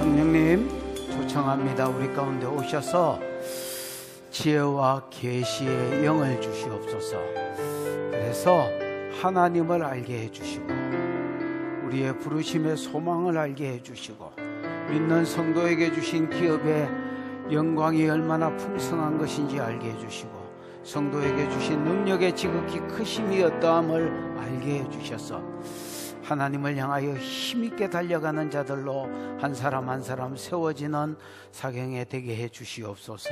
성령님 초청합니다. 우리 가운데 오셔서 지혜와 계시의 영을 주시옵소서. 그래서 하나님을 알게 해주시고 우리의 부르심의 소망을 알게 해주시고 믿는 성도에게 주신 기업의 영광이 얼마나 풍성한 것인지 알게 해주시고 성도에게 주신 능력의 지극히 크심이 어떠함을 알게 해주셔서 하나님을 향하여 힘있게 달려가는 자들로 한 사람 한 사람 세워지는 사경에 되게 해 주시옵소서.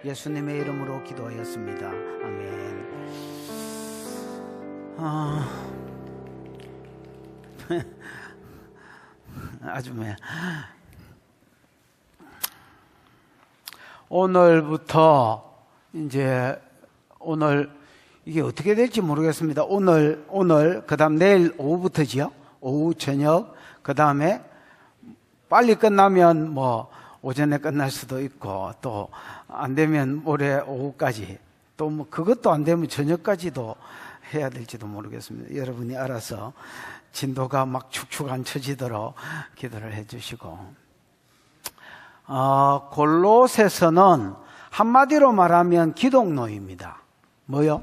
예수님의 이름으로 기도하였습니다. 아멘. 오늘부터 이제 오늘 이게 어떻게 될지 모르겠습니다. 오늘 그 다음 내일 오후부터지요. 오후 저녁 그 다음에 빨리 끝나면 뭐 오전에 끝날 수도 있고 또 안 되면 모레 오후까지 또 뭐 그것도 안 되면 저녁까지도 해야 될지도 모르겠습니다. 여러분이 알아서 진도가 막 축축 안 쳐지도록 기도를 해주시고 골로새서는 한마디로 말하면 기독론입니다. 뭐요?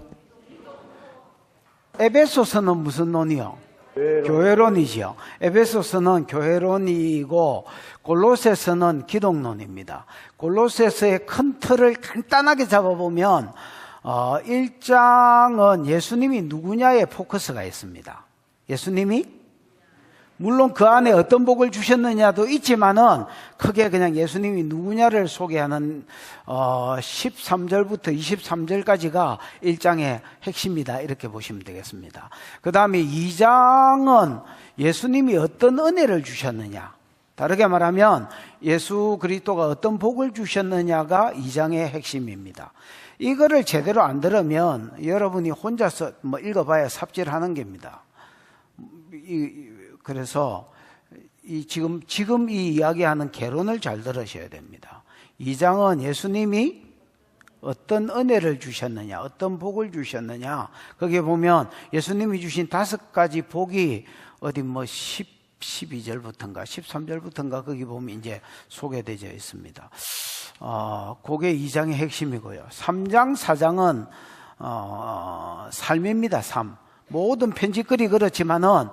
에베소서는 무슨 논이요? 교회론이지요. 에베소서는 교회론이고 골로새서는 기독론입니다. 골로새서의 큰 틀을 간단하게 잡아보면 1장은 예수님이 누구냐에 포커스가 있습니다. 예수님이 물론 그 안에 어떤 복을 주셨느냐도 있지만은 크게 그냥 예수님이 누구냐를 소개하는 13절부터 23절까지가 1장의 핵심이다 이렇게 보시면 되겠습니다. 그 다음에 2장은 예수님이 어떤 은혜를 주셨느냐, 다르게 말하면 예수 그리스도가 어떤 복을 주셨느냐가 2장의 핵심입니다. 이거를 제대로 안 들으면 여러분이 혼자서 뭐 읽어봐야 삽질하는 겁니다. 그래서 지금 이 이야기하는 개론을 잘 들으셔야 됩니다. 2장은 예수님이 어떤 은혜를 주셨느냐, 어떤 복을 주셨느냐, 거기에 보면 예수님이 주신 5가지 복이 어디 뭐 12절부터인가 13절부터인가 거기 보면 이제 소개되어 있습니다. 그게 2장의 핵심이고요. 3장, 4장은 삶입니다. 삶. 모든 편집글이 그렇지만은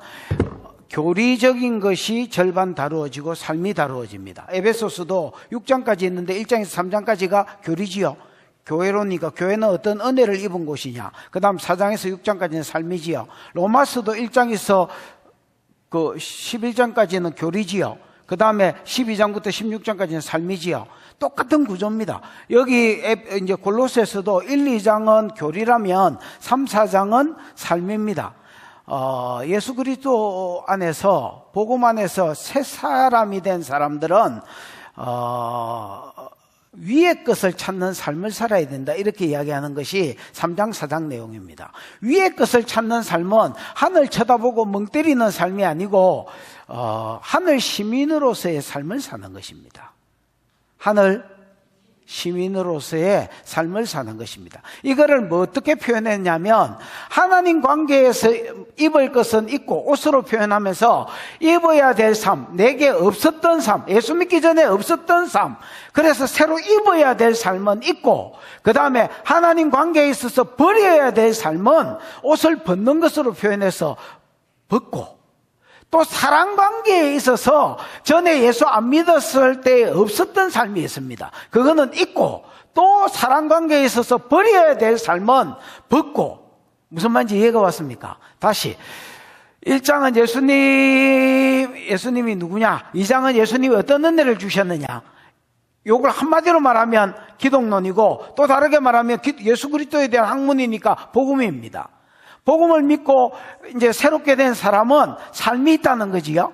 교리적인 것이 절반 다루어지고 삶이 다루어집니다. 에베소서도 6장까지 있는데 1장에서 3장까지가 교리지요. 교회론이니까 교회는 어떤 은혜를 입은 곳이냐. 그 다음 4장에서 6장까지는 삶이지요. 로마서도 1장에서 그 11장까지는 교리지요. 그 다음에 12장부터 16장까지는 삶이지요. 똑같은 구조입니다. 여기 이제 골로새서도 1, 2장은 교리라면 3, 4장은 삶입니다. 예수 그리스도 안에서 복음 안에서 새 사람이 된 사람들은 위의 것을 찾는 삶을 살아야 된다 이렇게 이야기하는 것이 3장 4장 내용입니다. 위의 것을 찾는 삶은 하늘 쳐다보고 멍 때리는 삶이 아니고 하늘 시민으로서의 삶을 사는 것입니다. 하늘 시민으로서의 삶을 사는 것입니다. 이거를 뭐 어떻게 표현했냐면 하나님 관계에서 입을 것은 입고 옷으로 표현하면서 입어야 될 삶, 내게 없었던 삶, 예수 믿기 전에 없었던 삶, 그래서 새로 입어야 될 삶은 입고 그 다음에 하나님 관계에 있어서 버려야 될 삶은 옷을 벗는 것으로 표현해서 벗고 또 사랑 관계에 있어서 전에 예수 안 믿었을 때 없었던 삶이 있습니다. 그거는 있고 또 사랑 관계에 있어서 버려야 될 삶은 벗고 무슨 말인지 이해가 왔습니까? 다시 1장은 예수님이 누구냐? 2장은 예수님이 어떤 은혜를 주셨느냐? 요걸 한마디로 말하면 기독론이고 또 다르게 말하면 예수 그리스도에 대한 학문이니까 복음입니다. 복음을 믿고 이제 새롭게 된 사람은 삶이 있다는 거지요.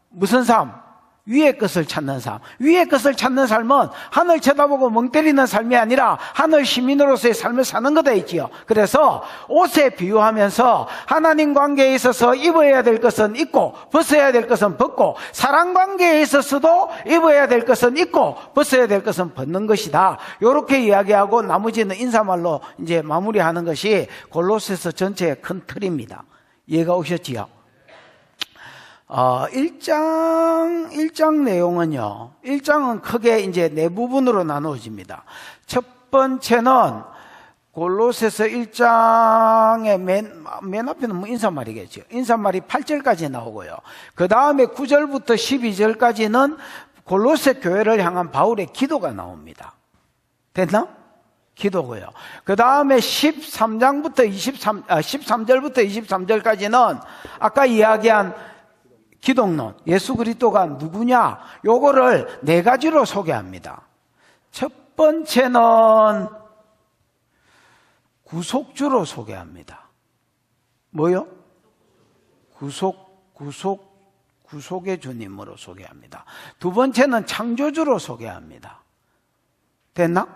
무슨 삶? 위의 것을 찾는 삶. 위의 것을 찾는 삶은 하늘 쳐다보고 멍 때리는 삶이 아니라 하늘 시민으로서의 삶을 사는 거다 있지요. 그래서 옷에 비유하면서 하나님 관계에 있어서 입어야 될 것은 입고 벗어야 될 것은 벗고 사랑 관계에 있어서도 입어야 될 것은 입고 벗어야 될 것은 벗는 것이다. 이렇게 이야기하고 나머지는 인사말로 이제 마무리하는 것이 골로새서 전체의 큰 틀입니다. 이해가 오셨지요? 1장 내용은요, 1장은 크게 이제 네 부분으로 나누어집니다. 첫 번째는 골로새서 1장의 맨 앞에는 뭐 인사말이겠죠. 인사말이 8절까지 나오고요. 그 다음에 9절부터 12절까지는 골로새 교회를 향한 바울의 기도가 나옵니다. 됐나? 기도고요. 그 다음에 13절부터 23절까지는 아까 이야기한 기독론, 예수 그리스도가 누구냐, 요거를 네 가지로 소개합니다. 첫 번째는 구속주로 소개합니다. 뭐요? 구속의 주님으로 소개합니다. 두 번째는 창조주로 소개합니다. 됐나?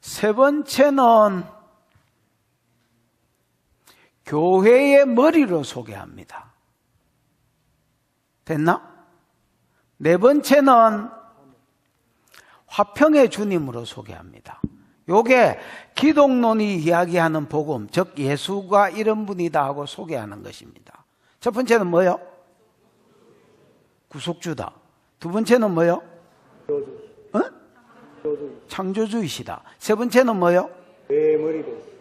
세 번째는 교회의 머리로 소개합니다. 됐나? 네 번째는 화평의 주님으로 소개합니다. 요게 기독론이 이야기하는 복음, 즉 예수가 이런 분이다 하고 소개하는 것입니다. 첫 번째는 뭐요? 구속주다. 두 번째는 뭐요? 창조주이시다. 세 번째는 뭐요?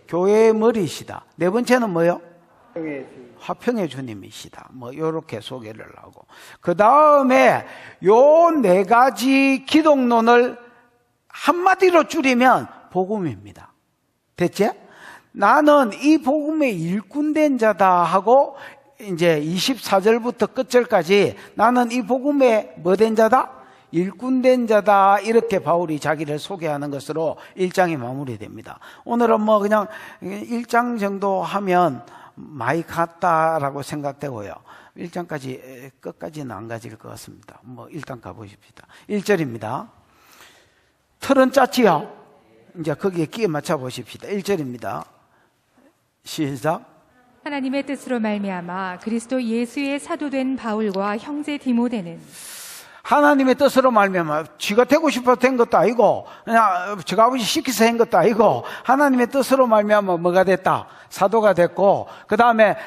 교회의 머리이시다. 네 번째는 뭐요? 화평의 주님이시다. 뭐 이렇게 소개를 하고, 그 다음에 요 네 가지 기독론을 한마디로 줄이면 복음입니다. 됐지? 나는 이 복음의 일꾼된 자다 하고, 이제 24절부터 끝절까지 나는 이 복음의 뭐된 자다? 일꾼된 자다. 이렇게 바울이 자기를 소개하는 것으로 1장이 마무리됩니다. 오늘은 뭐 그냥 1장 정도 하면 많이 갔다라고 생각되고요. 1장까지 끝까지는 안 가질 것 같습니다. 뭐 일단 가보십시다. 1절입니다. 틀은 짰지요? 이제 거기에 끼에 맞춰 보십시다. 1절입니다. 시작. 하나님의 뜻으로 말미암아 그리스도 예수의 사도된 바울과 형제 디모데는 하나님의 뜻으로 말미암아 지가 되고 싶어서 된 것도 아니고 그냥 저가 아버지 시켜서 한 것도 아니고 하나님의 뜻으로 말미암아 뭐가 됐다? 사도가 됐고, 그 다음에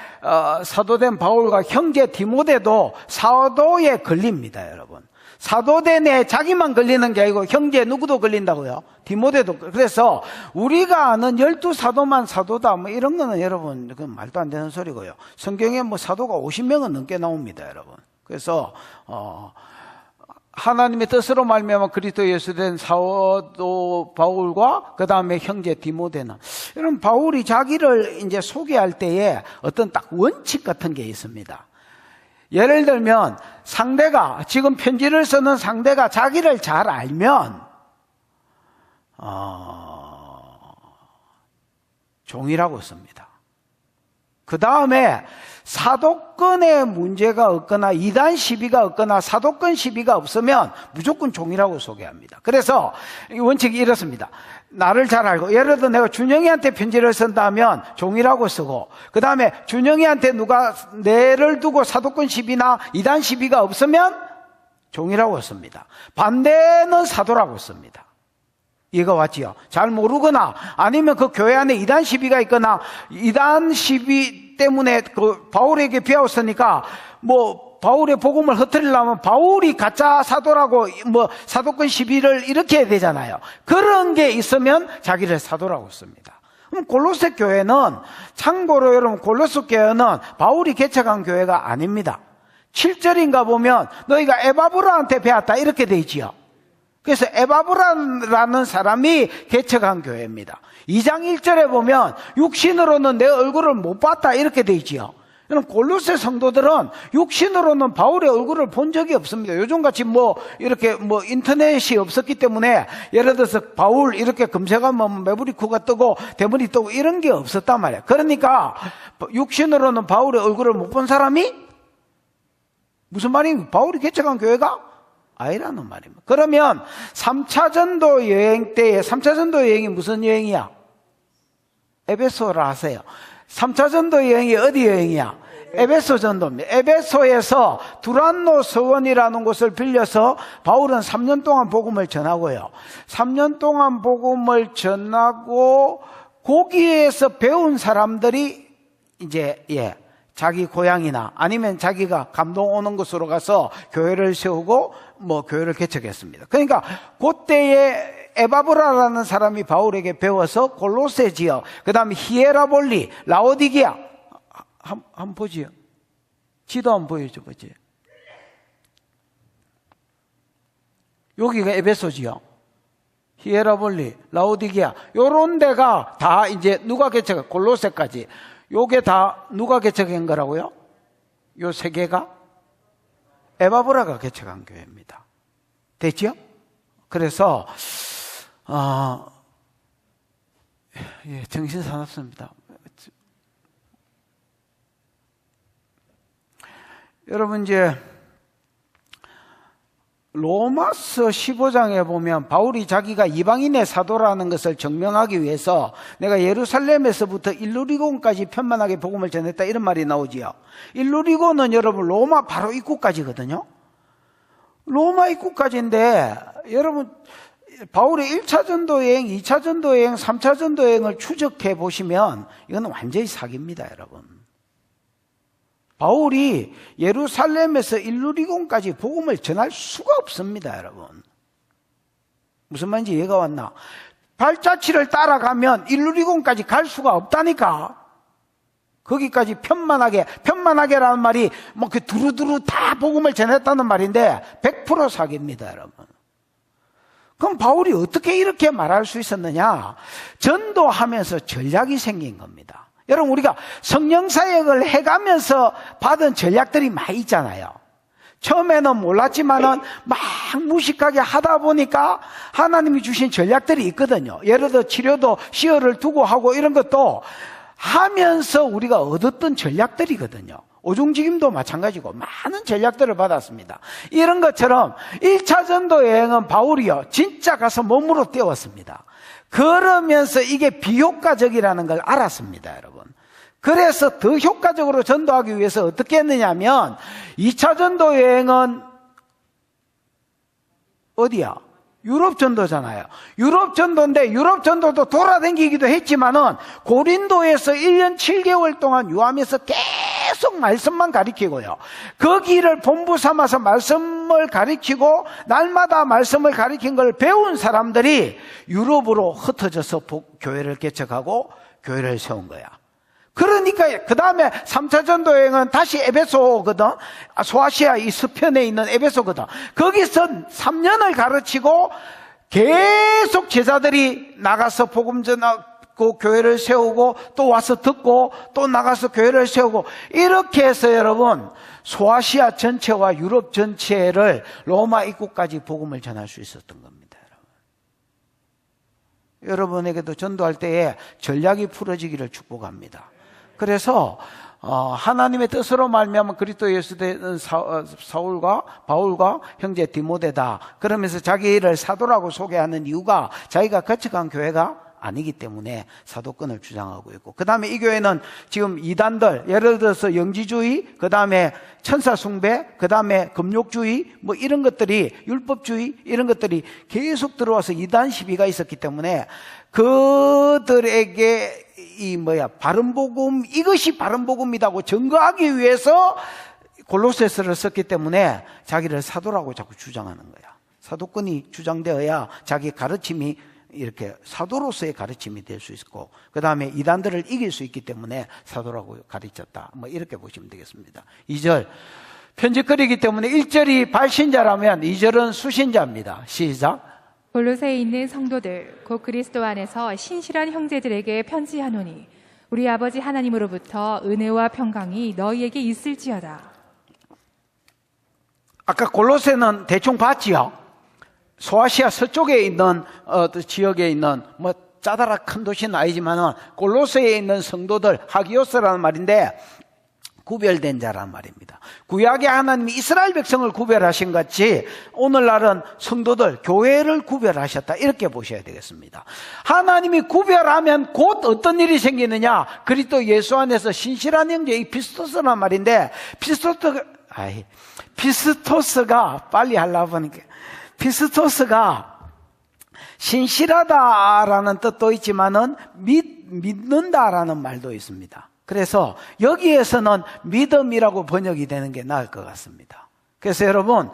사도된 바울과 형제 디모데도 사도에 걸립니다. 여러분, 사도된에 자기만 걸리는 게 아니고 형제 누구도 걸린다고요? 디모데도. 그래서 우리가 아는 12사도만 사도다 뭐 이런 거는 여러분 그건 말도 안 되는 소리고요. 성경에 뭐 사도가 50명은 넘게 나옵니다. 여러분, 그래서 하나님의 뜻으로 말미암아 그리스도 예수 된 사도 바울과 그 다음에 형제 디모데는, 여러분 바울이 자기를 이제 소개할 때에 어떤 딱 원칙 같은 게 있습니다. 예를 들면 상대가, 지금 편지를 쓰는 상대가 자기를 잘 알면 종이라고 씁니다. 그 다음에 사도권에 문제가 없거나 이단 시비가 없거나 사도권 시비가 없으면 무조건 종이라고 소개합니다. 그래서 원칙이 이렇습니다. 나를 잘 알고, 예를 들어 내가 준영이한테 편지를 쓴다면 종이라고 쓰고, 그 다음에 준영이한테 누가 내를 두고 사도권 시비나 이단 시비가 없으면 종이라고 씁니다. 반대는 사도라고 씁니다. 이해가 왔지요? 잘 모르거나 아니면 그 교회 안에 이단 시비가 있거나 이단 시비 때문에 그 바울에게 배웠으니까 뭐 바울의 복음을 흩트리려면 바울이 가짜 사도라고 뭐 사도권 시비를 이렇게 해야 되잖아요. 그런 게 있으면 자기를 사도라고 씁니다. 그럼 골로새 교회는, 참고로 여러분 골로새 교회는 바울이 개척한 교회가 아닙니다. 7절인가 보면 너희가 에바브라한테 배웠다 이렇게 돼 있지요. 그래서 에바브라라는 사람이 개척한 교회입니다. 2장 1절에 보면 육신으로는 내 얼굴을 못 봤다 이렇게 돼 있지요. 그럼 골로새 성도들은 육신으로는 바울의 얼굴을 본 적이 없습니다. 요즘같이 뭐 이렇게 뭐 인터넷이 없었기 때문에 예를 들어서 바울 이렇게 검색하면 메브리쿠가 뜨고 대문이 뜨고 이런 게 없었단 말이에요. 그러니까 육신으로는 바울의 얼굴을 못 본 사람이 무슨 말인가? 바울이 개척한 교회가 아니라는 말입니다. 그러면 3차 전도 여행 때에, 3차 전도 여행이 무슨 여행이야? 에베소라 하세요. 3차 전도 여행이 어디 여행이야? 에베소 전도입니다. 에베소에서 두란노 서원이라는 곳을 빌려서 바울은 3년 동안 복음을 전하고요. 3년 동안 복음을 전하고 거기에서 배운 사람들이 이제 자기 고향이나 아니면 자기가 감동 오는 곳으로 가서 교회를 세우고 교회를 개척했습니다. 그러니까 그때에 에바브라라는 사람이 바울에게 배워서 골로새 지역, 그 다음에 히에라볼리, 라오디게아 한번 보지요. 지도 한번 보여줘 보지. 여기가 에베소지요. 히에라볼리, 라오디게아 요런 데가 다 이제 누가 개척한 골로새까지 요게 다 누가 개척한 거라고요? 요 세 개가 에바브라가 개척한 교회입니다. 됐죠? 그래서 예, 정신 사납습니다. 여러분 이제 로마서 15장에 보면 바울이 자기가 이방인의 사도라는 것을 증명하기 위해서 내가 예루살렘에서부터 일루리곤까지 편만하게 복음을 전했다 이런 말이 나오지요. 일루리곤은 여러분 로마 바로 입구까지거든요. 로마 입구까지인데 여러분 바울의 1차 전도 여행, 2차 전도 여행, 3차 전도 여행을 추적해 보시면 이건 완전히 사기입니다, 여러분. 바울이 예루살렘에서 일루리곤까지 복음을 전할 수가 없습니다, 여러분. 무슨 말인지 이해가 왔나? 발자취를 따라가면 일루리곤까지 갈 수가 없다니까. 거기까지 편만하게라는 말이 그 두루두루 다 복음을 전했다는 말인데 100% 사기입니다, 여러분. 그럼 바울이 어떻게 이렇게 말할 수 있었느냐? 전도하면서 전략이 생긴 겁니다. 여러분 우리가 성령 사역을 해가면서 받은 전략들이 많이 있잖아요. 처음에는 몰랐지만은 막 무식하게 하다 보니까 하나님이 주신 전략들이 있거든요. 예를 들어 치료도 시혈을 두고 하고 이런 것도 하면서 우리가 얻었던 전략들이거든요. 오중직임도 마찬가지고 많은 전략들을 받았습니다. 이런 것처럼 1차 전도 여행은 바울이요 진짜 가서 몸으로 때웠습니다. 그러면서 이게 비효과적이라는 걸 알았습니다, 여러분. 그래서 더 효과적으로 전도하기 위해서 어떻게 했느냐면 2차 전도 여행은 어디야? 유럽 전도잖아요. 유럽 전도인데 유럽 전도도 돌아다니기도 했지만은 고린도에서 1년 7개월 동안 유하면서 계속 말씀만 가르치고요. 그 길을 본부 삼아서 말씀을 가르치고 날마다 말씀을 가르친 걸 배운 사람들이 유럽으로 흩어져서 교회를 개척하고 교회를 세운 거야. 그러니까 그 다음에 3차 전도 여행은 다시 에베소거든. 소아시아 이 서편에 있는 에베소거든. 거기서 3년을 가르치고 계속 제자들이 나가서 복음 전하고 교회를 세우고 또 와서 듣고 또 나가서 교회를 세우고 이렇게 해서 여러분 소아시아 전체와 유럽 전체를 로마 입구까지 복음을 전할 수 있었던 겁니다. 여러분에게도 전도할 때에 전략이 풀어지기를 축복합니다. 그래서 하나님의 뜻으로 말미암아 그리스도 예수 된 사울과 바울과 형제 디모데다 그러면서 자기를 사도라고 소개하는 이유가 자기가 거쳐간 교회가 아니기 때문에 사도권을 주장하고 있고, 그 다음에 이 교회는 지금 이단들, 예를 들어서 영지주의, 그 다음에 천사숭배, 그 다음에 금욕주의, 이런 것들이, 율법주의, 이런 것들이 계속 들어와서 이단 시비가 있었기 때문에 그들에게 바른복음, 이것이 바른복음이라고 증거하기 위해서 골로새서를 썼기 때문에 자기를 사도라고 자꾸 주장하는 거야. 사도권이 주장되어야 자기 가르침이 이렇게 사도로서의 가르침이 될 수 있고, 그 다음에 이단들을 이길 수 있기 때문에 사도라고 가르쳤다. 이렇게 보시면 되겠습니다. 2절. 편집거리이기 때문에 1절이 발신자라면 2절은 수신자입니다. 시작. 골로새에 있는 성도들 곧 그리스도 안에서 신실한 형제들에게 편지하노니 우리 아버지 하나님으로부터 은혜와 평강이 너희에게 있을지어다. 아까 골로새는 대충 봤지요. 소아시아 서쪽에 있는 지역에 있는 짜다라 큰 도시는 아니지만은 골로새에 있는 성도들, 하기오스라는 말인데 구별된 자란 말입니다. 구약의 하나님이 이스라엘 백성을 구별하신 같이 오늘날은 성도들, 교회를 구별하셨다, 이렇게 보셔야 되겠습니다. 하나님이 구별하면 곧 어떤 일이 생기느냐? 그리스도 예수 안에서 신실한 형제, 이 피스토스란 말인데 피스토스가 빨리 하려고 보니까 피스토스가 신실하다라는 뜻도 있지만은 믿는다라는 말도 있습니다. 그래서 여기에서는 믿음이라고 번역이 되는 게 나을 것 같습니다. 그래서 여러분,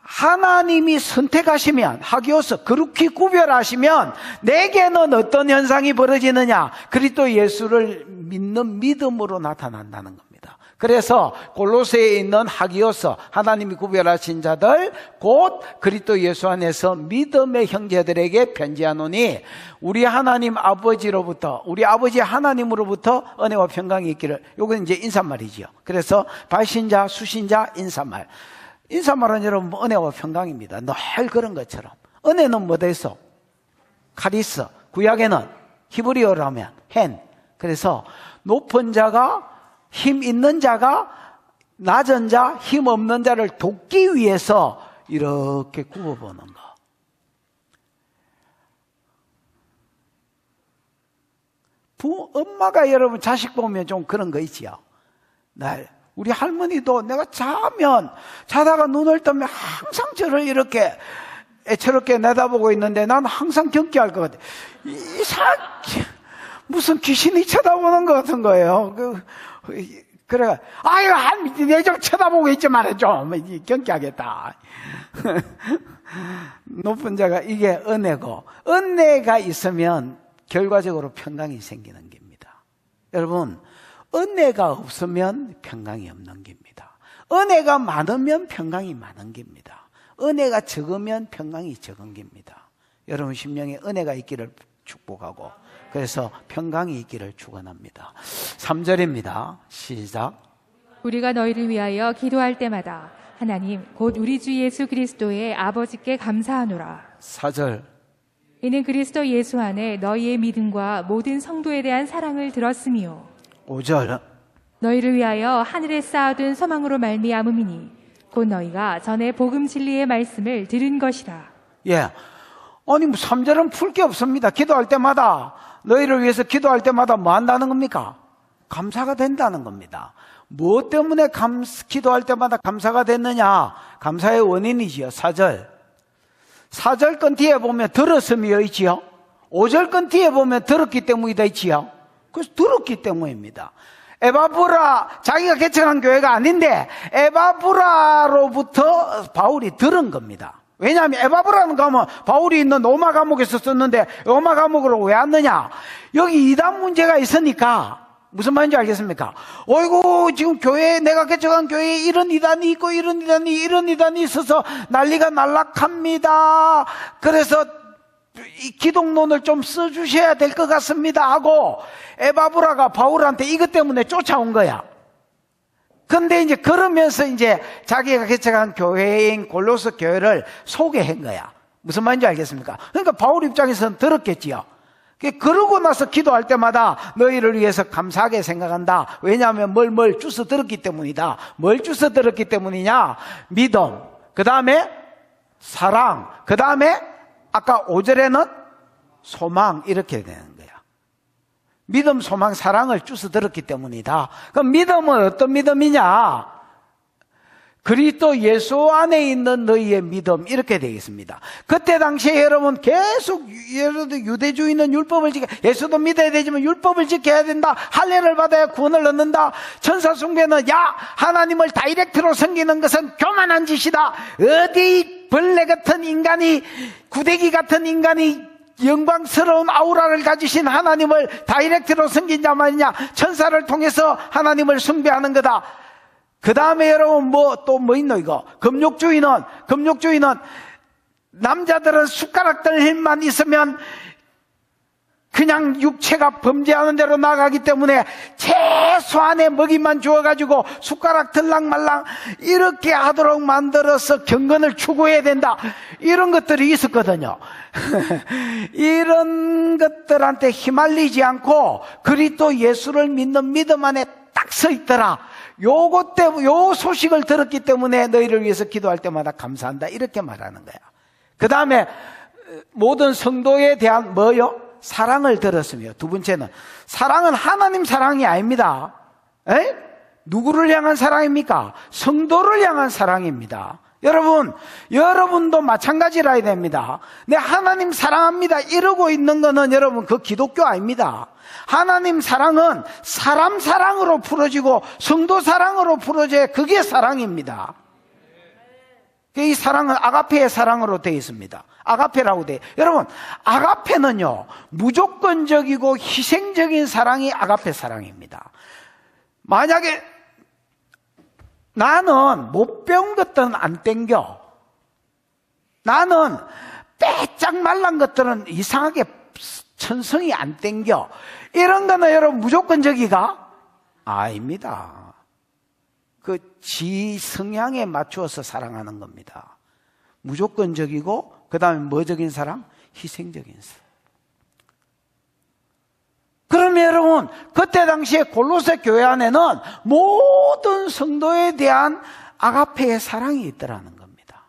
하나님이 선택하시면, 하기오스 그렇게 구별하시면 내게는 어떤 현상이 벌어지느냐? 그리스도 예수를 믿는 믿음으로 나타난다는 겁니다. 그래서 골로새에 있는 하기오스, 하나님이 구별하신 자들 곧 그리스도 예수 안에서 믿음의 형제들에게 편지하노니 우리 하나님 아버지로부터, 우리 아버지 하나님으로부터 은혜와 평강이 있기를. 요건 이제 인사말이지요. 그래서 발신자, 수신자, 인사말. 인사말은 여러분 은혜와 평강입니다. 늘 그런 것처럼. 은혜는 뭐다 했어? 카리스. 구약에는 히브리어로 하면 헨. 그래서 높은 자가, 힘 있는 자가 낮은 자, 힘 없는 자를 돕기 위해서 이렇게 굽어보는 거. 엄마가 여러분 자식 보면 좀 그런 거 있지요. 우리 할머니도 내가 자다가 눈을 뜨면 항상 저를 이렇게 애처롭게 내다보고 있는데 난 항상 경계할 것 같아. 무슨 귀신이 쳐다보는 것 같은 거예요. 그래, 아유, 내 좀 쳐다보고 있지 말아, 좀. 경계하겠다. 높은 자가 이게 은혜고, 은혜가 있으면 결과적으로 평강이 생기는 겁니다. 여러분, 은혜가 없으면 평강이 없는 겁니다. 은혜가 많으면 평강이 많은 겁니다. 은혜가 적으면 평강이 적은 겁니다. 여러분 심령에 은혜가 있기를 축복하고 그래서 평강이 있기를 축원합니다. 3절입니다. 시작. 우리가 너희를 위하여 기도할 때마다 하나님 곧 우리 주 예수 그리스도의 아버지께 감사하노라. 4절. 이는 그리스도 예수 안에 너희의 믿음과 모든 성도에 대한 사랑을 들었으며 5절. 너희를 위하여 하늘에 쌓아둔 소망으로 말미암음이니 곧 너희가 전에 복음 진리의 말씀을 들은 것이라. 예. 아니, 3절은 풀 게 없습니다. 기도할 때마다, 너희를 위해서 기도할 때마다 뭐 한다는 겁니까? 감사가 된다는 겁니다. 무엇 때문에 기도할 때마다 감사가 됐느냐? 감사의 원인이지요. 4절. 4절 건 뒤에 보면 들었음이여 있지요. 5절 건 뒤에 보면 들었기 때문이다 있지요. 그래서 들었기 때문입니다. 에바브라, 자기가 개척한 교회가 아닌데 에바브라로부터 바울이 들은 겁니다. 왜냐하면 에바브라는 가면 바울이 있는 로마 감옥에서 썼는데 로마 감옥으로 왜 왔느냐? 여기 이단 문제가 있으니까. 무슨 말인지 알겠습니까? 어이구, 지금 내가 개척한 교회에 이런 이단이 있고 이런 이단이 있어서 난리가 날락합니다. 그래서 이 기독론을 좀 써주셔야 될 것 같습니다 하고 에바브라가 바울한테 이것 때문에 쫓아온 거야. 근데 이제 그러면서 이제 자기가 개척한 교회인 골로새 교회를 소개한 거야. 무슨 말인지 알겠습니까? 그러니까 바울 입장에서는 들었겠지요. 그러고 나서 기도할 때마다 너희를 위해서 감사하게 생각한다. 왜냐하면 뭘 주워 들었기 때문이다. 뭘 주워 들었기 때문이냐? 믿음, 그 다음에 사랑, 그 다음에 아까 5절에는 소망, 이렇게 되는 거야. 믿음, 소망, 사랑을 주워 들었기 때문이다. 그럼 믿음은 어떤 믿음이냐? 그리스도 예수 안에 있는 너희의 믿음, 이렇게 되겠습니다. 그때 당시에 여러분 계속 유대주의는 율법을 예수도 믿어야 되지만 율법을 지켜야 된다. 할례를 받아야 구원을 얻는다. 천사 숭배는 하나님을 다이렉트로 섬기는 것은 교만한 짓이다. 어디 벌레 같은 인간이, 구데기 같은 인간이 영광스러운 아우라를 가지신 하나님을 다이렉트로 섬긴단 말이냐? 천사를 통해서 하나님을 숭배하는 거다. 그 다음에 여러분 또 뭐 있노 이거? 금욕주의는 남자들은 숟가락들만 있으면 그냥 육체가 범죄하는 대로 나가기 때문에 최소한의 먹이만 주어가지고 숟가락 들락말락 이렇게 하도록 만들어서 경건을 추구해야 된다. 이런 것들이 있었거든요. 이런 것들한테 휘말리지 않고 그리스도 예수를 믿는 믿음 안에 딱 서 있더라. 요것 때문에, 요 소식을 들었기 때문에 너희를 위해서 기도할 때마다 감사한다. 이렇게 말하는 거야. 그 다음에 모든 성도에 대한 뭐요? 사랑을 들었으며, 두 번째는 사랑은 하나님 사랑이 아닙니다. 누구를 향한 사랑입니까? 성도를 향한 사랑입니다. 여러분도 마찬가지라 해야 됩니다. 내 하나님 사랑합니다 이러고 있는 거는 여러분 그 기독교 아닙니다. 하나님 사랑은 사람 사랑으로 풀어지고 성도 사랑으로 풀어져야 그게 사랑입니다. 이 사랑은 아가페의 사랑으로 되어 있습니다. 아가페라고 돼. 여러분, 아가페는요, 무조건적이고 희생적인 사랑이 아가페 사랑입니다. 만약에 나는 못 배운 것들은 안 땡겨. 나는 빼짝 말란 것들은 이상하게 천성이 안 땡겨. 이런 거는 여러분 무조건적이가 아닙니다. 그 지 성향에 맞추어서 사랑하는 겁니다. 무조건적이고 그 다음에 뭐적인 사랑? 희생적인 사랑. 그러면 여러분 그때 당시에 골로새 교회 안에는 모든 성도에 대한 아가페의 사랑이 있더라는 겁니다.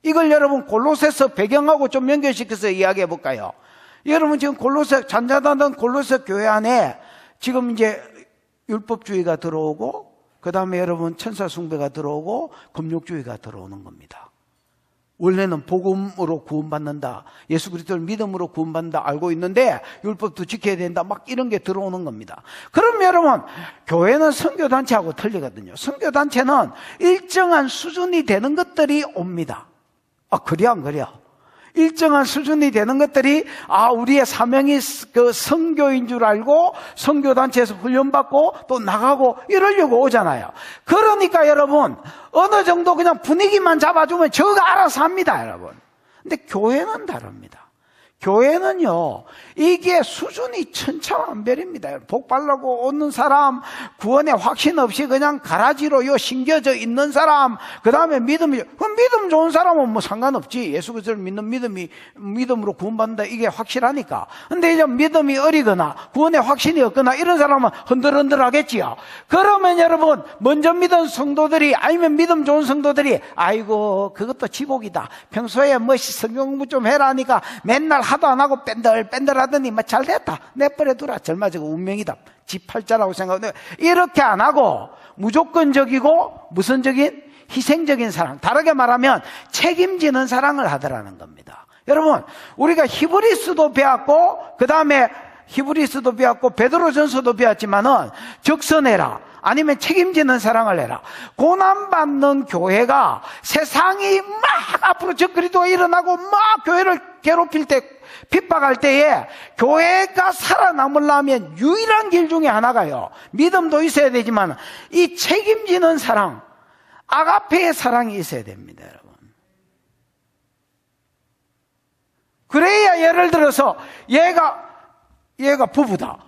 이걸 여러분 골로새서 배경하고 좀 연결시켜서 이야기해 볼까요? 여러분 지금 골로새 잔잔하던 골로새 교회 안에 지금 이제 율법주의가 들어오고 그 다음에 여러분 천사 숭배가 들어오고 금욕주의가 들어오는 겁니다. 원래는 복음으로 구원받는다, 예수 그리스도를 믿음으로 구원받는다 알고 있는데 율법도 지켜야 된다, 막 이런 게 들어오는 겁니다. 그럼 여러분 교회는 선교단체하고 틀리거든요. 선교단체는 일정한 수준이 되는 것들이 옵니다. 그래 안 그래요? 일정한 수준이 되는 것들이 우리의 사명이 그 선교인 줄 알고 선교단체에서 훈련받고 또 나가고 이러려고 오잖아요. 그러니까 여러분 어느 정도 그냥 분위기만 잡아주면 저가 알아서 합니다, 여러분. 근데 교회는 다릅니다. 교회는요, 이게 수준이 천차만별입니다. 복 받으려고 오는 사람, 구원의 확신 없이 그냥 가라지로 신겨져 있는 사람, 그 다음에 믿음 좋은 사람은 뭐 상관없지. 예수 그리스도를 믿는 믿음으로 구원받는다, 이게 확실하니까. 근데 이제 믿음이 어리거나, 구원의 확신이 없거나, 이런 사람은 흔들흔들 하겠지요. 그러면 여러분, 먼저 믿은 성도들이, 아니면 믿음 좋은 성도들이, 아이고, 그것도 지복이다. 평소에 성경 공부 좀 해라 하니까 맨날 하도 안 하고 뺀들 하더니 잘 됐다, 내버려두라, 젊어지고 운명이다, 지 팔자라고 생각하는데 이렇게 안 하고 무조건적이고 무선적인 희생적인 사랑, 다르게 말하면 책임지는 사랑을 하더라는 겁니다. 여러분 우리가 히브리스도 배웠고 그 다음에 히브리스도 배웠고 베드로전서도 배웠지만은 적선해라, 아니면 책임지는 사랑을 해라. 고난받는 교회가 세상이 막 앞으로 적그리스도가 일어나고 막 교회를 괴롭힐 때, 핍박할 때에 교회가 살아남으려면 유일한 길 중에 하나가요, 믿음도 있어야 되지만 이 책임지는 사랑, 아가페의 사랑이 있어야 됩니다, 여러분. 그래야 예를 들어서 얘가 부부다.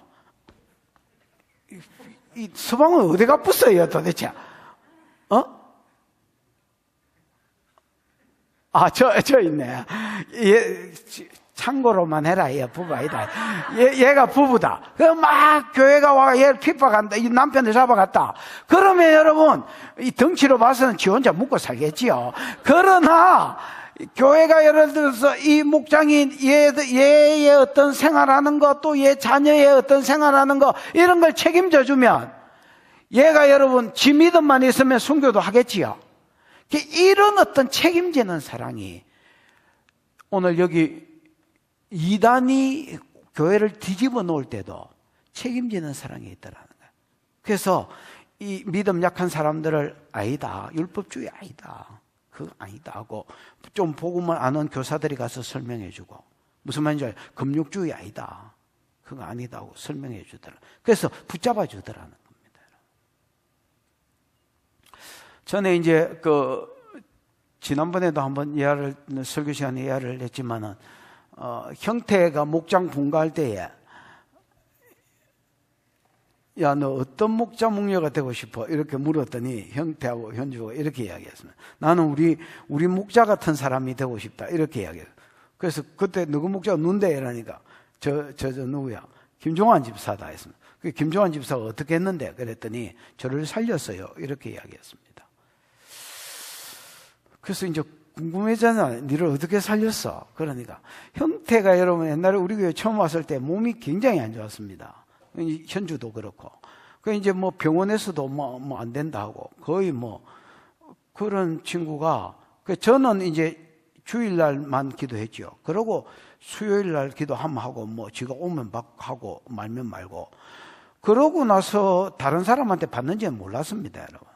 이 서방은 어디가 붙어요 도대체? 저 있네. 참고로만 해라. 얘 부부 아니다. 얘가 부부다. 그럼 막 교회가 와 얘를 핍박한다. 이 남편을 잡아갔다. 그러면 여러분, 이 덩치로 봐서는 지 혼자 묵고 살겠지요. 그러나, 교회가 예를 들어서 이 목장이 얘의 어떤 생활하는 것, 또 얘 자녀의 어떤 생활하는 것, 이런 걸 책임져 주면 얘가 여러분 지 믿음만 있으면 순교도 하겠지요. 이런 어떤 책임지는 사랑이 오늘 여기 이단이 교회를 뒤집어 놓을 때도 책임지는 사랑이 있더라는 거예요. 그래서 이 믿음 약한 사람들을 아니다, 율법주의 아니다, 그거 아니다 하고 좀 복음을 아는 교사들이 가서 설명해 주고, 무슨 말인지 알아요? 금욕주의 아니다, 그거 아니다 하고 설명해 주더라. 그래서 붙잡아 주더라는 겁니다. 전에 이제 지난번에도 한번 설교 시간에 이야기를 했지만은, 형태가 목장 분가할 때에, 야, 너 어떤 목자 목녀가 되고 싶어? 이렇게 물었더니 형태하고 현주가 이렇게 이야기했습니다. 나는 우리 목자 같은 사람이 되고 싶다, 이렇게 이야기했어요. 그래서 그때 누구 목자가 눈대 이러니까 저 누구야? 김종환 집사다 했습니다. 그 김종환 집사가 어떻게 했는데? 그랬더니 저를 살렸어요, 이렇게 이야기했습니다. 그래서 이제 궁금해잖아. 니를 어떻게 살렸어? 그러니까 형태가 여러분 옛날에 우리 교회 처음 왔을 때 몸이 굉장히 안 좋았습니다. 현주도 그렇고. 그 이제 병원에서도 안 된다 하고 거의 그런 친구가 저는 이제 주일날만 기도했죠. 그러고 수요일날 기도 한번 하고, 뭐, 지가 오면 막 하고, 말면 말고. 그러고 나서 다른 사람한테 받는지는 몰랐습니다, 여러분.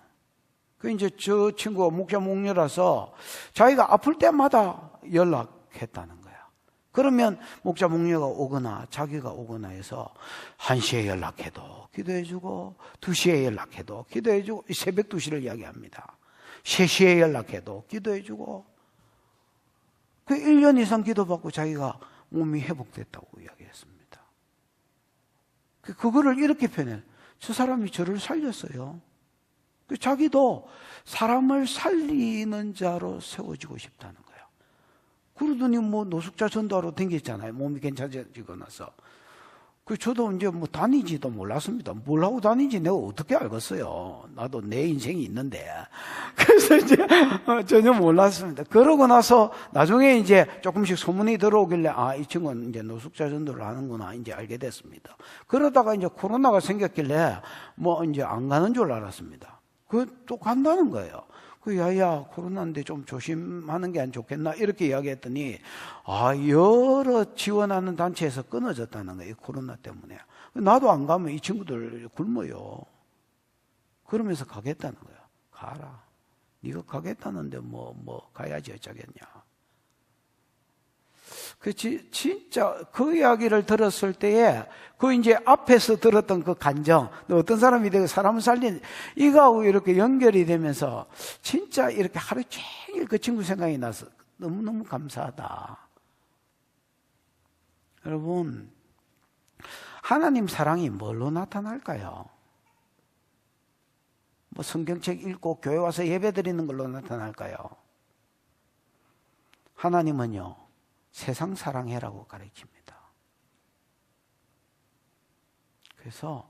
이제 저 친구가 목자 목녀라서 자기가 아플 때마다 연락했다는 거야. 그러면 목자 목녀가 오거나 자기가 오거나 해서 1시에 연락해도 기도해주고, 2시에 연락해도 기도해주고, 새벽 2시를 이야기합니다. 3시에 연락해도 기도해주고, 1년 이상 기도받고 자기가 몸이 회복됐다고 이야기했습니다. 그거를 이렇게 표현해요. 저 사람이 저를 살렸어요. 자기도 사람을 살리는 자로 세워지고 싶다는 거예요. 그러더니 뭐 노숙자 전도하러 댕겼잖아요. 몸이 괜찮아지고 나서. 저도 이제 뭐 다니지도 몰랐습니다. 뭘 하고 다니지 내가 어떻게 알겠어요. 나도 내 인생이 있는데. 그래서 이제 전혀 몰랐습니다. 그러고 나서 나중에 이제 조금씩 소문이 들어오길래 이 친구는 이제 노숙자 전도를 하는구나 이제 알게 됐습니다. 그러다가 이제 코로나가 생겼길래 뭐 이제 안 가는 줄 알았습니다. 또 간다는 거예요. 야야 코로나인데 좀 조심하는 게 안 좋겠나 이렇게 이야기했더니 여러 지원하는 단체에서 끊어졌다는 거예요. 코로나 때문에. 나도 안 가면 이 친구들 굶어요. 그러면서 가겠다는 거예요. 가라. 네가 가겠다는데 뭐 가야지 어쩌겠냐. 진짜 그 이야기를 들었을 때에 이제 앞에서 들었던 그 감정, 어떤 사람이 되고 사람을 살린 이거하고 이렇게 연결이 되면서 진짜 이렇게 하루 종일 그 친구 생각이 나서 너무너무 감사하다. 여러분, 하나님 사랑이 뭘로 나타날까요? 뭐 성경책 읽고 교회 와서 예배 드리는 걸로 나타날까요? 하나님은요, 세상 사랑해라고 가르칩니다. 그래서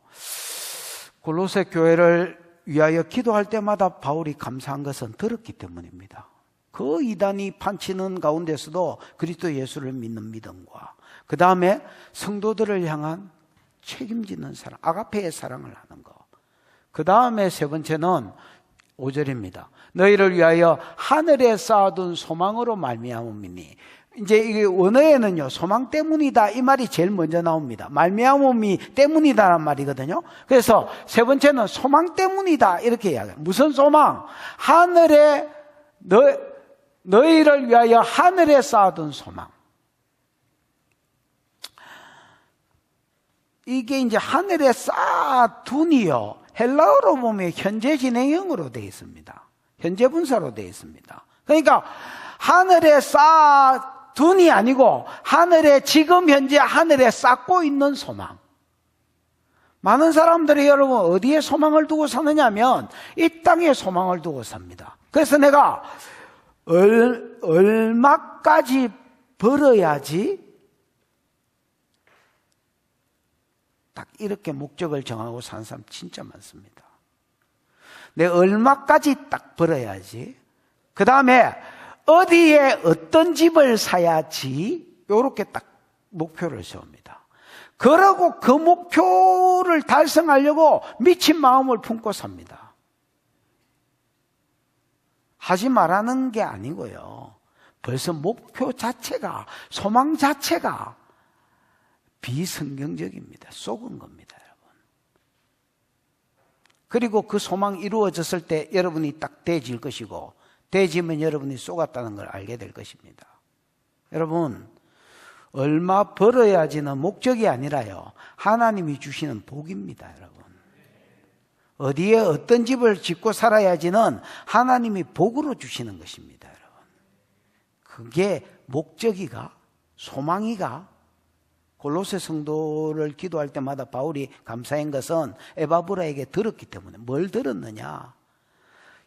골로새 교회를 위하여 기도할 때마다 바울이 감사한 것은 들었기 때문입니다. 그 이단이 판치는 가운데서도 그리스도 예수를 믿는 믿음과 그 다음에 성도들을 향한 책임지는 사랑, 아가페의 사랑을 하는 것. 그 다음에 세 번째는 5절입니다. 너희를 위하여 하늘에 쌓아둔 소망으로 말미암음이니. 이제 이게 원어에는요, 소망 때문이다 이 말이 제일 먼저 나옵니다. 말미암음이 때문이다라는 말이거든요. 그래서 세 번째는 소망 때문이다 이렇게 이야기해요. 무슨 소망? 하늘에 너희를 위하여 하늘에 쌓아둔 소망. 이게 이제 하늘에 쌓아둔이요, 헬라어로 보면 현재 진행형으로 되어 있습니다. 현재 분사로 되어 있습니다. 그러니까 하늘에 쌓아둔이 아니고 하늘에 지금 현재 하늘에 쌓고 있는 소망. 많은 사람들이 여러분 어디에 소망을 두고 사느냐면 이 땅에 소망을 두고 삽니다. 그래서 내가 얼마까지 벌어야지 딱 이렇게 목적을 정하고 사는 사람 진짜 많습니다. 내가 얼마까지 딱 벌어야지, 그 다음에 어디에 어떤 집을 사야지, 이렇게 딱 목표를 세웁니다. 그러고 그 목표를 달성하려고 미친 마음을 품고 삽니다. 하지 말라는 게 아니고요, 벌써 목표 자체가, 소망 자체가 비성경적입니다. 속은 겁니다, 여러분. 그리고 그 소망이 이루어졌을 때 여러분이 딱 대질 것이고, 대지면 여러분이 속았다는 걸 알게 될 것입니다. 여러분, 얼마 벌어야지는 목적이 아니라요, 하나님이 주시는 복입니다, 여러분. 어디에 어떤 집을 짓고 살아야지는 하나님이 복으로 주시는 것입니다, 여러분. 그게 목적이가, 소망이가, 골로새 성도를 기도할 때마다 바울이 감사한 것은 에바브라에게 들었기 때문에. 뭘 들었느냐?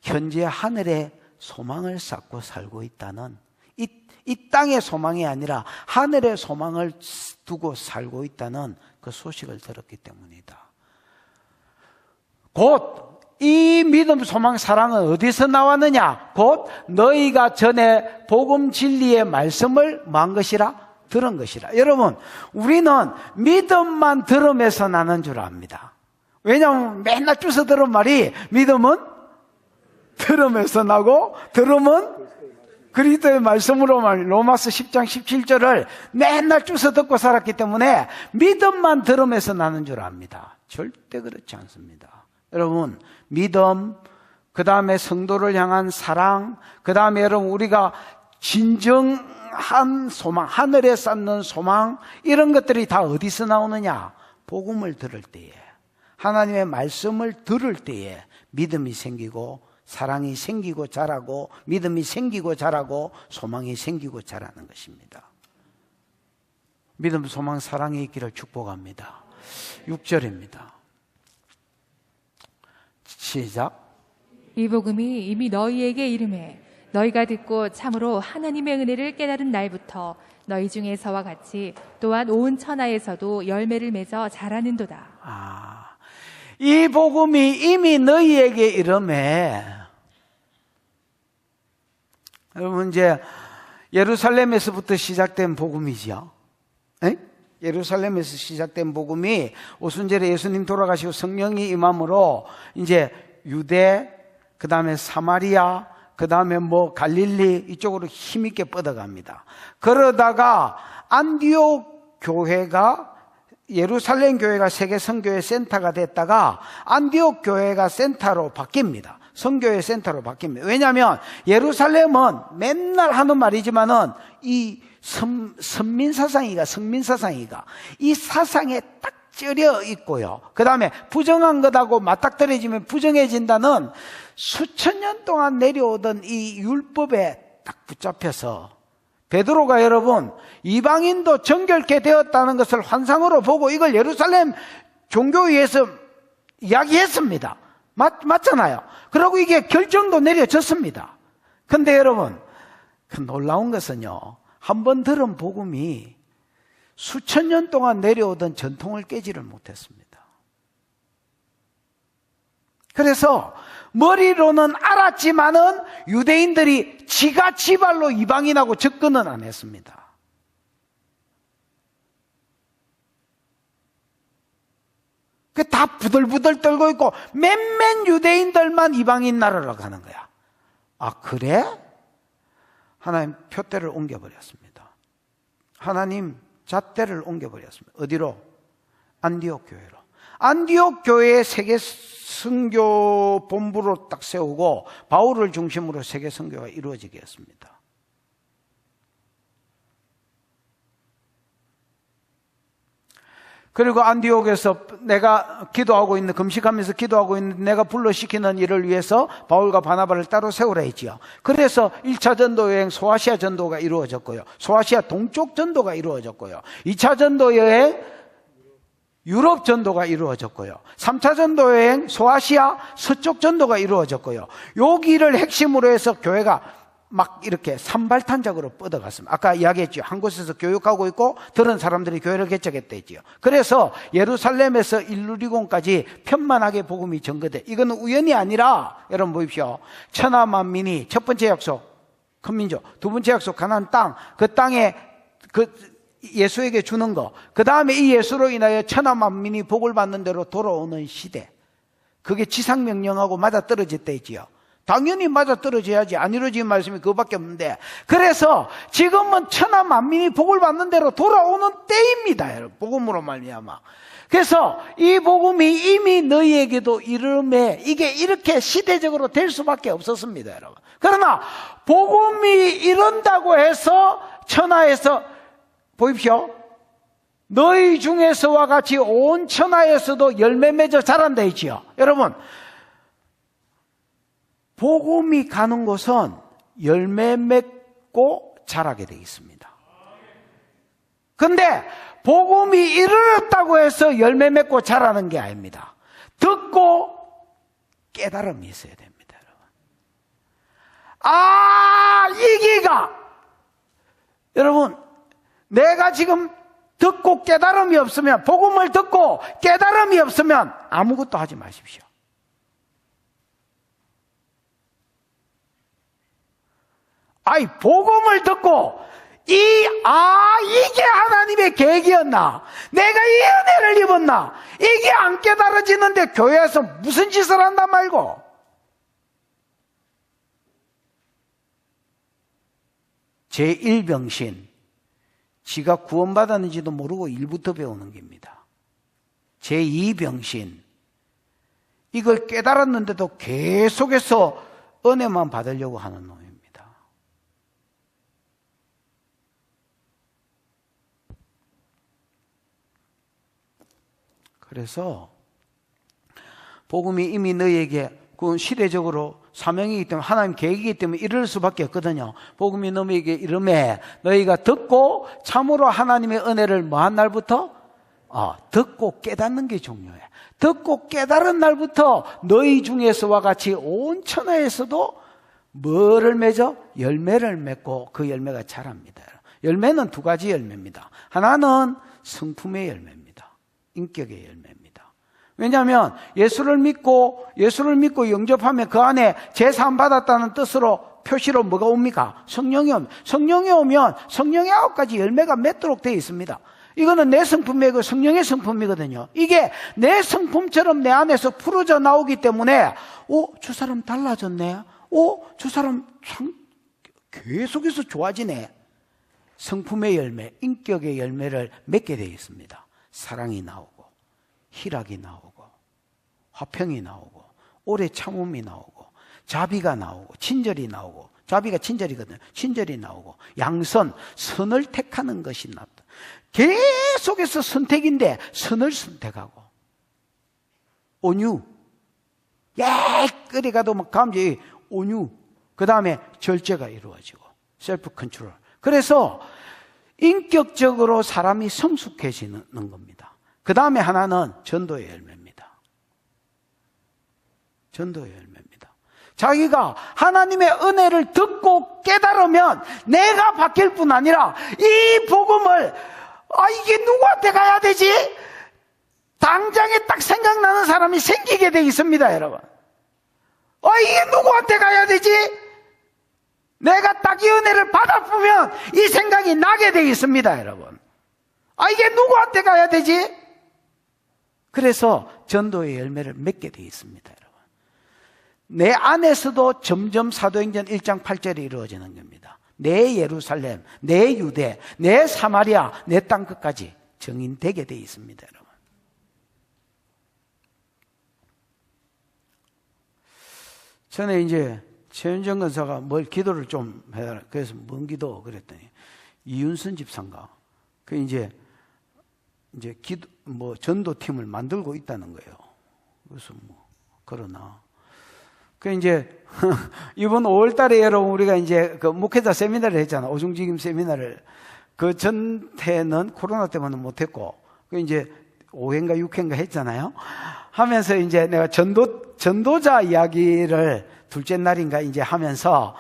현재 하늘에 소망을 쌓고 살고 있다는, 이 땅의 소망이 아니라 하늘의 소망을 두고 살고 있다는 그 소식을 들었기 때문이다. 곧 이 믿음, 소망, 사랑은 어디서 나왔느냐? 곧 너희가 전에 복음 진리의 말씀을 뭐한 것이라? 들은 것이라. 여러분, 우리는 믿음만 들음에서 나는 줄 압니다. 왜냐하면 맨날 주워 들은 말이 믿음은 들음에서 나고 들음은 그리스도의 말씀으로만 로마서 10장 17절을 맨날 주워 듣고 살았기 때문에 믿음만 들음에서 나는 줄 압니다. 절대 그렇지 않습니다. 여러분, 믿음, 그 다음에 성도를 향한 사랑, 그 다음에 여러분 우리가 진정한 소망, 하늘에 쌓는 소망, 이런 것들이 다 어디서 나오느냐? 복음을 들을 때에, 하나님의 말씀을 들을 때에 믿음이 생기고 사랑이 생기고 자라고, 믿음이 생기고 자라고 소망이 생기고 자라는 것입니다. 믿음, 소망, 사랑이 있기를 축복합니다. 6절입니다. 시작. 이 복음이 이미 너희에게 이름해 너희가 듣고 참으로 하나님의 은혜를 깨달은 날부터 너희 중에서와 같이 또한 온 천하에서도 열매를 맺어 자라는도다. 이 복음이 이미 너희에게 이름해. 여러분, 이제 예루살렘에서부터 시작된 복음이죠. 예루살렘에서 시작된 복음이 오순절에 예수님 돌아가시고 성령이 임함으로 이제 유대, 그 다음에 사마리아, 그 다음에 갈릴리 이쪽으로 힘있게 뻗어갑니다. 그러다가 안디옥 교회가, 예루살렘 교회가 세계 선교의 센터가 됐다가 안디옥 교회가 센터로 바뀝니다. 선교의 센터로 바뀝니다. 왜냐하면 예루살렘은 맨날 하는 말이지만은 이 성민사상이가 이 사상에 딱 쩔여 있고요. 그 다음에 부정한 것하고 맞닥뜨려지면 부정해진다는 수천 년 동안 내려오던 이 율법에 딱 붙잡혀서 베드로가 여러분 이방인도 정결케 되었다는 것을 환상으로 보고 이걸 예루살렘 종교위에서 이야기했습니다. 맞잖아요. 그리고 이게 결정도 내려졌습니다. 근데 여러분, 그 놀라운 것은요, 한번 들은 복음이 수천 년 동안 내려오던 전통을 깨지를 못했습니다. 그래서 머리로는 알았지만은 유대인들이 지가 지발로 이방인하고 접근은 안 했습니다. 다 부들부들 떨고 있고 몇몇 유대인들만 이방인 나라로 가는 거야. 그래? 하나님 표대를 옮겨버렸습니다. 하나님 잣대를 옮겨버렸습니다. 어디로? 안디옥 교회로. 안디옥 교회의 세계 선교 본부로 딱 세우고 바울을 중심으로 세계 선교가 이루어지게 했습니다. 그리고 안디옥에서 내가 기도하고 있는, 금식하면서 기도하고 있는 내가 불러시키는 일을 위해서 바울과 바나바를 따로 세우라 했지요. 그래서 1차 전도 여행 소아시아 전도가 이루어졌고요. 소아시아 동쪽 전도가 이루어졌고요. 2차 전도 여행 유럽 전도가 이루어졌고요. 3차 전도 여행 소아시아 서쪽 전도가 이루어졌고요. 여기를 핵심으로 해서 교회가 막 이렇게 산발탄작으로 뻗어갔습니다. 아까 이야기했죠. 한 곳에서 교육하고 있고 들은 사람들이 교회를 개척했다지요. 그래서 예루살렘에서 일루리곤까지 편만하게 복음이 전거돼. 이건 우연이 아니라 여러분 보십시오. 천하만민이 첫 번째 약속 큰 민족, 두 번째 약속 가나안 땅, 그 땅에 예수에게 주는 거, 그 다음에 이 예수로 인하여 천하만민이 복을 받는 대로 돌아오는 시대, 그게 지상명령하고 맞아떨어졌다지요. 당연히 맞아떨어져야지. 안 이루어진 말씀이 그거밖에 없는데, 그래서 지금은 천하 만민이 복을 받는 대로 돌아오는 때입니다, 여러분. 복음으로 말미암아. 그래서 이 복음이 이미 너희에게도 이름에 이게 이렇게 시대적으로 될 수밖에 없었습니다, 여러분. 그러나 복음이 이런다고 해서 천하에서 보십시오. 너희 중에서와 같이 온 천하에서도 열매 맺어 자란다 했지요. 여러분, 복음이 가는 곳은 열매 맺고 자라게 되어 있습니다. 그런데 복음이 이르렀다고 해서 열매 맺고 자라는 게 아닙니다. 듣고 깨달음이 있어야 됩니다, 여러분. 이기가 여러분, 내가 지금 듣고 깨달음이 없으면, 복음을 듣고 깨달음이 없으면 아무것도 하지 마십시오. 복음을 듣고 이게 하나님의 계획이었나? 내가 이 은혜를 입었나? 이게 안 깨달아지는데 교회에서 무슨 짓을 한단 말고? 제1병신, 지가 구원받았는지도 모르고 일부터 배우는 겁니다. 제2병신, 이걸 깨달았는데도 계속해서 은혜만 받으려고 하는 놈입니다. 그래서 복음이 이미 너희에게 그건 시대적으로 사명이기 때문에 하나님 계획이기 때문에 이럴 수밖에 없거든요. 복음이 너희에게 이름에 너희가 듣고 참으로 하나님의 은혜를 뭐한 날부터? 듣고 깨닫는 게 중요해. 듣고 깨달은 날부터 너희 중에서와 같이 온 천하에서도 뭐를 맺어? 열매를 맺고 그 열매가 자랍니다. 열매는 두 가지 열매입니다. 하나는 성품의 열매입니다. 인격의 열매입니다. 왜냐하면 예수를 믿고 영접하면 그 안에 제사함 받았다는 뜻으로 표시로 뭐가 옵니까? 성령이 옵니다. 성령이 오면 성령의 9가지 열매가 맺도록 되어 있습니다. 이거는 내 성품이고 성령의 성품이거든요. 이게 내 성품처럼 내 안에서 풀어져 나오기 때문에 저 사람 달라졌네. 저 사람 참 계속해서 좋아지네. 성품의 열매, 인격의 열매를 맺게 되어 있습니다. 사랑이 나오고 희락이 나오고 화평이 나오고 오래 참음이 나오고 자비가 나오고 친절이 나오고 자비가 친절이거든요. 친절이 나오고 양선, 선을 택하는 것이 나왔다. 계속해서 선택인데 선을 선택하고 온유, 끓이 가도 막 감지 온유, 그 다음에 절제가 이루어지고 셀프 컨트롤. 그래서 인격적으로 사람이 성숙해지는 겁니다. 그 다음에 하나는 전도의 열매입니다. 전도의 열매입니다. 자기가 하나님의 은혜를 듣고 깨달으면 내가 바뀔 뿐 아니라 이 복음을 이게 누구한테 가야 되지? 당장에 딱 생각나는 사람이 생기게 돼 있습니다, 여러분. 이게 누구한테 가야 되지? 내가 딱 이 은혜를 받아보면 이 생각이 나게 돼 있습니다, 여러분. 이게 누구한테 가야 되지? 그래서 전도의 열매를 맺게 돼 있습니다, 여러분. 내 안에서도 점점 사도행전 1장 8절에 이루어지는 겁니다. 내 예루살렘, 내 유대, 내 사마리아, 내 땅 끝까지 정인되게 돼 있습니다, 여러분. 전에 이제 최윤정 권사가 뭘 기도를 좀 해달라. 그래서 뭔 기도 그랬더니 이윤선 집사인가. 그 이제 기도 전도팀을 만들고 있다는 거예요. 그래서 그러나. 그 이제 이번 5월달에 여러분 우리가 이제 그 목회자 세미나를 했잖아. 오중직임 세미나를. 그 전태는 코로나 때문에 못했고 그 이제 5회인가 6회인가 했잖아요. 하면서 이제 내가 전도자 이야기를 둘째 날인가 이제 하면서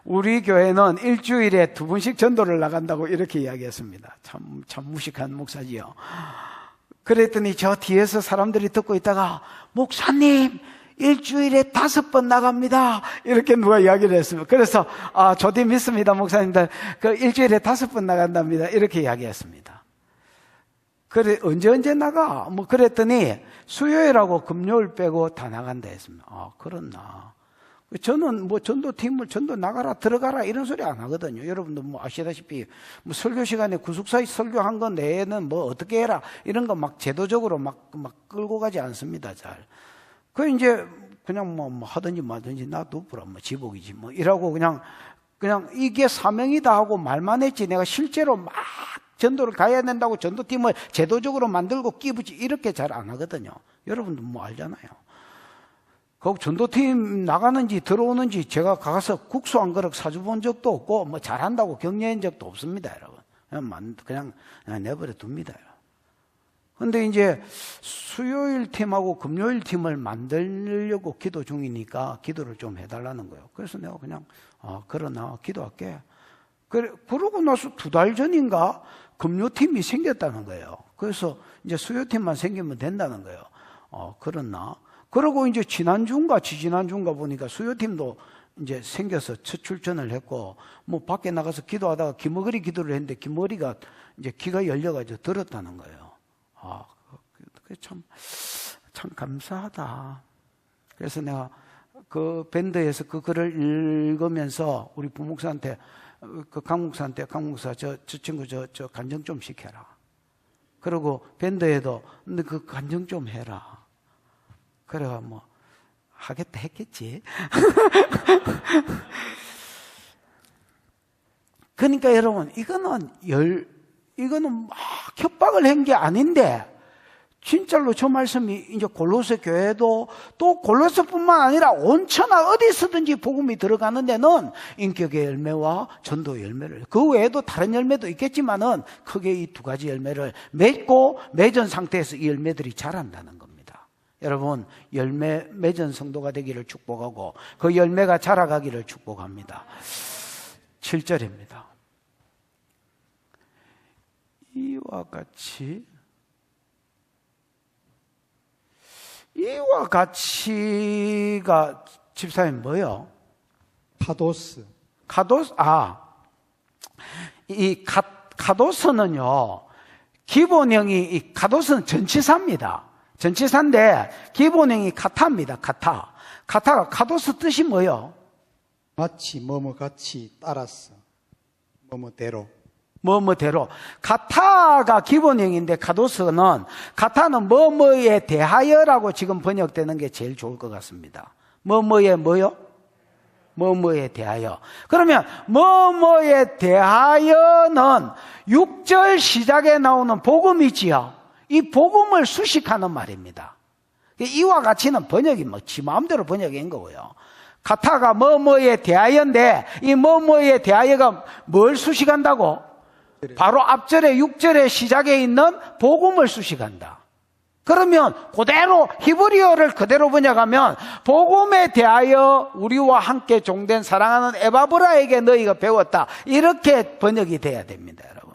우리 교회는 일주일에 2번씩 전도를 나간다고 이렇게 이야기했습니다. 참 무식한 목사지요. 그랬더니 저 뒤에서 사람들이 듣고 있다가 목사님 일주일에 5번 나갑니다. 이렇게 누가 이야기를 했습니다. 그래서 저도 믿습니다, 목사님들. 그 일주일에 5번 나간답니다. 이렇게 이야기했습니다. 그래 언제 나가? 그랬더니 수요일하고 금요일 빼고 다 나간다 했습니다. 그렇나? 저는 전도팀을 전도 나가라 들어가라 이런 소리 안 하거든요. 여러분도 아시다시피 설교 시간에 구속사에 설교한 거 내에는 어떻게 해라 이런 거 막 제도적으로 막 끌고 가지 않습니다. 잘. 그 이제 그냥 하든지 말든지 놔두라 지복이지 이라고 그냥 이게 사명이다 하고 말만 했지 내가 실제로 막 전도를 가야 된다고 전도팀을 제도적으로 만들고 끼부지 이렇게 잘 안 하거든요. 여러분도 알잖아요. 거기 전도팀 나가는지 들어오는지 제가 가서 국수 한 그릇 사줘본 적도 없고 잘한다고 격려한 적도 없습니다, 여러분. 그냥 내버려 둡니다. 근데 이제 수요일 팀하고 금요일 팀을 만들려고 기도 중이니까 기도를 좀 해달라는 거예요. 그래서 내가 그냥 그러나 기도할게. 그러고 나서 2달 전인가 금요팀이 생겼다는 거예요. 그래서 이제 수요팀만 생기면 된다는 거예요. 그렇나? 그러고 이제 지난주인가 지지난주인가 보니까 수요팀도 이제 생겨서 첫 출전을 했고 밖에 나가서 기도하다가 기머거리 기도를 했는데 기머리가 이제 귀가 열려가지고 들었다는 거예요. 참 감사하다. 그래서 내가 그 밴드에서 그 글을 읽으면서 우리 부목사한테 그 강목사한테 강목사 저 친구 저 간증 좀 시켜라. 그리고 밴드에도 너 그 간증 좀 해라. 그래가 뭐 하겠다 했겠지. 그러니까 여러분 이거는 막 협박을 한 게 아닌데 진짜로 저 말씀이 이제 골로새 교회도 또 골로새뿐만 아니라 온 천하 어디서든지 복음이 들어가는 데는 인격의 열매와 전도의 열매를, 그 외에도 다른 열매도 있겠지만은 크게 이 두 가지 열매를 맺고 맺은 상태에서 이 열매들이 자란다는 겁니다. 여러분 맺은 성도가 되기를 축복하고 그 열매가 자라가기를 축복합니다. 7절입니다. 이와 같이가 집사님 뭐요? 카도스. 이 카도스는요, 기본형이, 이 카도스는 전치사입니다. 전치사인데, 기본형이 카타입니다. 카타가 카도스 뜻이 뭐요? 마치 같이 따라서 뭐뭐대로. 카타가 기본형인데 카타는 뭐뭐에 대하여라고 지금 번역되는 게 제일 좋을 것 같습니다. 뭐뭐에 뭐요? 뭐뭐에 대하여. 그러면 뭐뭐에 대하여는 6절 시작에 나오는 복음이지요. 이 복음을 수식하는 말입니다. 이와 같이는 번역이 지 마음대로 번역인 거고요. 카타가 뭐뭐에 대하여인데 이 뭐뭐에 대하여가 뭘 수식한다고? 바로 앞절에 6절의 시작에 있는 복음을 수식한다. 그러면 그대로 히브리어를 그대로 번역하면 복음에 대하여 우리와 함께 종된 사랑하는 에바브라에게 너희가 배웠다. 이렇게 번역이 돼야 됩니다, 여러분.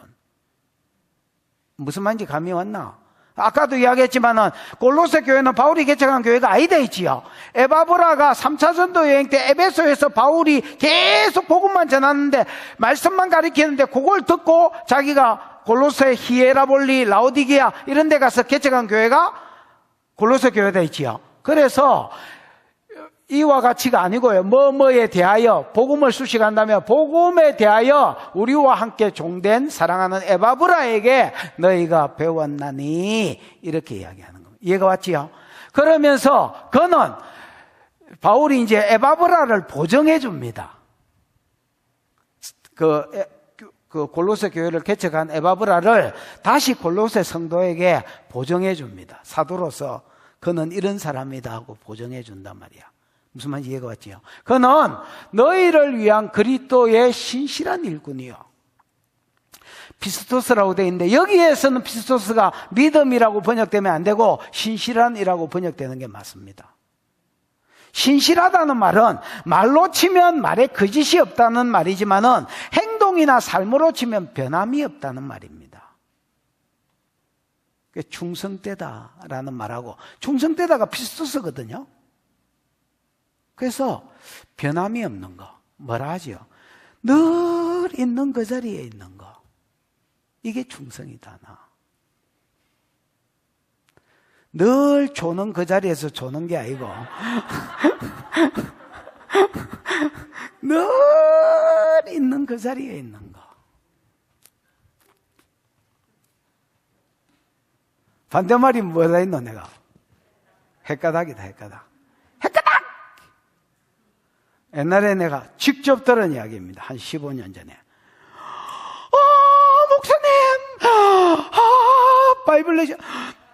무슨 말인지 감이 왔나? 아까도 이야기했지만은 골로새 교회는 바울이 개척한 교회가 아니다 했지요. 에바브라가 3차 전도 여행 때 에베소에서 바울이 계속 복음만 전하는데 말씀만 가르치는데 그걸 듣고 자기가 골로새, 히에라볼리, 라오디게아 이런 데 가서 개척한 교회가 골로새 교회다 했지요. 그래서 이와 같이가 아니고요. 뭐뭐에 대하여 복음을 수식한다면 복음에 대하여 우리와 함께 종된 사랑하는 에바브라에게 너희가 배웠나니 이렇게 이야기하는 겁니다. 이해가 왔지요? 그러면서 그는 바울이 이제 에바브라를 보정해 줍니다. 그 골로새 교회를 개척한 에바브라를 다시 골로새 성도에게 보정해 줍니다. 사도로서 그는 이런 사람이다 하고 보정해 준단 말이야. 무슨 말인지 이해가 왔지요? 그는 너희를 위한 그리스도의 신실한 일꾼이요. 피스토스라고 되어 있는데 여기에서는 피스토스가 믿음이라고 번역되면 안 되고 신실한이라고 번역되는 게 맞습니다. 신실하다는 말은 말로 치면 말에 거짓이 없다는 말이지만은 행동이나 삶으로 치면 변함이 없다는 말입니다. 충성되다라는 말하고 충성되다가 피스토스거든요. 그래서 변함이 없는 거 뭐라 하죠? 늘 있는 그 자리에 있는 거, 이게 충성이다. 늘 조는 그 자리에서 조는 게 아니고 늘 있는 그 자리에 있는 거. 반대말이 뭐라 했노? 내가 헷가닥이다. 헷가닥. 옛날에 내가 직접 들은 이야기입니다. 한 15년 전에. 목사님, 바이블 레이션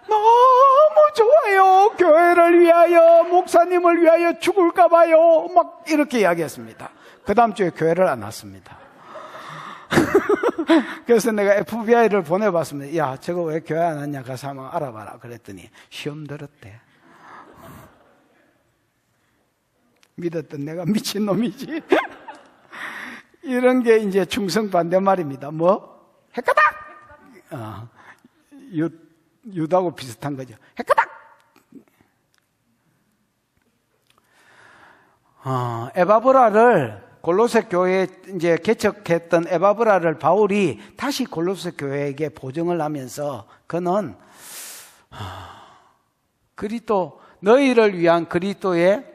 너무 좋아요. 교회를 위하여, 목사님을 위하여 죽을까봐요. 막 이렇게 이야기했습니다. 그 다음 주에 교회를 안 왔습니다. 그래서 내가 FBI를 보내봤습니다. 야, 저거 왜 교회 안 왔냐? 가서 한번 알아봐라. 그랬더니 시험 들었대. 믿었던 내가 미친놈이지. 이런 게 이제 충성 반대말입니다. 뭐? 헷가닥! 유다하고 비슷한 거죠. 헷가닥! 에바브라를 골로새 교회에 이제 개척했던 에바브라를 바울이 다시 골로새 교회에게 보정을 하면서 그는 그리스도, 너희를 위한 그리스도의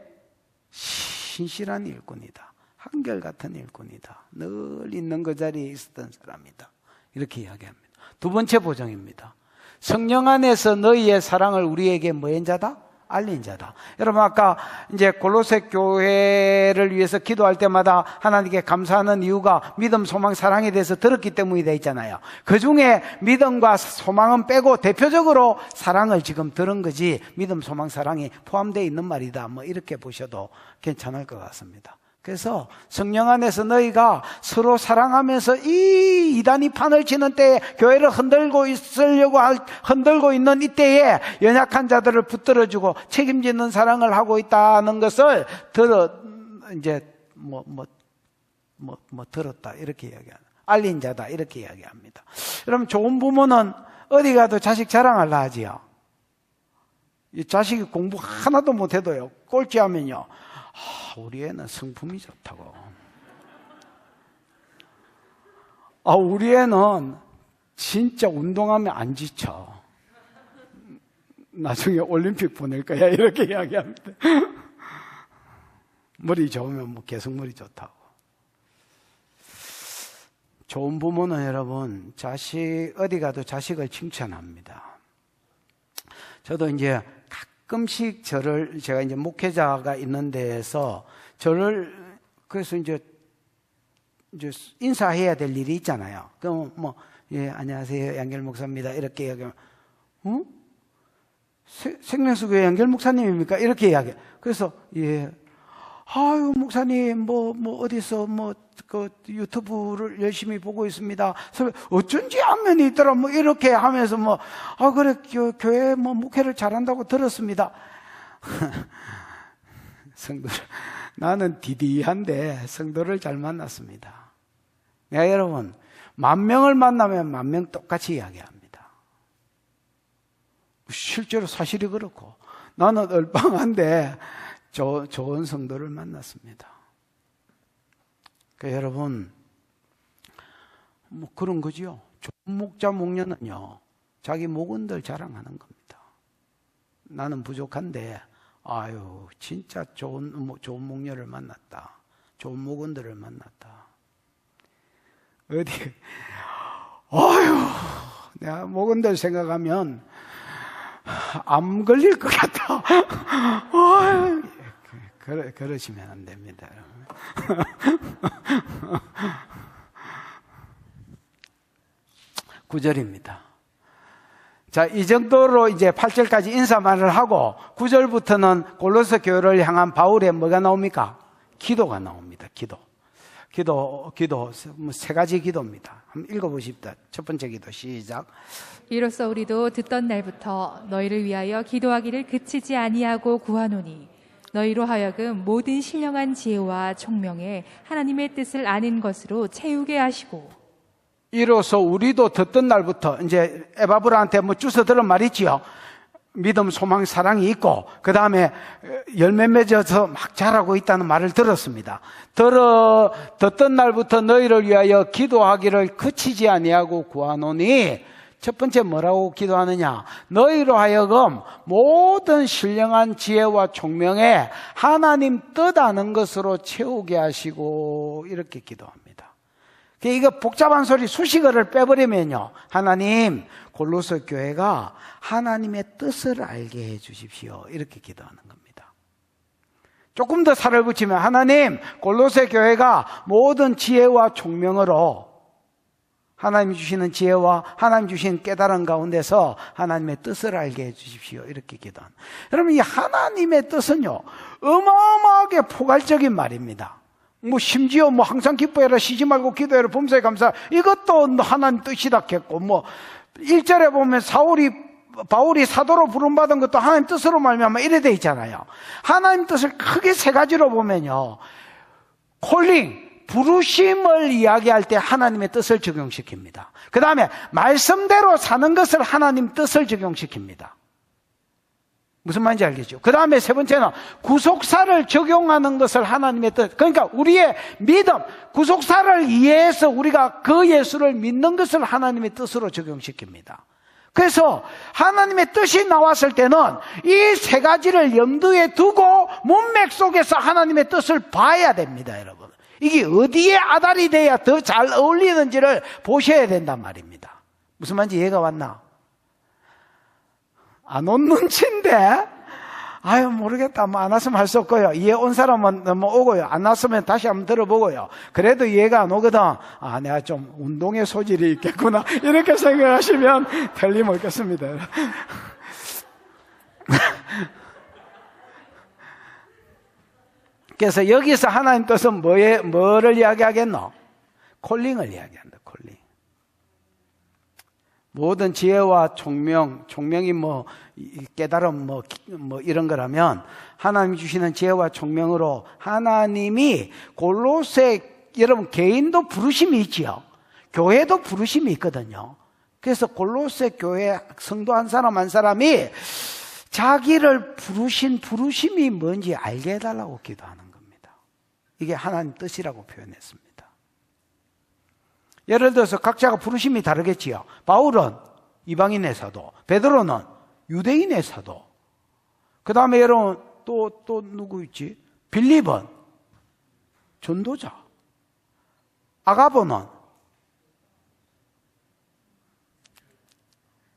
신실한 일꾼이다. 한결같은 일꾼이다. 늘 있는 그 자리에 있었던 사람이다. 이렇게 이야기합니다. 두 번째 보정입니다. 성령 안에서 너희의 사랑을 우리에게 뭐한 자다? 알린 자다. 여러분 아까 이제 골로새 교회를 위해서 기도할 때마다 하나님께 감사하는 이유가 믿음, 소망, 사랑에 대해서 들었기 때문이 되어 있잖아요. 그 중에 믿음과 소망은 빼고 대표적으로 사랑을 지금 들은 거지 믿음, 소망, 사랑이 포함되어 있는 말이다. 뭐 이렇게 보셔도 괜찮을 것 같습니다. 그래서 성령 안에서 너희가 서로 사랑하면서 이 이단이 판을 치는 때에 교회를 흔들고 있는 이때에 연약한 자들을 붙들어주고 책임지는 사랑을 하고 있다는 것을 들었다 이렇게 이야기합니다. 알린 자다 이렇게 이야기합니다. 여러분 좋은 부모는 어디 가도 자식 자랑하려 하지요. 이 자식이 공부 하나도 못해도요 꼴찌하면요. 우리 애는 성품이 좋다고. 우리 애는 진짜 운동하면 안 지쳐. 나중에 올림픽 보낼 거야. 이렇게 이야기합니다. 머리 좋으면 뭐 계속 머리 좋다고. 좋은 부모는 여러분, 어디 가도 자식을 칭찬합니다. 저도 이제 가끔씩 제가 이제 목회자가 있는 데에서 그래서 이제 인사해야 될 일이 있잖아요. 그럼 예, 안녕하세요. 양결 목사입니다. 이렇게 이야기하면, 생명수교회 양결 목사님입니까? 이렇게 이야기해. 그래서, 예. 아유, 목사님, 어디서, 그 유튜브를 열심히 보고 있습니다. 어쩐지 안면이 있더라. 이렇게 하면서 그래, 교회 목회를 잘한다고 들었습니다. 나는 디디한데 성도를 잘 만났습니다. 여러분, 10,000명을 만나면 10,000명 똑같이 이야기합니다. 실제로 사실이 그렇고, 나는 얼빵한데, 좋은 성도를 만났습니다. 그러니까 여러분, 그런 거지요. 좋은 목자 목녀는요, 자기 목원들 자랑하는 겁니다. 나는 부족한데, 진짜 좋은 목녀를 만났다. 좋은 목원들을 만났다. 내가 목원들 생각하면, 암 걸릴 것 같아. 그러시면 안 됩니다. 9절입니다. 자, 이 정도로 이제 8절까지 인사말을 하고 9절부터는 골로새 교회를 향한 바울의 뭐가 나옵니까? 기도가 나옵니다. 기도 세 가지 기도입니다. 한번 읽어보십시다. 첫 번째 기도 시작. 이로써 우리도 듣던 날부터 너희를 위하여 기도하기를 그치지 아니하고 구하노니 너희로 하여금 모든 신령한 지혜와 총명에 하나님의 뜻을 아는 것으로 채우게 하시고. 이로써 우리도 듣던 날부터 이제 에바브라한테 주워 들은 말 있지요. 믿음, 소망, 사랑이 있고 그 다음에 열매 맺어서 막 자라고 있다는 말을 들었습니다. 듣던 날부터 너희를 위하여 기도하기를 그치지 아니하고 구하노니 첫 번째 뭐라고 기도하느냐? 너희로 하여금 모든 신령한 지혜와 총명에 하나님 뜻 아는 것으로 채우게 하시고 이렇게 기도합니다. 이거 복잡한 소리 수식어를 빼버리면요, 하나님 골로새 교회가 하나님의 뜻을 알게 해 주십시오 이렇게 기도하는 겁니다. 조금 더 살을 붙이면 하나님 골로새 교회가 모든 지혜와 총명으로 하나님이 주시는 지혜와 하나님 주신 깨달음 가운데서 하나님의 뜻을 알게 해 주십시오 이렇게 기도합니다. 여러분, 이 하나님의 뜻은요 어마어마하게 포괄적인 말입니다. 심지어 항상 기뻐해라, 쉬지 말고 기도해라, 범사에 감사, 이것도 하나님 뜻이다 했고 1절에 보면 바울이 사도로 부름받은 것도 하나님 뜻으로 말미암아 이래 돼 있잖아요. 하나님 뜻을 크게 세 가지로 보면요, 콜링, 부르심을 이야기할 때 하나님의 뜻을 적용시킵니다. 그 다음에 말씀대로 사는 것을 하나님 뜻을 적용시킵니다. 무슨 말인지 알겠죠? 그 다음에 세 번째는 구속사를 적용하는 것을 하나님의 뜻, 그러니까 우리의 믿음, 구속사를 이해해서 우리가 그 예수를 믿는 것을 하나님의 뜻으로 적용시킵니다. 그래서 하나님의 뜻이 나왔을 때는 이 세 가지를 염두에 두고 문맥 속에서 하나님의 뜻을 봐야 됩니다, 여러분. 이게 어디에 아달이 돼야 더 잘 어울리는지를 보셔야 된단 말입니다. 무슨 말인지 이해가 왔나? 안 온 눈치인데? 아유, 모르겠다. 뭐 안 왔으면 할 수 없고요. 이해 온 사람은 뭐 오고요. 안 왔으면 다시 한번 들어보고요. 그래도 이해가 안 오거든. 아, 내가 좀 운동의 소질이 있겠구나. 이렇게 생각하시면 틀림없겠습니다. 그래서 여기서 하나님 뜻은 뭐를 이야기하겠노? 콜링을 이야기한다. 콜링. 모든 지혜와 총명이 뭐 깨달음 뭐 이런 거라면 하나님이 주시는 지혜와 총명으로 하나님이 골로새 여러분 개인도 부르심이 있지요. 교회도 부르심이 있거든요. 그래서 골로새 교회 성도 한 사람 한 사람이 자기를 부르신 부르심이 뭔지 알게 해달라고 기도하는 겁니다. 이게 하나님 뜻이라고 표현했습니다. 예를 들어서 각자가 부르심이 다르겠지요. 바울은 이방인의 사도, 베드로는 유대인의 사도. 그 다음에 여러분 또 누구 있지? 빌립은 전도자. 아가보는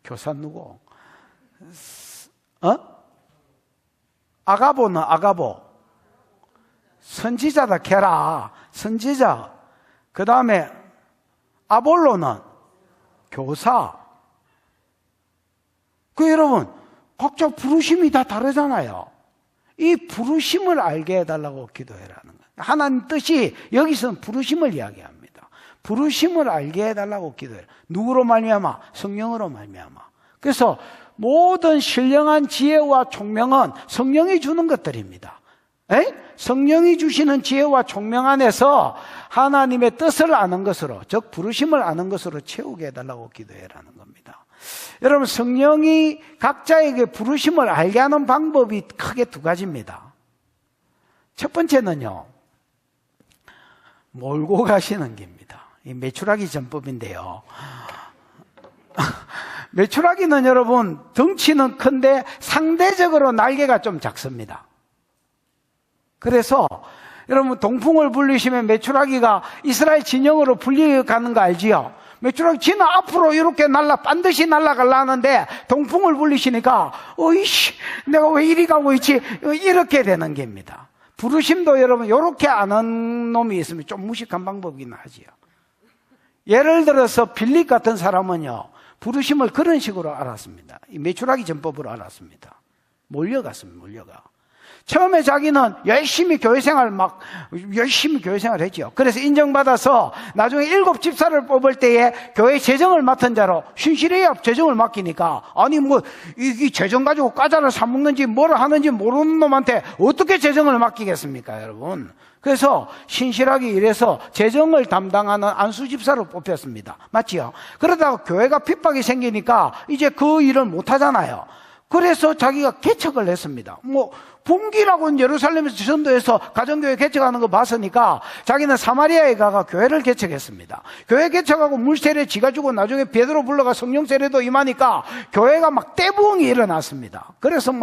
교사 누구? 아가보는 아가보. 선지자다 캐라. 선지자. 그 다음에 아볼로는 교사. 여러분 각자 부르심이 다 다르잖아요. 이 부르심을 알게 해달라고 기도해라는 거예요. 하나님 뜻이 여기서는 부르심을 이야기합니다. 부르심을 알게 해달라고 기도해요. 누구로 말미암아? 성령으로 말미암아. 그래서 모든 신령한 지혜와 총명은 성령이 주는 것들입니다. 성령이 주시는 지혜와 총명 안에서 하나님의 뜻을 아는 것으로, 즉 부르심을 아는 것으로 채우게 해달라고 기도해라는 겁니다. 여러분, 성령이 각자에게 부르심을 알게 하는 방법이 크게 두 가지입니다. 첫 번째는요, 몰고 가시는 겁니다. 이 메추라기 전법인데요. 메추라기는 여러분 덩치는 큰데 상대적으로 날개가 좀 작습니다. 그래서 여러분 동풍을 불리시면 메추라기가 이스라엘 진영으로 불려가는 거 알지요? 메추라기 지는 앞으로 이렇게 반드시 날아가려 하는데 동풍을 불리시니까 어이씨 내가 왜 이리 가고 있지? 이렇게 되는 겁니다. 부르심도 여러분 이렇게 아는 놈이 있으면 좀 무식한 방법이긴 하지요. 예를 들어서 빌립 같은 사람은요 부르심을 그런 식으로 알았습니다. 이 메추라기 전법으로 알았습니다. 몰려갔습니다. 몰려가. 처음에 자기는 열심히 교회생활 했죠. 그래서 인정받아서 나중에 7 집사를 뽑을 때에 교회 재정을 맡은 자로 신실해야 재정을 맡기니까 아니 뭐 이 재정 가지고 과자를 사 먹는지 뭐를 하는지 모르는 놈한테 어떻게 재정을 맡기겠습니까, 여러분? 그래서 신실하게 일해서 재정을 담당하는 안수 집사로 뽑혔습니다. 맞지요? 그러다가 교회가 핍박이 생기니까 이제 그 일을 못 하잖아요. 그래서 자기가 개척을 했습니다. 봉기라고는 예루살렘에서 전도해서 가정교회 개척하는 거 봤으니까 자기는 사마리아에 가가 교회를 개척했습니다. 교회 개척하고 물세례 지가 주고 나중에 베드로 불러가 성령 세례도 임하니까 교회가 막 떼부엉이 일어났습니다. 그래서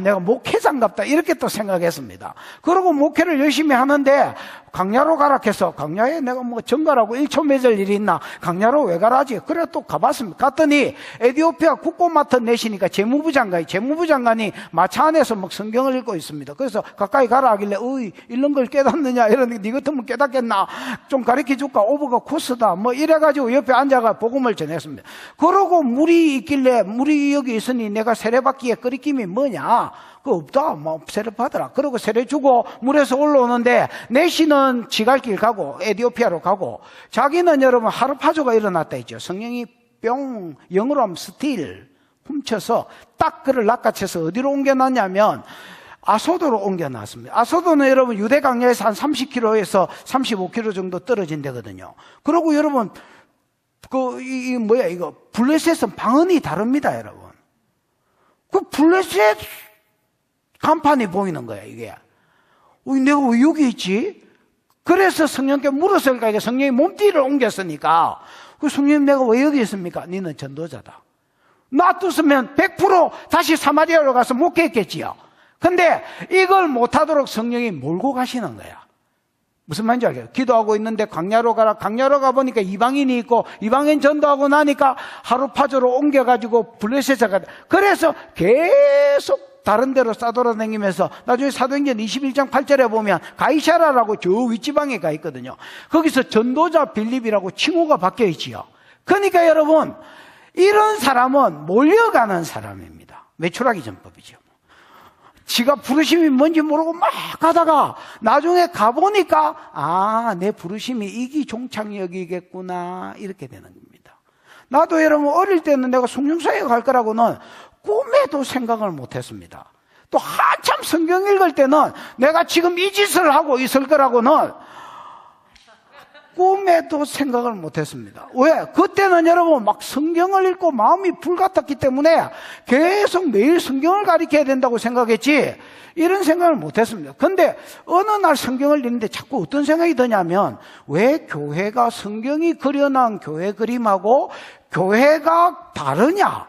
내가 목회장 같다 이렇게 또 생각했습니다. 그러고 목회를 열심히 하는데 강야로 가라 해서 강야에 내가 정가라고 1초 맺을 일이 있나? 강야로 왜 가라지? 그래 또 가봤습니다. 갔더니 에티오피아 국고 맡은 내시니까 재무부 장관이 마차 안에서 성경을 읽고 있습니다. 그래서 가까이 가라 하길래 이런 걸 깨닫느냐 이러는데 네 같으면 깨닫겠나? 좀 가르쳐줄까? 오버가 코스다 이래가지고 옆에 앉아가 복음을 전했습니다. 그러고 물이 있길래 물이 여기 있으니 내가 세례받기에 끓이김이 뭐냐? 그거 없다. 세례 받으라. 그러고 세례 주고 물에서 올라오는데 내시는 지갈길 가고 에티오피아로 가고 자기는 여러분 하르파조가 일어났다 했죠. 성령이 영어로 하면 스틸 훔쳐서 딱 그를 낚아채서 어디로 옮겨놨냐면 아소도로 옮겨놨습니다. 아소도는 여러분 유대 강야에서 한 30km에서 35km 정도 떨어진 데거든요. 그리고 여러분 이거 블레셋은 방언이 다릅니다, 여러분. 그 블레셋 간판이 보이는 거야, 이게. 내가 왜 여기 있지? 그래서 성령께 물었을까? 이게 성령이 몸띠를 옮겼으니까. 성령님 내가 왜 여기 있습니까? 너는 전도자다. 놔뒀으면 100% 다시 사마리아로 가서 목회했겠지요. 근데 이걸 못하도록 성령이 몰고 가시는 거야. 무슨 말인지 알겠어요? 기도하고 있는데 광야로 가라. 광야로 가보니까 이방인이 있고, 이방인 전도하고 나니까 하루파저로 옮겨가지고 블레셋에 가다. 그래서 계속 다른 데로 싸돌아다니면서 나중에 사도행전 21장 8절에 보면 가이사라라고 저 윗지방에 가 있거든요. 거기서 전도자 빌립이라고 칭호가 바뀌어 있지요. 그러니까 여러분, 이런 사람은 몰려가는 사람입니다. 매출하기 전법이죠. 지가 부르심이 뭔지 모르고 막 가다가 나중에 가보니까 내 부르심이 이기종착역이겠구나 이렇게 되는 겁니다. 나도 여러분 어릴 때는 내가 성령사역 할 거라고는 꿈에도 생각을 못했습니다. 또 한참 성경 읽을 때는 내가 지금 이 짓을 하고 있을 거라고는 꿈에도 생각을 못했습니다. 왜? 그때는 여러분 막 성경을 읽고 마음이 불같았기 때문에 계속 매일 성경을 가르쳐야 된다고 생각했지 이런 생각을 못했습니다. 그런데 어느 날 성경을 읽는데 자꾸 어떤 생각이 드냐면 왜 교회가 성경이 그려놓은 교회 그림하고 교회가 다르냐?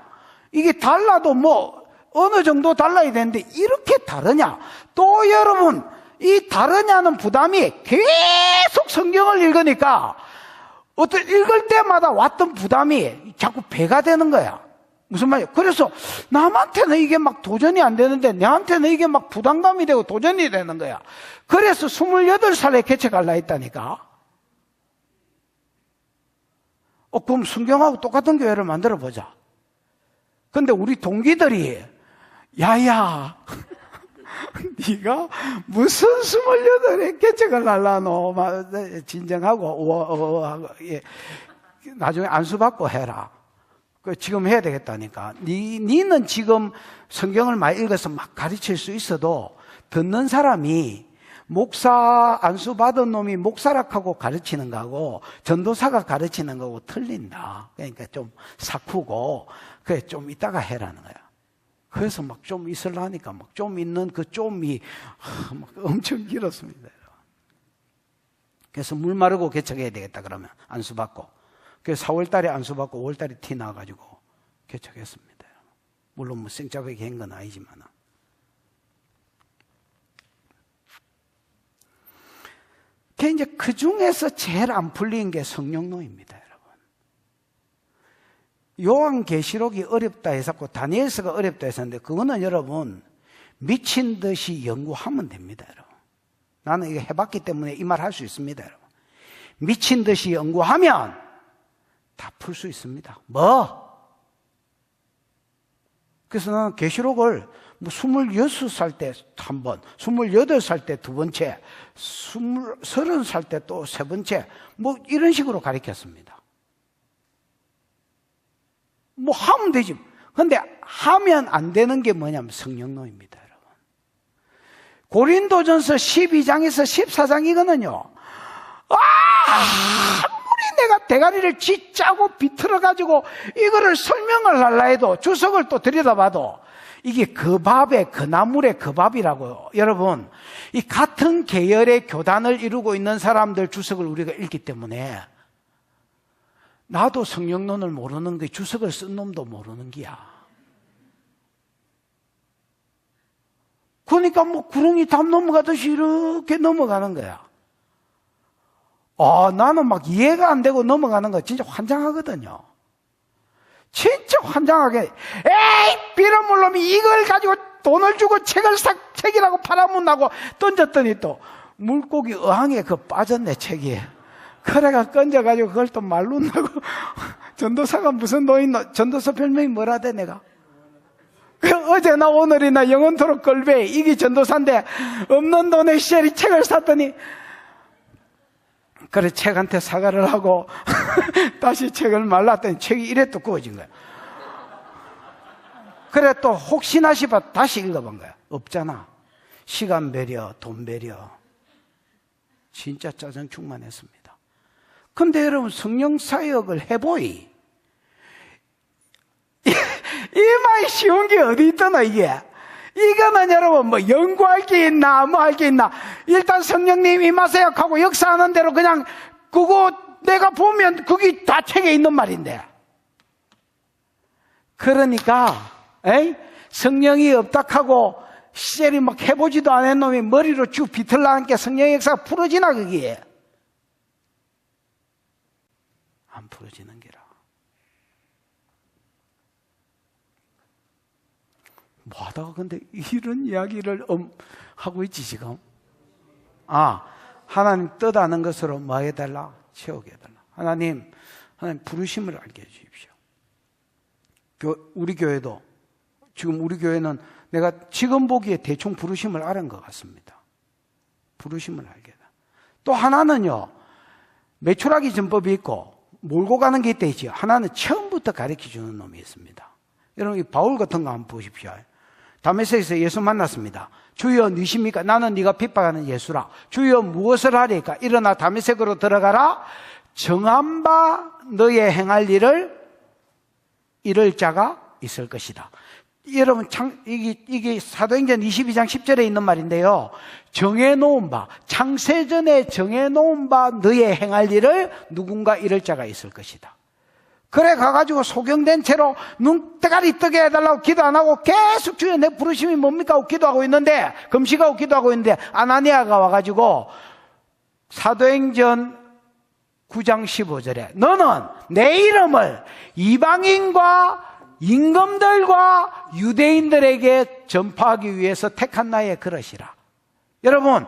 이게 달라도 뭐 어느 정도 달라야 되는데 이렇게 다르냐? 또 여러분 이 다르냐는 부담이 계속 성경을 읽으니까 어떤 읽을 때마다 왔던 부담이 자꾸 배가 되는 거야. 무슨 말이야? 그래서 남한테는 이게 막 도전이 안 되는데 내한테는 이게 막 부담감이 되고 도전이 되는 거야. 그래서 28살에 개척하려 했다니까. 그럼 성경하고 똑같은 교회를 만들어 보자. 근데 우리 동기들이 야야 네가 무슨 28에 개척을 하려노? 진정하고 나중에 안수받고 해라. 지금 해야 되겠다니까. 니는 지금 성경을 많이 읽어서 막 가르칠 수 있어도 듣는 사람이 목사 안수받은 놈이 목사락하고 가르치는 거하고 전도사가 가르치는 거하고 틀린다. 그러니까 좀 사쿠고 그래 좀 이따가 해라는 거야. 그래서 막 좀 있으려니까 막 좀 있는 그 좀이 막 엄청 길었습니다. 그래서 물 마르고 개척해야 되겠다 그러면 안수받고. 그래서 4월 달에 안수받고 5월 달에 티 나가지고 개척했습니다. 물론 뭐 생짜배기 한 건 아니지만. 이제 그 중에서 제일 안 풀린 게 성령노입니다. 요한계시록이 어렵다 해서 다니엘서가 어렵다 했었는데 그거는 여러분 미친 듯이 연구하면 됩니다. 여러분. 나는 이거 해봤기 때문에 이 말 할 수 있습니다. 여러분. 미친 듯이 연구하면 다 풀 수 있습니다. 그래서 나는 계시록을 26살 때 한 번, 28살 때 두 번째, 30살 때 또 세 번째 뭐 이런 식으로 가르쳤습니다. 뭐 하면 되지. 근데 하면 안 되는 게 뭐냐면 성령노입니다, 여러분. 고린도전서 12장에서 14장 이거는요. 아무리 내가 대가리를 쥐짜고 비틀어 가지고 이거를 설명을 하려 해도 주석을 또 들여다봐도 이게 그 밥에 그 나물에 그 밥이라고요. 여러분, 이 같은 계열의 교단을 이루고 있는 사람들 주석을 우리가 읽기 때문에 나도 성령론을 모르는 게 주석을 쓴 놈도 모르는 기야. 그러니까 뭐 구렁이 담 넘어가듯이 이렇게 넘어가는 거야. 나는 막 이해가 안 되고 넘어가는 거 진짜 환장하거든요. 진짜 환장하게. 에이, 빌어먹을 놈이 이걸 가지고 돈을 주고 책이라고 팔아문다고 던졌더니 또 물고기 어항에 빠졌네, 책이. 그래가 건져가지고 그걸 또 말룬다고. 전도사가 무슨 노인, 전도사 별명이 뭐라대, 내가? 어제나 오늘이나 영원토록 걸배. 이게 전도사인데, 없는 돈에 시절이 책을 샀더니, 그래, 책한테 사과를 하고, 다시 책을 말랐더니 책이 이래 두꺼워진 거야. 그래, 또 혹시나 싶어 다시 읽어본 거야. 없잖아. 시간 배려, 돈 배려. 진짜 짜증 충만했습니다. 근데 여러분, 성령 사역을 해보이. 이마이 쉬운 게 어디 있더나, 이게. 이거는 여러분, 뭐, 연구할 게 있나, 뭐 할 게 있나. 일단 성령님 임하세요 하고 역사하는 대로 그냥, 그거 내가 보면 그게 다 책에 있는 말인데. 그러니까, 성령이 없다 하고 시절이 막 해보지도 않은 놈이 머리로 쭉 비틀나니까 성령의 역사가 풀어지나 거기에? 안 풀어지는 게라. 뭐 하다가 근데 이런 이야기를 하고 있지 지금? 하나님 뜻 아는 것으로 뭐 해달라? 채우게 해달라. 하나님 부르심을 알게 해주십시오. 우리 교회도, 지금 우리 교회는 내가 지금 보기에 대충 부르심을 알은 것 같습니다. 부르심을 알게 다. 또 하나는요, 매출하기 전법이 있고 몰고 가는 게 있대지요. 하나는 처음부터 가르쳐 주는 놈이 있습니다. 여러분, 이 바울 같은 거 한번 보십시오. 다메섹에서 예수 만났습니다. 주여 니십니까? 나는 네가 핍박하는 예수라. 주여 무엇을 하리까? 일어나 다메섹으로 들어가라. 정한 바 너의 행할 일을 이룰 자가 있을 것이다. 여러분, 이게 사도행전 22장 10절에 있는 말인데요. 정해놓은 바, 창세전에 정해놓은 바 너의 행할 일을 누군가 이룰 자가 있을 것이다. 그래 가가지고 소경된 채로 눈대가리 뜨게 해달라고 기도 안 하고 계속 주여 내 부르심이 뭡니까 하고 기도하고 있는데, 금식하고 기도하고 있는데 아나니아가 와가지고 사도행전 9장 15절에 너는 내 이름을 이방인과 임금들과 유대인들에게 전파하기 위해서 택한 나의 그릇이라. 여러분,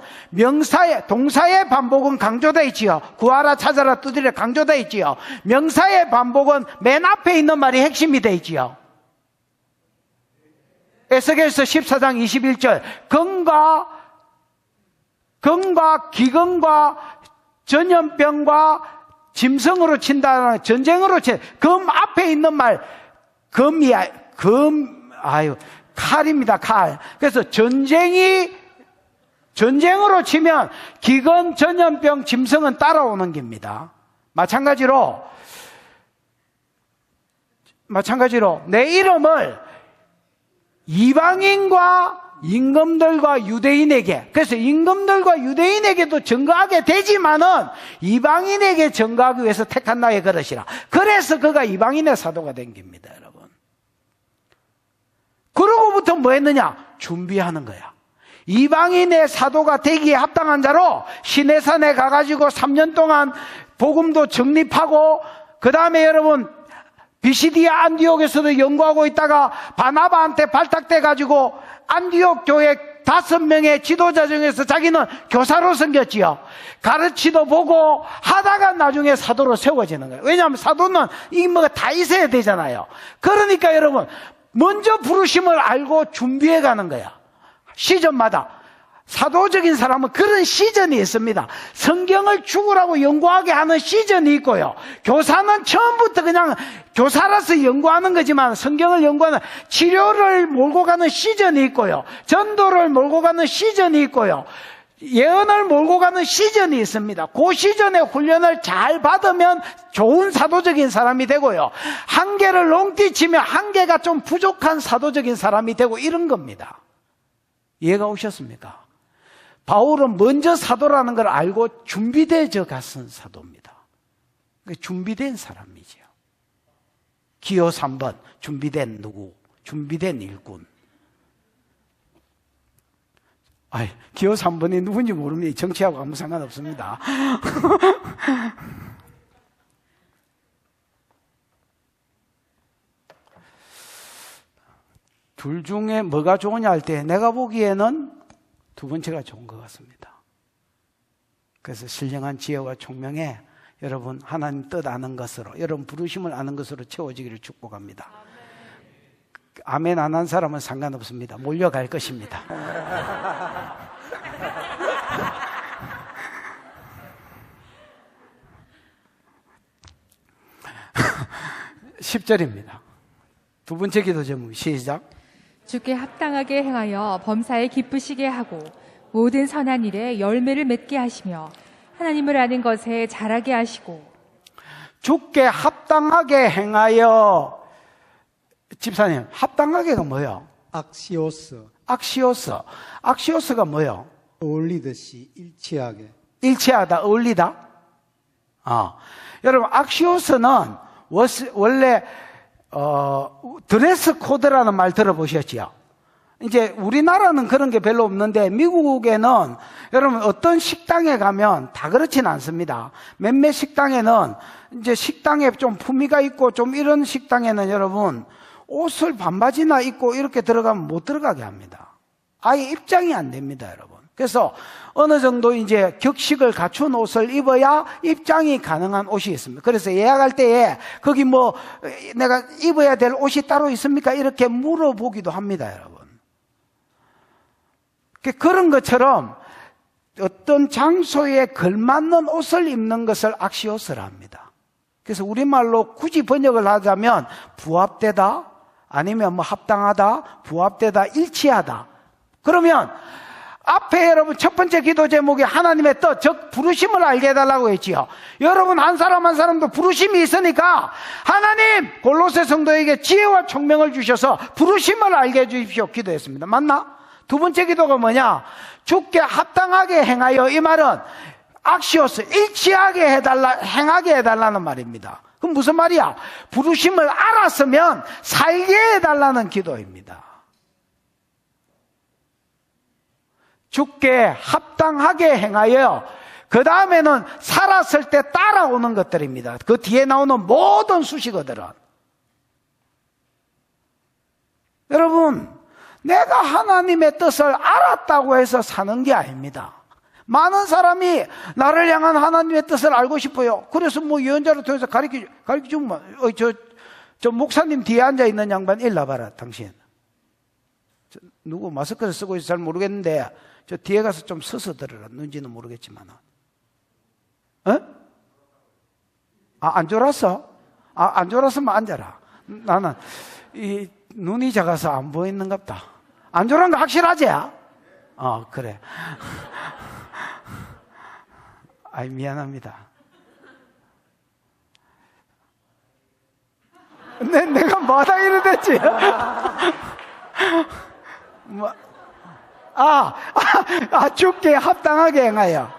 동사의 반복은 강조되어 있지요. 구하라, 찾아라, 두드리라 강조되어 있지요. 명사의 반복은 맨 앞에 있는 말이 핵심이 되어 있지요. 에스겔서 14장 21절 금과 기근과 전염병과 짐승으로 친다는 전쟁으로 금 앞에 있는 말 칼입니다. 칼. 그래서 전쟁으로 치면 기근, 전염병, 짐승은 따라오는 겁니다. 마찬가지로 내 이름을 이방인과 임금들과 유대인에게, 그래서 임금들과 유대인에게도 전가하게 되지만은 이방인에게 전가하기 위해서 택한 나의 그릇이라. 그래서 그가 이방인의 사도가 된 겁니다, 여러분. 그러고부터 뭐 했느냐? 준비하는 거야. 이방인의 사도가 되기에 합당한 자로 시내산에 가가지고 3년 동안 복음도 정립하고, 그 다음에 여러분 비시디아 안디옥에서도 연구하고 있다가 바나바한테 발탁돼가지고 안디옥 교회 5명의 지도자 중에서 자기는 교사로 섬겼지요. 가르치도 보고 하다가 나중에 사도로 세워지는 거예요. 왜냐하면 사도는 이 뭐가 다 있어야 되잖아요. 그러니까 여러분, 먼저 부르심을 알고 준비해 가는 거야. 시즌마다. 사도적인 사람은 그런 시즌이 있습니다. 성경을 죽으라고 연구하게 하는 시즌이 있고요. 교사는 처음부터 그냥 교사라서 연구하는 거지만 성경을 연구하는, 치료를 몰고 가는 시즌이 있고요. 전도를 몰고 가는 시즌이 있고요. 예언을 몰고 가는 시즌이 있습니다. 그 시즌에 훈련을 잘 받으면 좋은 사도적인 사람이 되고요. 한계를 농띠치면 한계가 좀 부족한 사도적인 사람이 되고, 이런 겁니다. 이해가 오셨습니까? 바울은 먼저 사도라는 걸 알고 준비되어 갔은 사도입니다. 준비된 사람이죠. 기호 3번, 준비된 누구? 준비된 일꾼. 기호 3번이 누군지 모르면 정치하고 아무 상관없습니다. 둘 중에 뭐가 좋으냐 할 때 내가 보기에는 두 번째가 좋은 것 같습니다. 그래서 신령한 지혜와 총명에 여러분 하나님 뜻 아는 것으로, 여러분 부르심을 아는 것으로 채워지기를 축복합니다. 아멘 안 한 사람은 상관없습니다. 몰려갈 것입니다. 10절입니다. 두 번째 기도 제목 시작. 주께 합당하게 행하여 범사에 기쁘시게 하고 모든 선한 일에 열매를 맺게 하시며 하나님을 아는 것에 자라게 하시고. 주께 합당하게 행하여. 집사님, 합당하게가 뭐예요? 악시오스가 뭐예요? 어울리듯이 일치하게. 일치하다, 어울리다. 여러분, 악시오스는 원래 드레스 코드라는 말 들어보셨지요? 이제 우리나라는 그런 게 별로 없는데 미국에는 여러분 어떤 식당에 가면 다 그렇진 않습니다. 몇몇 식당에는 이제 식당에 좀 품위가 있고 좀 이런 식당에는 여러분 옷을 반바지나 입고 이렇게 들어가면 못 들어가게 합니다. 아예 입장이 안 됩니다, 여러분. 그래서 어느 정도 이제 격식을 갖춘 옷을 입어야 입장이 가능한 옷이 있습니다. 그래서 예약할 때에 거기 뭐 내가 입어야 될 옷이 따로 있습니까? 이렇게 물어보기도 합니다, 여러분. 그런 것처럼 어떤 장소에 걸맞는 옷을 입는 것을 악시오스라 합니다. 그래서 우리말로 굳이 번역을 하자면 부합되다, 아니면 뭐 합당하다, 부합되다, 일치하다. 그러면 앞에 여러분 첫 번째 기도 제목이 하나님의 뜻, 즉 부르심을 알게 해달라고 했지요. 여러분 한 사람 한 사람도 부르심이 있으니까 하나님 골로새 성도에게 지혜와 총명을 주셔서 부르심을 알게 해주십시오 기도했습니다. 맞나? 두 번째 기도가 뭐냐? 주께 합당하게 행하여, 이 말은 악시오스, 일치하게 해달라, 행하게 해달라는 말입니다. 그럼 무슨 말이야? 부르심을 알았으면 살게 해달라는 기도입니다. 주께 합당하게 행하여, 그 다음에는 살았을 때 따라오는 것들입니다. 그 뒤에 나오는 모든 수식어들은. 여러분, 내가 하나님의 뜻을 알았다고 해서 사는 게 아닙니다. 많은 사람이 나를 향한 하나님의 뜻을 알고 싶어요. 그래서 뭐 예언자를 통해서 가르쳐주면, 저 목사님 뒤에 앉아있는 양반 일로 봐라, 당신. 누구 마스크를 쓰고 있어서 잘 모르겠는데, 저 뒤에 가서 좀 서서 들으라. 누군지는 모르겠지만. 안 졸았어? 안 졸았으면 앉아라. 나는 이 눈이 작아서 안 보이는갑다. 안 졸은 거 확실하지? 그래. 아이, 미안합니다. 내가 뭐하다 이러댔지? 주께 합당하게 행하여.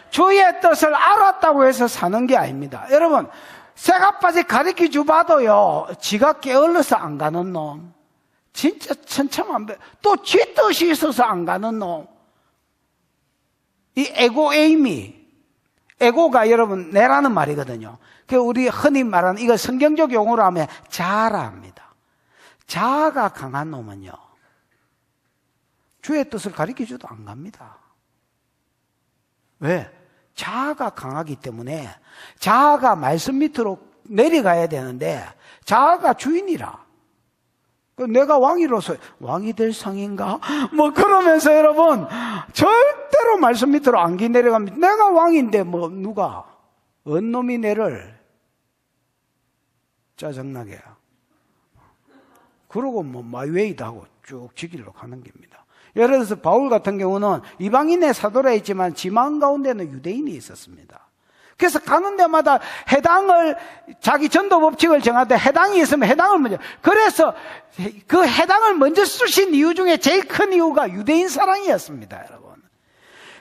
주의 뜻을 알았다고 해서 사는 게 아닙니다. 여러분, 새가빠지 가르쳐 줘봐도요, 지가 게을러서 안 가는 놈, 진짜 천차만별, 또 지 뜻이 있어서 안 가는 놈, 이 에고가 여러분 내라는 말이거든요. 그 우리 흔히 말하는, 이거 성경적 용어로 하면 자아랍니다. 자아가 강한 놈은요, 주의 뜻을 가르쳐 줘도 안 갑니다. 왜? 자아가 강하기 때문에. 자아가 말씀 밑으로 내려가야 되는데 자아가 주인이라. 내가 왕이로서 왕이 될 상인가? 뭐 그러면서 여러분 절대로 말씀 밑으로 안기 내려갑니다. 내가 왕인데 뭐 누가 언 놈이 내를 짜증나게 그러고 뭐 마이웨이도 하고 쭉 지길로 가는 겁니다. 예를 들어서 바울 같은 경우는 이방인의 사도라 했지만 지망 가운데는 유대인이 있었습니다. 그래서 가는 데마다 해당을, 자기 전도 법칙을 정할 때 해당이 있으면 해당을 먼저, 그래서 그 해당을 먼저 쓰신 이유 중에 제일 큰 이유가 유대인 사랑이었습니다, 여러분.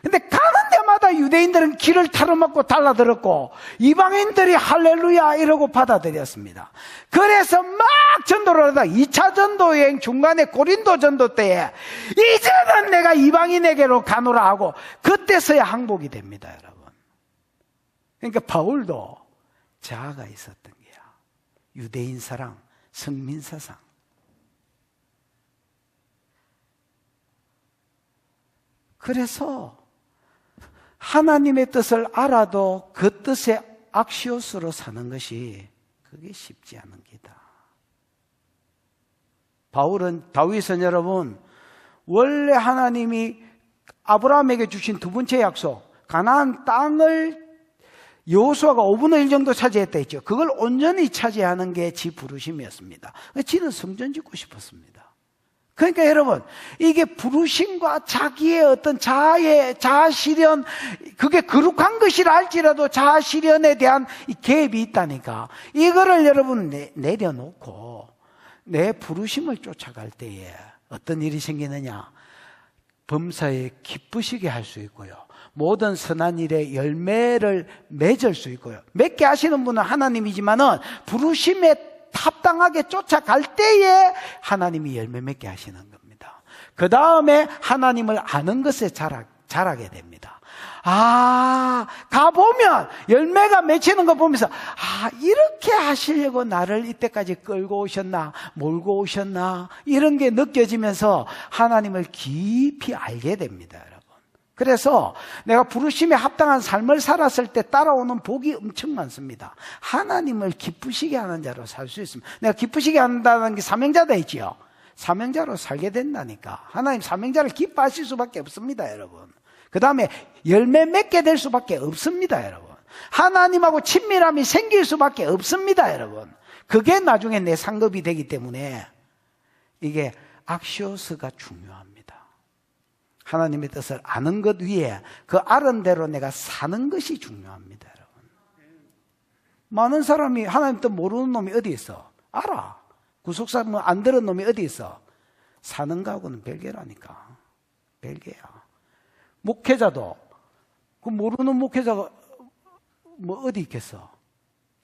근데 가는 데마다 유대인들은 길을 타로막고 달라들었고 이방인들이 할렐루야 이러고 받아들였습니다. 그래서 막 전도를 하다 2차 전도 여행 중간에 고린도 전도 때에 이제는 내가 이방인에게로 가노라 하고 그때서야 항복이 됩니다, 여러분. 그러니까 바울도 자아가 있었던 거야. 유대인 사랑, 성민 사상. 그래서 하나님의 뜻을 알아도 그 뜻의 악시오스로 사는 것이 그게 쉽지 않은 기다. 다윗은 여러분, 원래 하나님이 아브라함에게 주신 두 번째 약속, 가나안 땅을 여호수아가 5분의 1 정도 차지했다 했죠. 그걸 온전히 차지하는 게 지 부르심이었습니다. 지는 성전 짓고 싶었습니다. 그러니까 여러분, 이게 부르심과 자기의 어떤 자아 실현, 그게 거룩한 것이라 할지라도 자아 실현에 대한 이 갭이 있다니까. 이거를 여러분 내려놓고 내 부르심을 쫓아갈 때에 어떤 일이 생기느냐? 범사에 기쁘시게 할 수 있고요. 모든 선한 일에 열매를 맺을 수 있고요. 맺게 하시는 분은 하나님이지만은 부르심에 합당하게 쫓아갈 때에 하나님이 열매 맺게 하시는 겁니다. 그 다음에 하나님을 아는 것에 자라게 됩니다. 가보면 열매가 맺히는 거 보면서 이렇게 하시려고 나를 이때까지 끌고 오셨나, 몰고 오셨나, 이런 게 느껴지면서 하나님을 깊이 알게 됩니다, 여러분. 그래서 내가 부르심에 합당한 삶을 살았을 때 따라오는 복이 엄청 많습니다. 하나님을 기쁘시게 하는 자로 살 수 있습니다. 내가 기쁘시게 한다는 게 사명자다 있지요. 사명자로 살게 된다니까. 하나님 사명자를 기뻐하실 수밖에 없습니다, 여러분. 그 다음에 열매 맺게 될 수밖에 없습니다, 여러분. 하나님하고 친밀함이 생길 수밖에 없습니다, 여러분. 그게 나중에 내 상급이 되기 때문에 이게 악시오스가 중요합니다. 하나님의 뜻을 아는 것 위에 그 아는 대로 내가 사는 것이 중요합니다, 여러분. 많은 사람이 하나님 뜻 모르는 놈이 어디 있어? 알아. 구속사 안 들은 놈이 어디 있어? 사는 거하고는 별개라니까. 별개야. 목회자도 그 모르는 목회자가 뭐 어디 있겠어?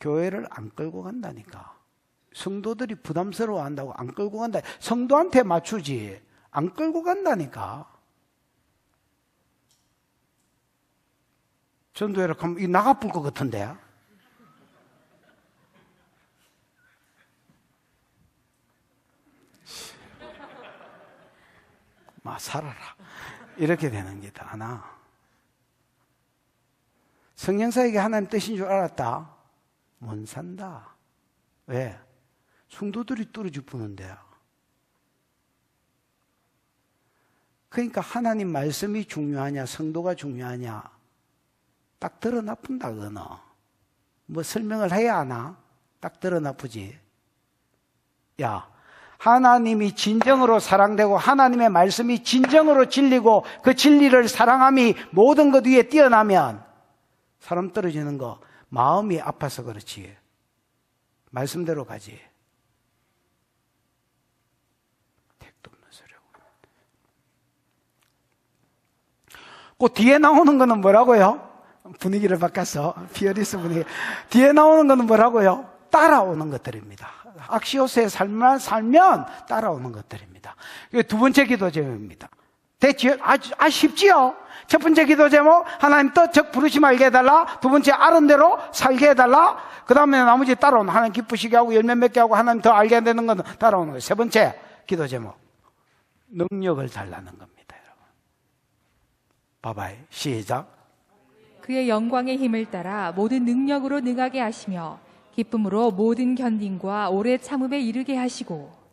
교회를 안 끌고 간다니까. 성도들이 부담스러워 한다고 안 끌고 간다. 성도한테 맞추지 안 끌고 간다니까. 전도회를 가면 이 나가쁠 것 같은데. 살아라. 이렇게 되는 게 다 하나. 성령사에게 하나님 뜻인 줄 알았다? 못 산다. 왜? 성도들이 뚫어져 부는데. 그러니까 하나님 말씀이 중요하냐, 성도가 중요하냐, 딱 드러나쁜다, 그거는. 뭐 설명을 해야 하나? 딱 드러나쁘지. 야, 하나님이 진정으로 사랑되고 하나님의 말씀이 진정으로 진리고 그 진리를 사랑함이 모든 것 위에 뛰어나면 사람 떨어지는 거 마음이 아파서 그렇지. 말씀대로 가지. 택도 없는 소리고. 그 뒤에 나오는 거는 뭐라고요? 분위기를 바꿔서 피어리스 분위기. 뒤에 나오는 거는 뭐라고요? 따라오는 것들입니다. 악시오스의 삶만 살면 따라오는 것들입니다. 이게 두 번째 기도 제목입니다. 됐지요? 쉽지요? 첫 번째 기도 제목, 하나님 뜻, 즉 부르심 알게 해달라. 두 번째, 아는 대로 살게 해달라. 그 다음에 나머지 따라오는, 하나님 기쁘시게 하고 열매 맺게 하고 하나님 더 알게 되는 건 따라오는 거예요. 세 번째 기도 제목, 능력을 달라는 겁니다, 여러분. 봐봐요. 시작. 그의 영광의 힘을 따라 모든 능력으로 능하게 하시며 기쁨으로 모든 견딘과 오래 참음에 이르게 하시고.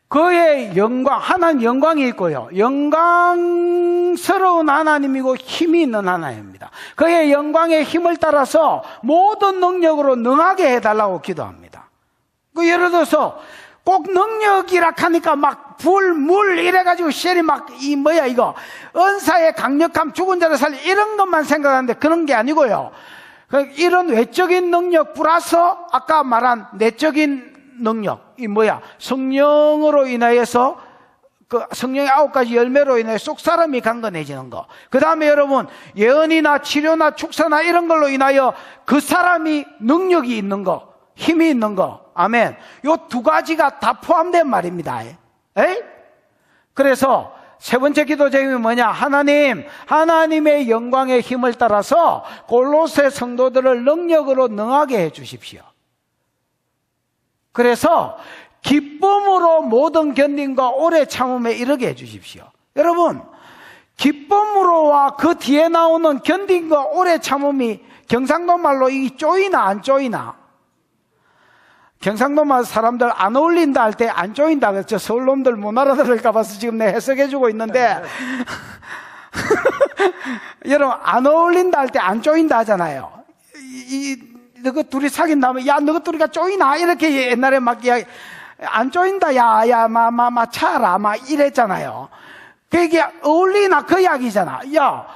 그의 영광, 하나님 영광이 있고요. 영광스러운 하나님이고 힘이 있는 하나님입니다. 그의 영광의 힘을 따라서 모든 능력으로 능하게 해달라고 기도합니다. 예를 들어서 꼭 능력이라 하니까 막 불, 물 이래가지고 쉘이 막 이거 은사의 강력함, 죽은 자를 살리 이런 것만 생각하는데 그런 게 아니고요. 이런 외적인 능력 플러스 아까 말한 내적인 능력, 성령으로 인하여서 그 성령의 9가지 열매로 인해 속 사람이 강건해지는 거. 그 다음에 여러분 예언이나 치료나 축사나 이런 걸로 인하여 그 사람이 능력이 있는 거, 힘이 있는 거. 아멘. 요 두 가지가 다 포함된 말입니다. 그래서 세 번째 기도 제목이 뭐냐? 하나님의 영광의 힘을 따라서 골로새 성도들을 능력으로 능하게 해 주십시오. 그래서 기쁨으로 모든 견딤과 오래 참음에 이르게 해 주십시오. 여러분, 기쁨으로와 그 뒤에 나오는 견딤과 오래 참음이 경상도 말로 이 쪼이나 안 쪼이나? 경상도 말 사람들 안 어울린다 할 때 안 쪼인다 그랬죠. 서울놈들 못 알아들을까 봐서 지금 내가 해석해주고 있는데 여러분 안 어울린다 할 때 안 쪼인다 하잖아요. 너희 둘이 사귄다면 야 너희 둘이가 쪼이나 이렇게 옛날에 막 이야기 안 쪼인다 야야 마마마 차라 막 이랬잖아요. 그게 어울리나 그 이야기잖아. 야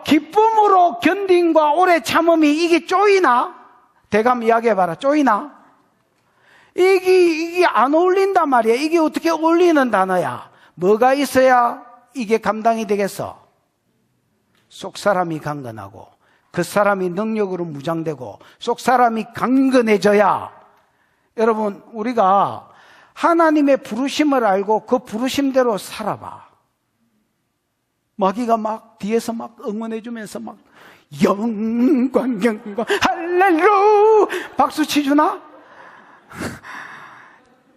기쁨으로 견딤과 오래 참음이 이게 쪼이나? 대감 이야기해봐라. 쪼이나? 이게 안 어울린단 말이야. 이게 어떻게 어울리는 단어야? 뭐가 있어야 이게 감당이 되겠어? 속 사람이 강건하고 그 사람이 능력으로 무장되고 속 사람이 강건해져야 여러분, 우리가 하나님의 부르심을 알고 그 부르심대로 살아봐. 마귀가 막 뒤에서 막 응원해주면서 막 영광 할렐루 박수 치주나?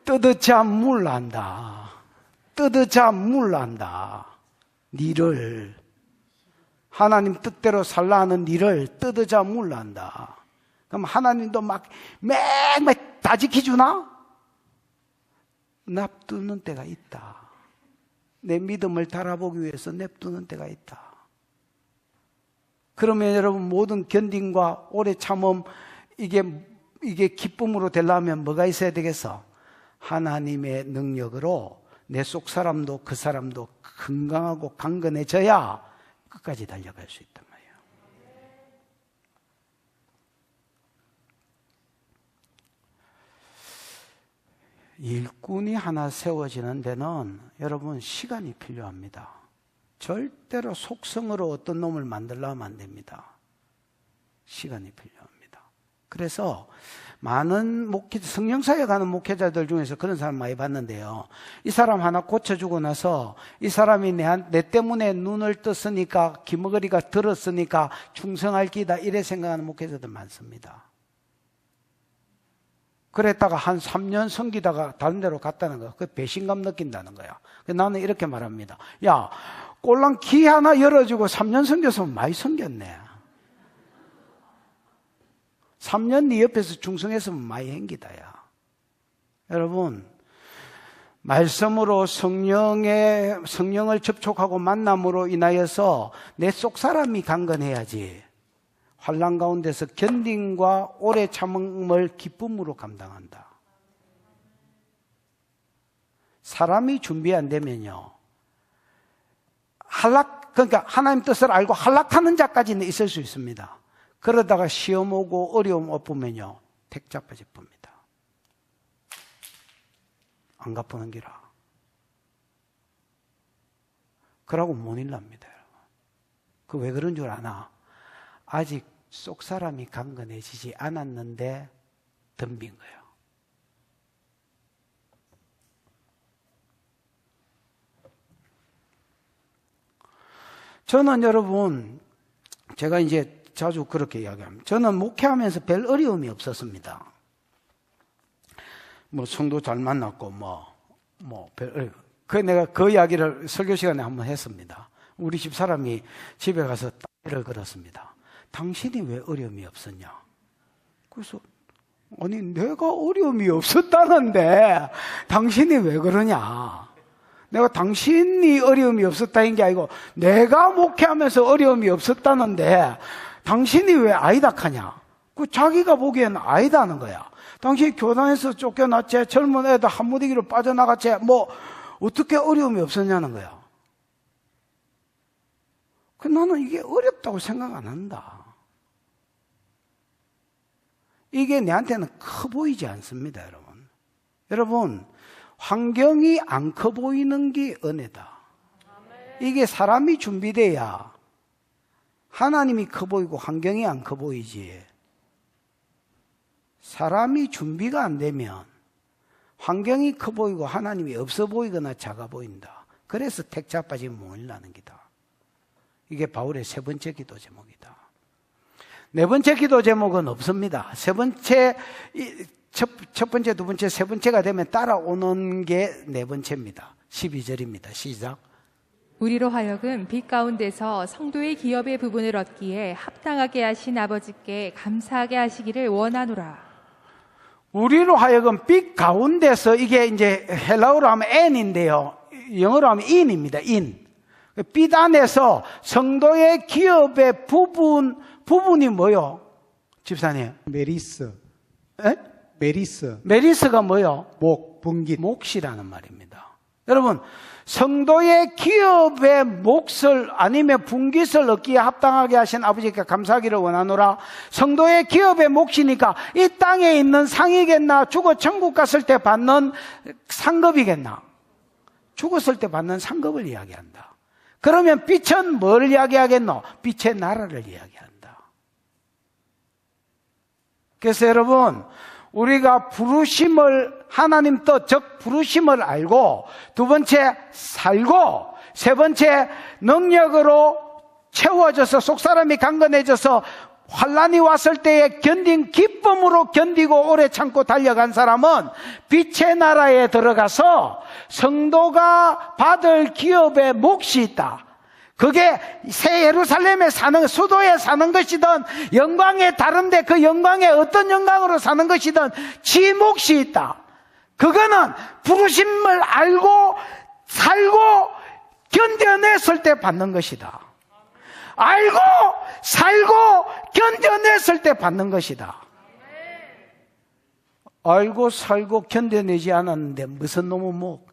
뜯어자 물난다. 뜯어자 물난다. 니를 하나님 뜻대로 살라 하는 니를 뜯어자 물난다. 그럼 하나님도 막 매일 다 지켜주나? 납두는 때가 있다. 내 믿음을 달아보기 위해서 냅두는 때가 있다. 그러면 여러분, 모든 견딤과 오래 참음, 이게 기쁨으로 되려면 뭐가 있어야 되겠어? 하나님의 능력으로 내 속 사람도 그 사람도 건강하고 강건해져야 끝까지 달려갈 수 있단 말이에요. 일꾼이 하나 세워지는 데는 여러분 시간이 필요합니다. 절대로 속성으로 어떤 놈을 만들려 하면 안 됩니다. 시간이 필요합니다. 그래서 많은 성령사에 가는 목회자들 중에서 그런 사람 많이 봤는데요. 이 사람 하나 고쳐주고 나서 이 사람이 내 때문에 눈을 떴으니까 귀머거리가 들었으니까 충성할 기다 이래 생각하는 목회자들 많습니다. 그랬다가 한 3년 섬기다가 다른 데로 갔다는 거야. 그 배신감 느낀다는 거야. 나는 이렇게 말합니다. 야, 꼴랑 기 하나 열어주고 3년 섬겼으면 많이 섬겼네. 3년 네 옆에서 충성했으면 많이 행기다, 야. 여러분, 말씀으로 성령을 접촉하고 만남으로 인하여서 내 속 사람이 강건해야지. 환난 가운데서 견딤과 오래 참음을 기쁨으로 감당한다. 사람이 준비 안 되면요, 그러니까 하나님 뜻을 알고 한락하는 자까지는 있을 수 있습니다. 그러다가 시험 오고 어려움 엎으면요, 택 잡아져 봅니다. 안 갚는 기라. 그러고 못 일납니다, 여러분. 그 왜 그런 줄 아나? 아직 속 사람이 강건해지지 않았는데 덤빈 거예요. 저는 여러분, 제가 이제 자주 그렇게 이야기합니다. 저는 목회하면서 별 어려움이 없었습니다. 성도 잘 만났고, 내가 그 이야기를 설교 시간에 한번 했습니다. 우리 집 사람이 집에 가서 딸을 걸었습니다. 당신이 왜 어려움이 없었냐? 그래서, 아니, 내가 어려움이 없었다는데, 당신이 왜 그러냐? 내가 당신이 어려움이 없었다는 게 아니고, 내가 목회하면서 어려움이 없었다는데, 당신이 왜 아니다 하냐? 자기가 보기에는 아니다 하는 거야. 당신이 교단에서 쫓겨났지, 젊은 애들 한무더기로 빠져나갔지, 어떻게 어려움이 없었냐는 거야. 나는 이게 어렵다고 생각 안 한다. 이게 내한테는 커 보이지 않습니다, 여러분. 여러분, 환경이 안 커 보이는 게 은혜다. 이게 사람이 준비돼야 하나님이 커 보이고 환경이 안 커 보이지. 사람이 준비가 안 되면 환경이 커 보이고 하나님이 없어 보이거나 작아 보인다. 그래서 택 잡아지면 못 일나는 기다. 이게 바울의 세 번째 기도 제목이다. 네 번째 기도 제목은 없습니다. 첫 번째, 두 번째, 세 번째가 되면 따라오는 게 네 번째입니다. 12절입니다. 시작. 우리로 하여금 빛 가운데서 성도의 기업의 부분을 얻기에 합당하게 하신 아버지께 감사하게 하시기를 원하노라. 우리로 하여금 빛 가운데서, 이게 이제 헬라어로 하면 n인데요. 영어로 하면 in입니다. in. 빛 안에서 성도의 기업의 부분이 뭐요? 집사님. 메리스. 에? 메리스. 메리스가 뭐요? 분깃. 몫이라는 말입니다. 여러분, 성도의 기업의 몫을 아니면 분깃을 얻기에 합당하게 하신 아버지께 감사하기를 원하노라. 성도의 기업의 몫이니까 이 땅에 있는 상이겠나? 죽어 천국 갔을 때 받는 상급이겠나? 죽었을 때 받는 상급을 이야기한다. 그러면 빛은 뭘 이야기하겠노? 빛의 나라를 이야기한다. 그래서 여러분, 우리가 부르심을, 하나님 뜻, 즉 부르심을 알고, 두 번째 살고, 세 번째 능력으로 채워져서 속사람이 강건해져서 환난이 왔을 때에 견딘 기쁨으로 견디고 오래 참고 달려간 사람은 빛의 나라에 들어가서 성도가 받을 기업의 몫이 있다. 그게 새 예루살렘에 사는, 수도에 사는 것이든 영광에 다른데 그 영광에 어떤 영광으로 사는 것이든 지 몫이 있다. 그거는 부르심을 알고 살고 견뎌냈을 때 받는 것이다. 알고 살고 견뎌냈을 때 받는 것이다. 알고 살고 견뎌내지 않았는데 무슨 놈의 목?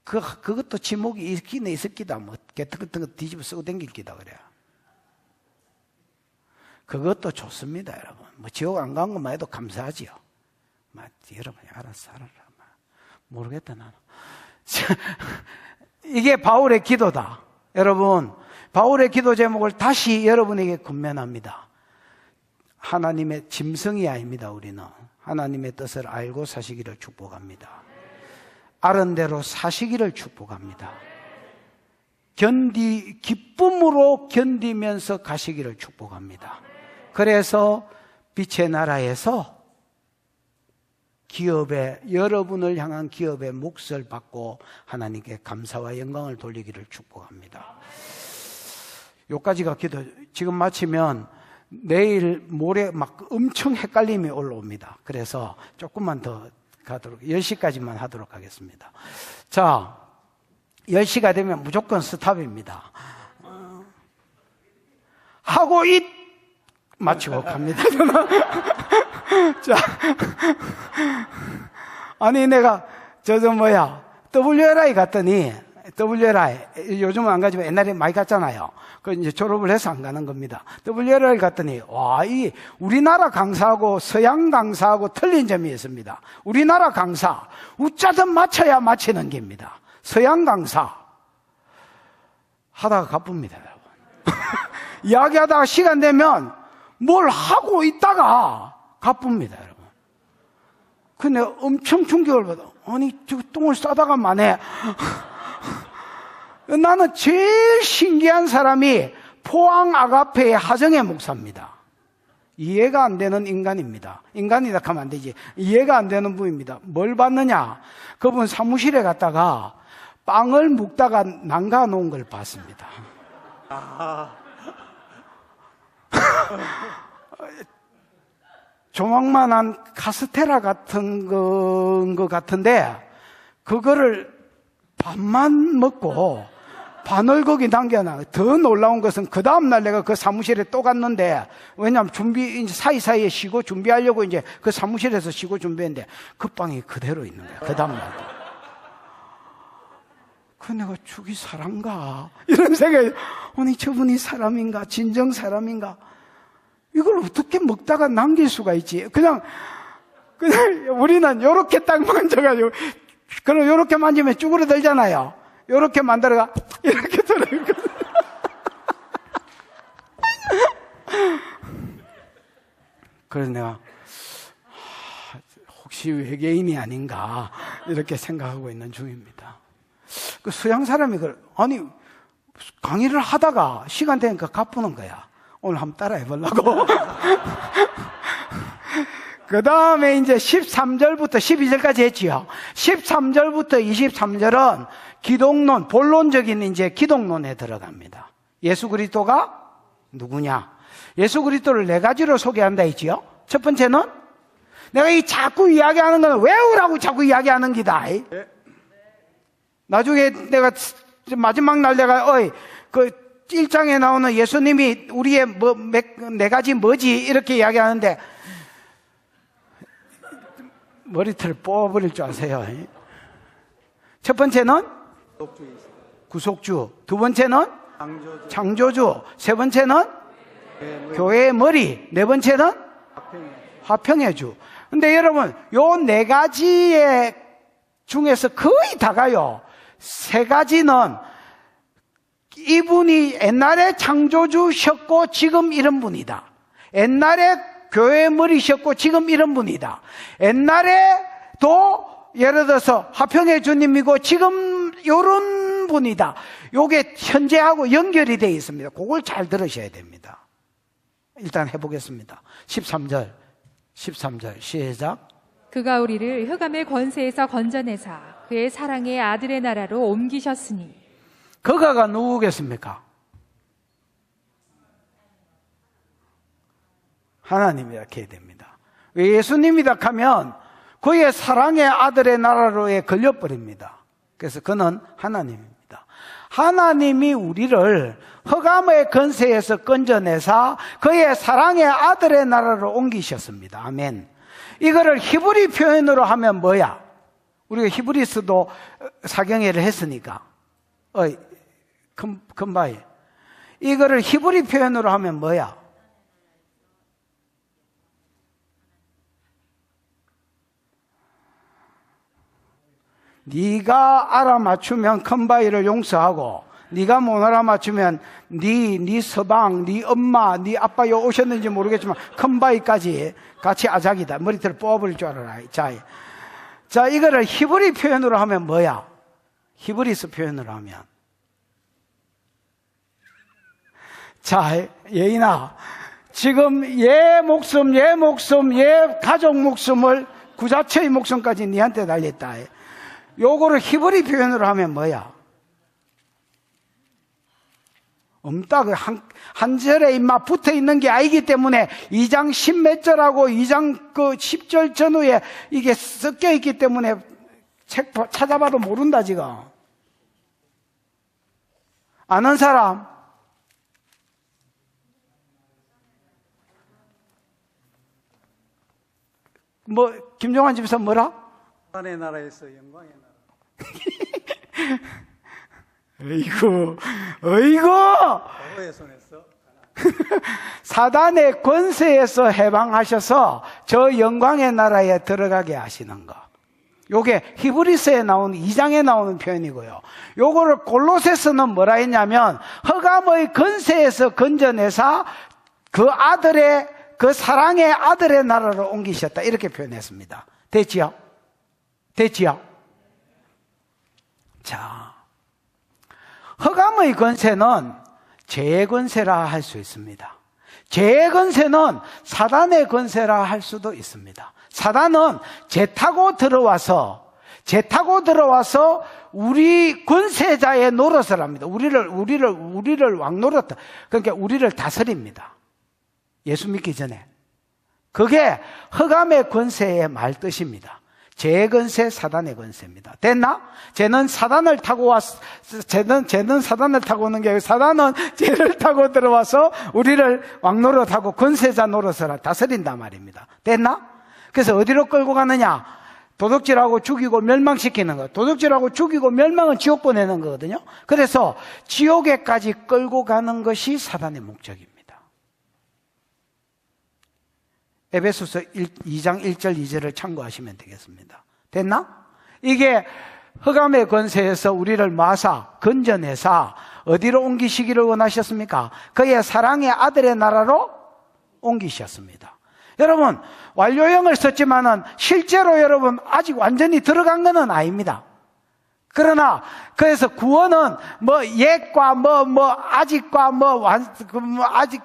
그것도 지목이 있긴 있을 기다. 뭐 개트 같은 거 뒤집어 쓰고 댕길 기다 그래. 그것도 좋습니다, 여러분. 뭐 지옥 안 간 것만 해도 감사하지요. 여러분 알아서 살아라. 모르겠다 나는. 이게 바울의 기도다. 여러분, 바울의 기도 제목을 다시 여러분에게 권면합니다. 하나님의 짐승이 아닙니다. 우리는 하나님의 뜻을 알고 사시기를 축복합니다. 아는 대로 사시기를 축복합니다. 기쁨으로 견디면서 가시기를 축복합니다. 그래서 빛의 나라에서 기업의, 여러분을 향한 기업의 몫을 받고 하나님께 감사와 영광을 돌리기를 축복합니다. 여기까지가 기도. 지금 마치면 내일 모레 막 엄청 헷갈림이 올라옵니다. 그래서 조금만 더 가도록, 10시까지만 하도록 하겠습니다. 자, 10시가 되면 무조건 스탑입니다. 하고 마치고 갑니다. 자, 아니 내가 WLI 갔더니, WLI 요즘은 안 가지만 옛날에 많이 갔잖아요. 그 이제 졸업을 해서 안 가는 겁니다. WLI 갔더니 이 우리나라 강사하고 서양 강사하고 틀린 점이 있습니다. 우리나라 강사 웃자든 맞춰야 맞히는 겁니다. 서양 강사 하다가 가쁩니다, 여러분. 이야기하다가 시간 되면 뭘 하고 있다가 가쁩니다, 여러분. 근데 엄청 충격을 받아. 아니, 저 똥을 싸다가 만에. 나는 제일 신기한 사람이 포항 아가페의 하정의 목사입니다. 이해가 안 되는 인간입니다. 인간이다 하면 안 되지. 이해가 안 되는 분입니다. 뭘 봤느냐? 그분 사무실에 갔다가 빵을 묵다가 남가 놓은 걸 봤습니다. 조망만한 카스테라 같은 것 같은데 그거를 반만 먹고 반을 거기 남겨놔. 더 놀라운 것은 그 다음날 내가 그 사무실에 또 갔는데, 왜냐하면 이제 사이사이에 쉬고 준비하려고 이제 그 사무실에서 쉬고 준비했는데 그 빵이 그대로 있는 거야. 그 다음날도. 그 내가 죽이 사람가? 이런 생각이, 아니 저분이 사람인가? 진정 사람인가? 이걸 어떻게 먹다가 남길 수가 있지? 그냥 우리는 요렇게 딱 만져가지고, 그럼 요렇게 만지면 쭈그러들잖아요. 요렇게 만들어가, 이렇게 들어있거든. 그래서 내가, 혹시 외계인이 아닌가, 이렇게 생각하고 있는 중입니다. 그 서양 사람이 아니, 강의를 하다가 시간 되니까 갚는 거야. 오늘 한번 따라해 보려고. 그 다음에 이제 13절부터 12절까지 했지요. 13절부터 23절은 기독론, 본론적인 이제 기독론에 들어갑니다. 예수 그리스도가 누구냐? 예수 그리스도를 4가지로 소개한다 했지요. 첫 번째는 내가 이 자꾸 이야기하는 건 외우라고 자꾸 이야기하는 기다. 나중에 내가 마지막 날 내가 그 1장에 나오는 예수님이 우리의 4가지 뭐지? 이렇게 이야기하는데 머리털 뽑아버릴 줄 아세요. 첫 번째는 구속주, 두 번째는 창조주, 세 번째는 교회의 머리, 네 번째는 화평의 주. 근데 여러분, 요 4가지의 중에서 거의 다가요. 3가지는 이분이 옛날에 창조주셨고 지금 이런 분이다. 옛날에 교회의 머리셨고 지금 이런 분이다. 옛날에도 예를 들어서 화평의 주님이고 지금 이런 분이다. 요게 현재하고 연결이 되어 있습니다. 그걸 잘 들으셔야 됩니다. 일단 해보겠습니다. 13절 시작. 그가 우리를 흑암의 권세에서 건져내사 그의 사랑의 아들의 나라로 옮기셨으니. 그가가 누구겠습니까? 하나님이라 해야 됩니다. 왜 예수님이다 하면 그의 사랑의 아들의 나라로에 걸려버립니다. 그래서 그는 하나님입니다. 하나님이 우리를 흑암의 권세에서 건져내사 그의 사랑의 아들의 나라로 옮기셨습니다. 아멘. 이거를 히브리 표현으로 하면 뭐야? 우리가 히브리스도 사경회를 했으니까 금바이 이거를 히브리 표현으로 하면 뭐야? 네가 알아맞추면 컴바이를 용서하고 네가 못 알아맞추면 네 서방, 네 엄마, 네 아빠 요 오셨는지 모르겠지만 컴바이까지 같이 아작이다. 머리털 뽑아버릴 줄 알아라. 자, 이거를 히브리 표현으로 하면 뭐야? 히브리스 표현으로 하면 자, 예인아 지금 얘 목숨, 얘 가족 목숨을 구자체의 목숨까지 네한테 달렸다. 요거를 히브리 표현으로 하면 뭐야? 없다. 한 절에 임마 붙어 있는 게 아니기 때문에 2장 10몇 절하고 2장 10절 전후에 이게 섞여 있기 때문에 책 찾아봐도 모른다, 지금. 아는 사람? 김종환 집에서 뭐라? 사단의 나라에서 영광의 나라. 어이구! 바로의 손에서 사단의 권세에서 해방하셔서 저 영광의 나라에 들어가게 하시는 거. 요게 히브리서에 나오는 2장에 나오는 표현이고요. 요거를 골로새서는 뭐라 했냐면 흑암의 권세에서 건져내사 그 사랑의 아들의 나라로 옮기셨다. 이렇게 표현했습니다. 됐지요? 자, 흑암의 권세는 죄의 권세라 할 수 있습니다. 죄의 권세는 사단의 권세라 할 수도 있습니다. 사단은 죄 타고 들어와서 우리 권세자의 노릇을 합니다. 우리를 왕노릇, 그러니까 우리를 다스립니다. 예수 믿기 전에. 그게 흑암의 권세의 말 뜻입니다. 죄의 권세, 사단의 권세입니다. 됐나? 죄는 사단을 타고 오는 게 아니라 사단은 죄를 타고 들어와서 우리를 왕노릇하고 권세자 노릇을 다스린단 말입니다. 됐나? 그래서 어디로 끌고 가느냐? 도둑질하고 죽이고 멸망시키는 거. 도둑질하고 죽이고 멸망은 지옥 보내는 거거든요. 그래서 지옥에까지 끌고 가는 것이 사단의 목적입니다. 에베소서 2장 1절 2절을 참고하시면 되겠습니다. 됐나? 이게 흑암의 권세에서 우리를 건져내사 어디로 옮기시기를 원하셨습니까? 그의 사랑의 아들의 나라로 옮기셨습니다. 여러분, 완료형을 썼지만은 실제로 여러분 아직 완전히 들어간 것은 아닙니다. 그러나 그래서 구원은 옛과 아직과 아직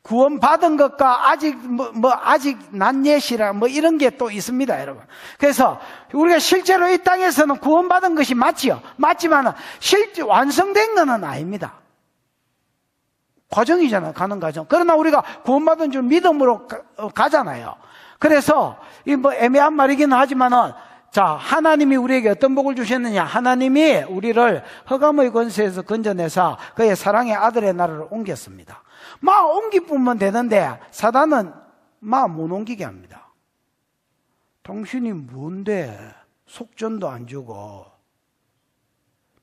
구원받은 것과 아직 난 옛이라 이런 게 또 있습니다, 여러분. 그래서 우리가 실제로 이 땅에서는 구원받은 것이 맞지요. 맞지만은 실제 완성된 것은 아닙니다. 과정이잖아요, 가는 과정. 그러나 우리가 구원받은 줄 믿음으로 가잖아요. 그래서 이 애매한 말이기는 하지만은 자, 하나님이 우리에게 어떤 복을 주셨느냐? 하나님이 우리를 흑암의 권세에서 건져내사 그의 사랑의 아들의 나라로 옮겼습니다. 옮기뿐만 되는데 사단은 못 옮기게 합니다. 당신이 뭔데 속전도 안 주고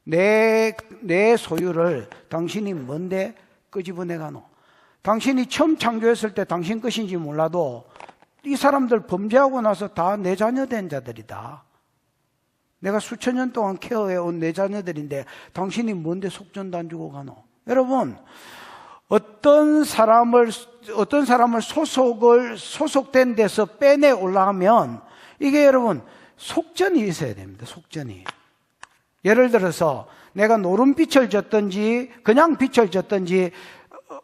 내 소유를 당신이 뭔데 끄집어내가노? 당신이 처음 창조했을 때 당신 것인지 몰라도 이 사람들 범죄하고 나서 다 내 자녀 된 자들이다. 내가 수천 년 동안 케어해온 내 자녀들인데 당신이 뭔데 속전도 안 주고 가노? 여러분, 어떤 사람을 소속된 데서 빼내 올라가면 이게 여러분 속전이 있어야 됩니다. 속전이. 예를 들어서 내가 노름빛을 줬든지 그냥 빛을 줬든지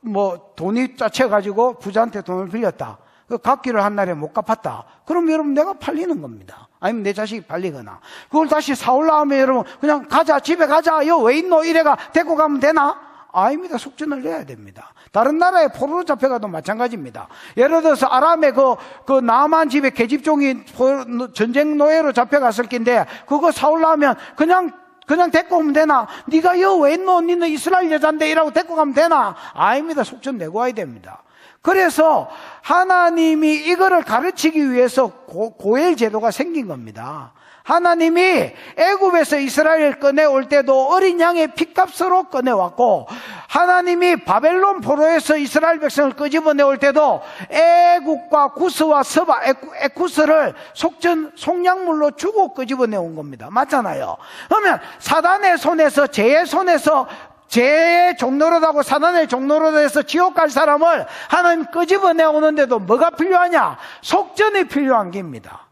뭐 돈이 짜쳐가지고 부자한테 돈을 빌렸다. 그 갚기를 한 날에 못 갚았다. 그럼 여러분 내가 팔리는 겁니다. 아니면 내 자식이 팔리거나. 그걸 다시 사올라오면 여러분 그냥 가자 집에 가자 여 왜 있노 이래가 데리고 가면 되나? 아닙니다. 속전을 내야 됩니다. 다른 나라에 포로로 잡혀가도 마찬가지입니다. 예를 들어서 아람의 그 나만 집에 계집종이 전쟁 노예로 잡혀갔을 낀데 그거 사올라면 그냥 데리고 오면 되나? 네가 여 왜 있노? 니는 이스라엘 여잔데 이라고 데리고 가면 되나? 아닙니다. 속전 내고 와야 됩니다. 그래서 하나님이 이거를 가르치기 위해서 고엘 제도가 생긴 겁니다. 하나님이 애굽에서 이스라엘을 꺼내올 때도 어린 양의 핏값으로 꺼내왔고, 하나님이 바벨론 포로에서 이스라엘 백성을 끄집어내올 때도 애국과 구스와 서바, 에쿠스를 속량물로 주고 끄집어내온 겁니다. 맞잖아요. 그러면 사단의 손에서, 죄의 손에서, 죄의 종노릇하고 사단의 종노릇에서 지옥 갈 사람을 하나님 끄집어내오는데도 뭐가 필요하냐? 속전이 필요한 겁니다.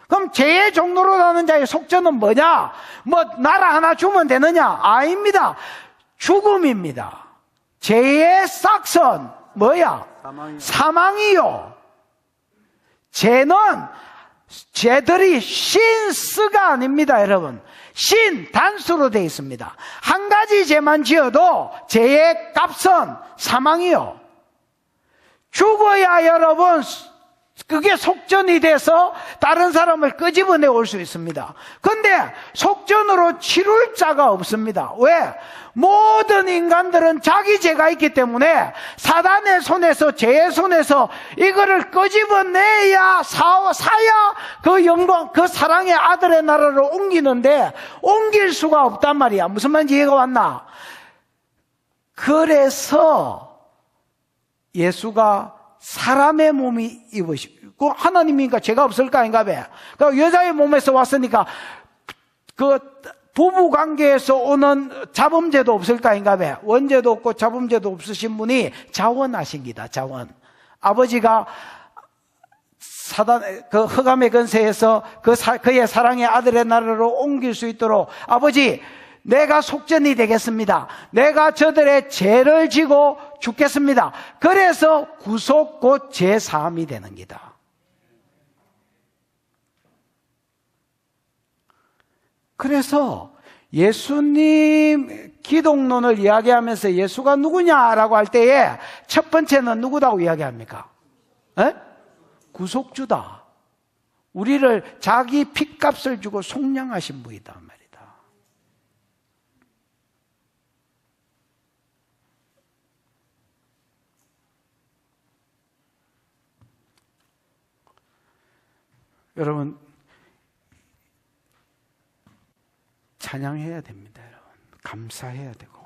그럼 죄의 종노릇 하는 자의 속전은 뭐냐? 뭐 나라 하나 주면 되느냐? 아닙니다. 죽음입니다. 죄의 싹선 뭐야? 사망이요. 죄들이 신스가 아닙니다, 여러분. 신 단수로 되어 있습니다. 한 가지 죄만 지어도 죄의 값은 사망이요. 죽어야 여러분 그게 속전이 돼서 다른 사람을 끄집어내 올 수 있습니다. 근데 속전으로 치룰 자가 없습니다. 왜? 모든 인간들은 자기 죄가 있기 때문에 사단의 손에서, 죄의 손에서 이거를 끄집어내야 사야 그 영광, 그 사랑의 아들의 나라로 옮기는데 옮길 수가 없단 말이야. 무슨 말인지 이해가 왔나? 그래서 예수가 사람의 몸이 입으시고, 하나님이니까 죄가 없을까 아닌가 봐. 그러니까 여자의 몸에서 왔으니까 그 부부 관계에서 오는 자범죄도 없을까 아닌가 봐. 원죄도 없고 자범죄도 없으신 분이 자원하십니다. 자원. 아버지가 그 흑암의 근세에서 그의 사랑의 아들의 나라로 옮길 수 있도록, 아버지 내가 속전이 되겠습니다. 내가 저들의 죄를 지고 죽겠습니다. 그래서 구속 곧 죄사함이 되는 기다. 그래서 예수님 기독론을 이야기하면서 예수가 누구냐라고 할 때에 첫 번째는 누구다고 이야기합니까? 에? 구속주다. 우리를 자기 핏값을 주고 속량하신 분이다 말이다. 여러분, 찬양해야 됩니다. 여러분, 감사해야 되고,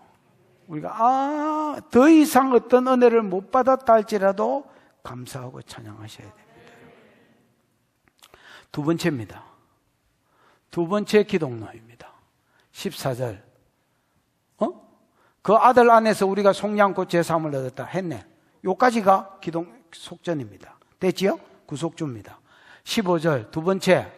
우리가 더 이상 어떤 은혜를 못 받았다 할지라도 감사하고 찬양하셔야 됩니다. 두 번째입니다. 두 번째 기독론입니다. 14절. 그 아들 안에서 우리가 속량 곧 죄사함을 얻었다 했네. 요까지가 속전입니다. 됐지요? 구속주입니다. 15절 두 번째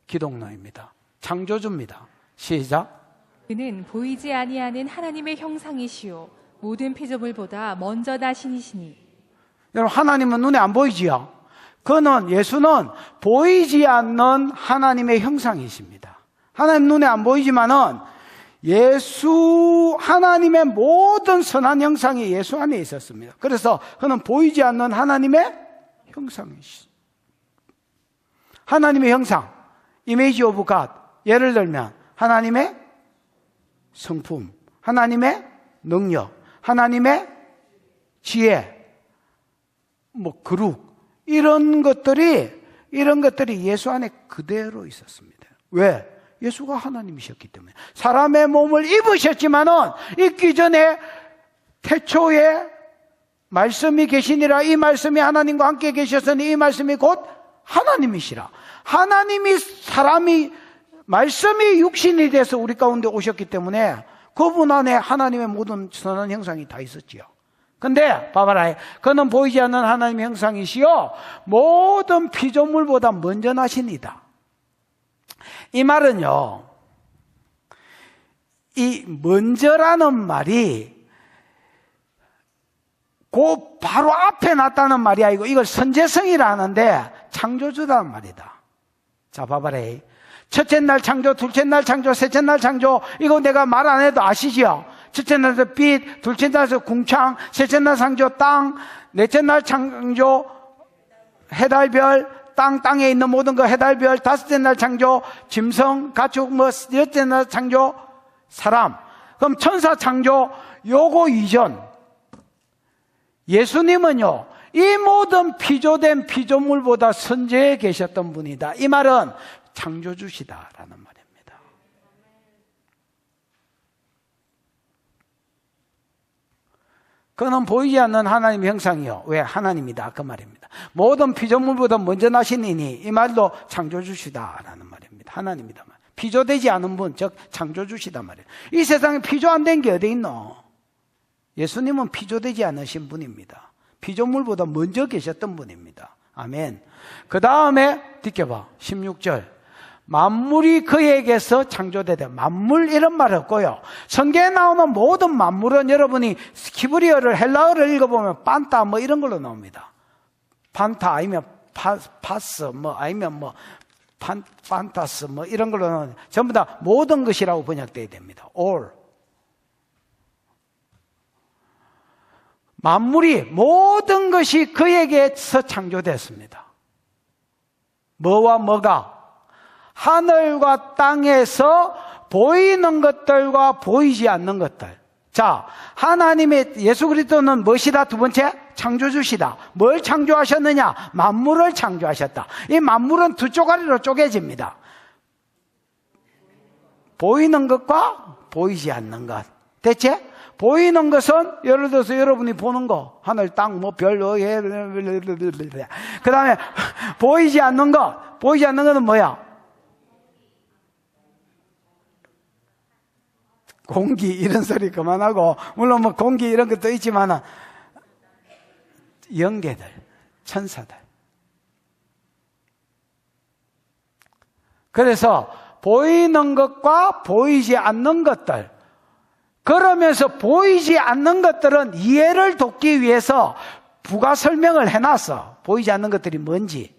기독론입니다. 창조주입니다. 시작. 그는 보이지 아니하는 하나님의 형상이시요 모든 피조물보다 먼저 다신이시니. 여러분, 하나님은 눈에 안 보이지요? 예수는 보이지 않는 하나님의 형상이십니다. 하나님 눈에 안 보이지만은 하나님의 모든 선한 형상이 예수 안에 있었습니다. 그래서 그는 보이지 않는 하나님의 형상이십니다. 하나님의 형상, 이미지 오브 갓. 예를 들면 하나님의 성품, 하나님의 능력, 하나님의 지혜, 거룩, 이런 것들이 예수 안에 그대로 있었습니다. 왜? 예수가 하나님이셨기 때문에. 사람의 몸을 입으셨지만은 입기 전에 태초에 말씀이 계시니라. 이 말씀이 하나님과 함께 계셨으니 이 말씀이 곧 하나님이시라. 말씀이 육신이 돼서 우리 가운데 오셨기 때문에 그분 안에 하나님의 모든 선한 형상이 다 있었지요. 근데 봐봐라. 그는 보이지 않는 하나님의 형상이시요 모든 피조물보다 먼저 나시니다. 이 말은요, 이 먼저라는 말이 그 바로 앞에 났다는 말이 아니고 이걸 선제성이라 하는데 창조주라는 말이다. 자, 봐봐라. 첫째 날 창조, 둘째 날 창조, 셋째 날 창조. 이거 내가 말 안 해도 아시죠? 첫째 날에서 빛, 둘째 날에서 궁창, 셋째 날 창조 땅, 넷째 날 창조 해달별, 땅에 있는 모든 거 해달별, 다섯째 날 창조 짐승, 가축, 여섯째 날 창조 사람. 그럼 천사 창조 요거 이전. 예수님은요, 이 모든 피조된 피조물보다 선제에 계셨던 분이다. 이 말은 창조주시다라는 말입니다. 그는 보이지 않는 하나님의 형상이요. 왜? 하나님이다. 그 말입니다. 모든 피조물보다 먼저 나시니니 이 말도 창조주시다라는 말입니다. 하나님이다. 피조되지 않은 분, 즉 창조주시다 말이에요. 이 세상에 피조 안 된 게 어디 있노? 예수님은 피조되지 않으신 분입니다. 피조물보다 먼저 계셨던 분입니다. 아멘. 그 다음에 뒷겨봐. 16절. 만물이 그에게서 창조되되, 만물 이런 말 없고요. 성경에 나오는 모든 만물은 여러분이 히브리어를 헬라어를 읽어보면 판타 뭐 이런 걸로 나옵니다. 판타 아니면 파스 아니면 판타스 뭐 이런 걸로 나오는데 전부 다 모든 것이라고 번역되어야 됩니다. all. 만물이 모든 것이 그에게서 창조됐습니다. 뭐와 뭐가? 하늘과 땅에서 보이는 것들과 보이지 않는 것들. 자, 하나님의 예수 그리스도는 무엇이다? 두 번째, 창조주시다. 뭘 창조하셨느냐? 만물을 창조하셨다. 이 만물은 두 쪼가리로 쪼개집니다. 보이는 것과 보이지 않는 것. 대체 보이는 것은 예를 들어서 여러분이 보는 거, 하늘, 땅, 별, 그 다음에 보이지 않는 것, 보이지 않는 것은 뭐야? 공기 이런 소리 그만하고, 물론 공기 이런 것도 있지만은 영계들, 천사들. 그래서 보이는 것과 보이지 않는 것들. 그러면서 보이지 않는 것들은 이해를 돕기 위해서 부가 설명을 해놨어. 보이지 않는 것들이 뭔지.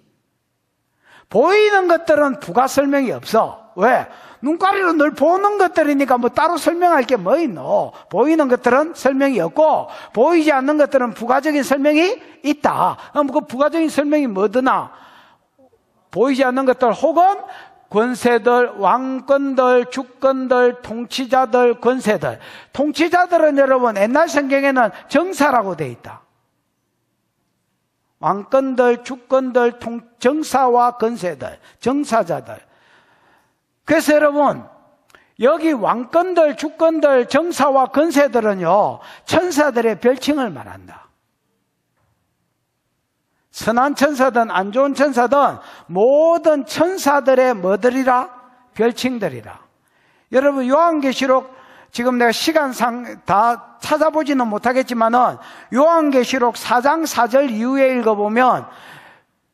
보이는 것들은 부가 설명이 없어. 왜? 눈가리로 늘 보는 것들이니까 따로 설명할 게 뭐 있노? 보이는 것들은 설명이 없고, 보이지 않는 것들은 부가적인 설명이 있다. 그럼 그 부가적인 설명이 뭐드나? 보이지 않는 것들 혹은 권세들, 왕권들, 주권들, 통치자들, 권세들. 통치자들은 여러분 옛날 성경에는 정사라고 되어 있다. 왕권들, 주권들, 정사와 권세들, 정사자들. 그래서 여러분 여기 왕권들, 주권들, 정사와 권세들은요 천사들의 별칭을 말한다. 선한 천사든 안 좋은 천사든 모든 천사들의 뭐들이라? 별칭들이라. 여러분 요한계시록 지금 내가 시간상 다 찾아보지는 못하겠지만은 요한계시록 4장 4절 이후에 읽어보면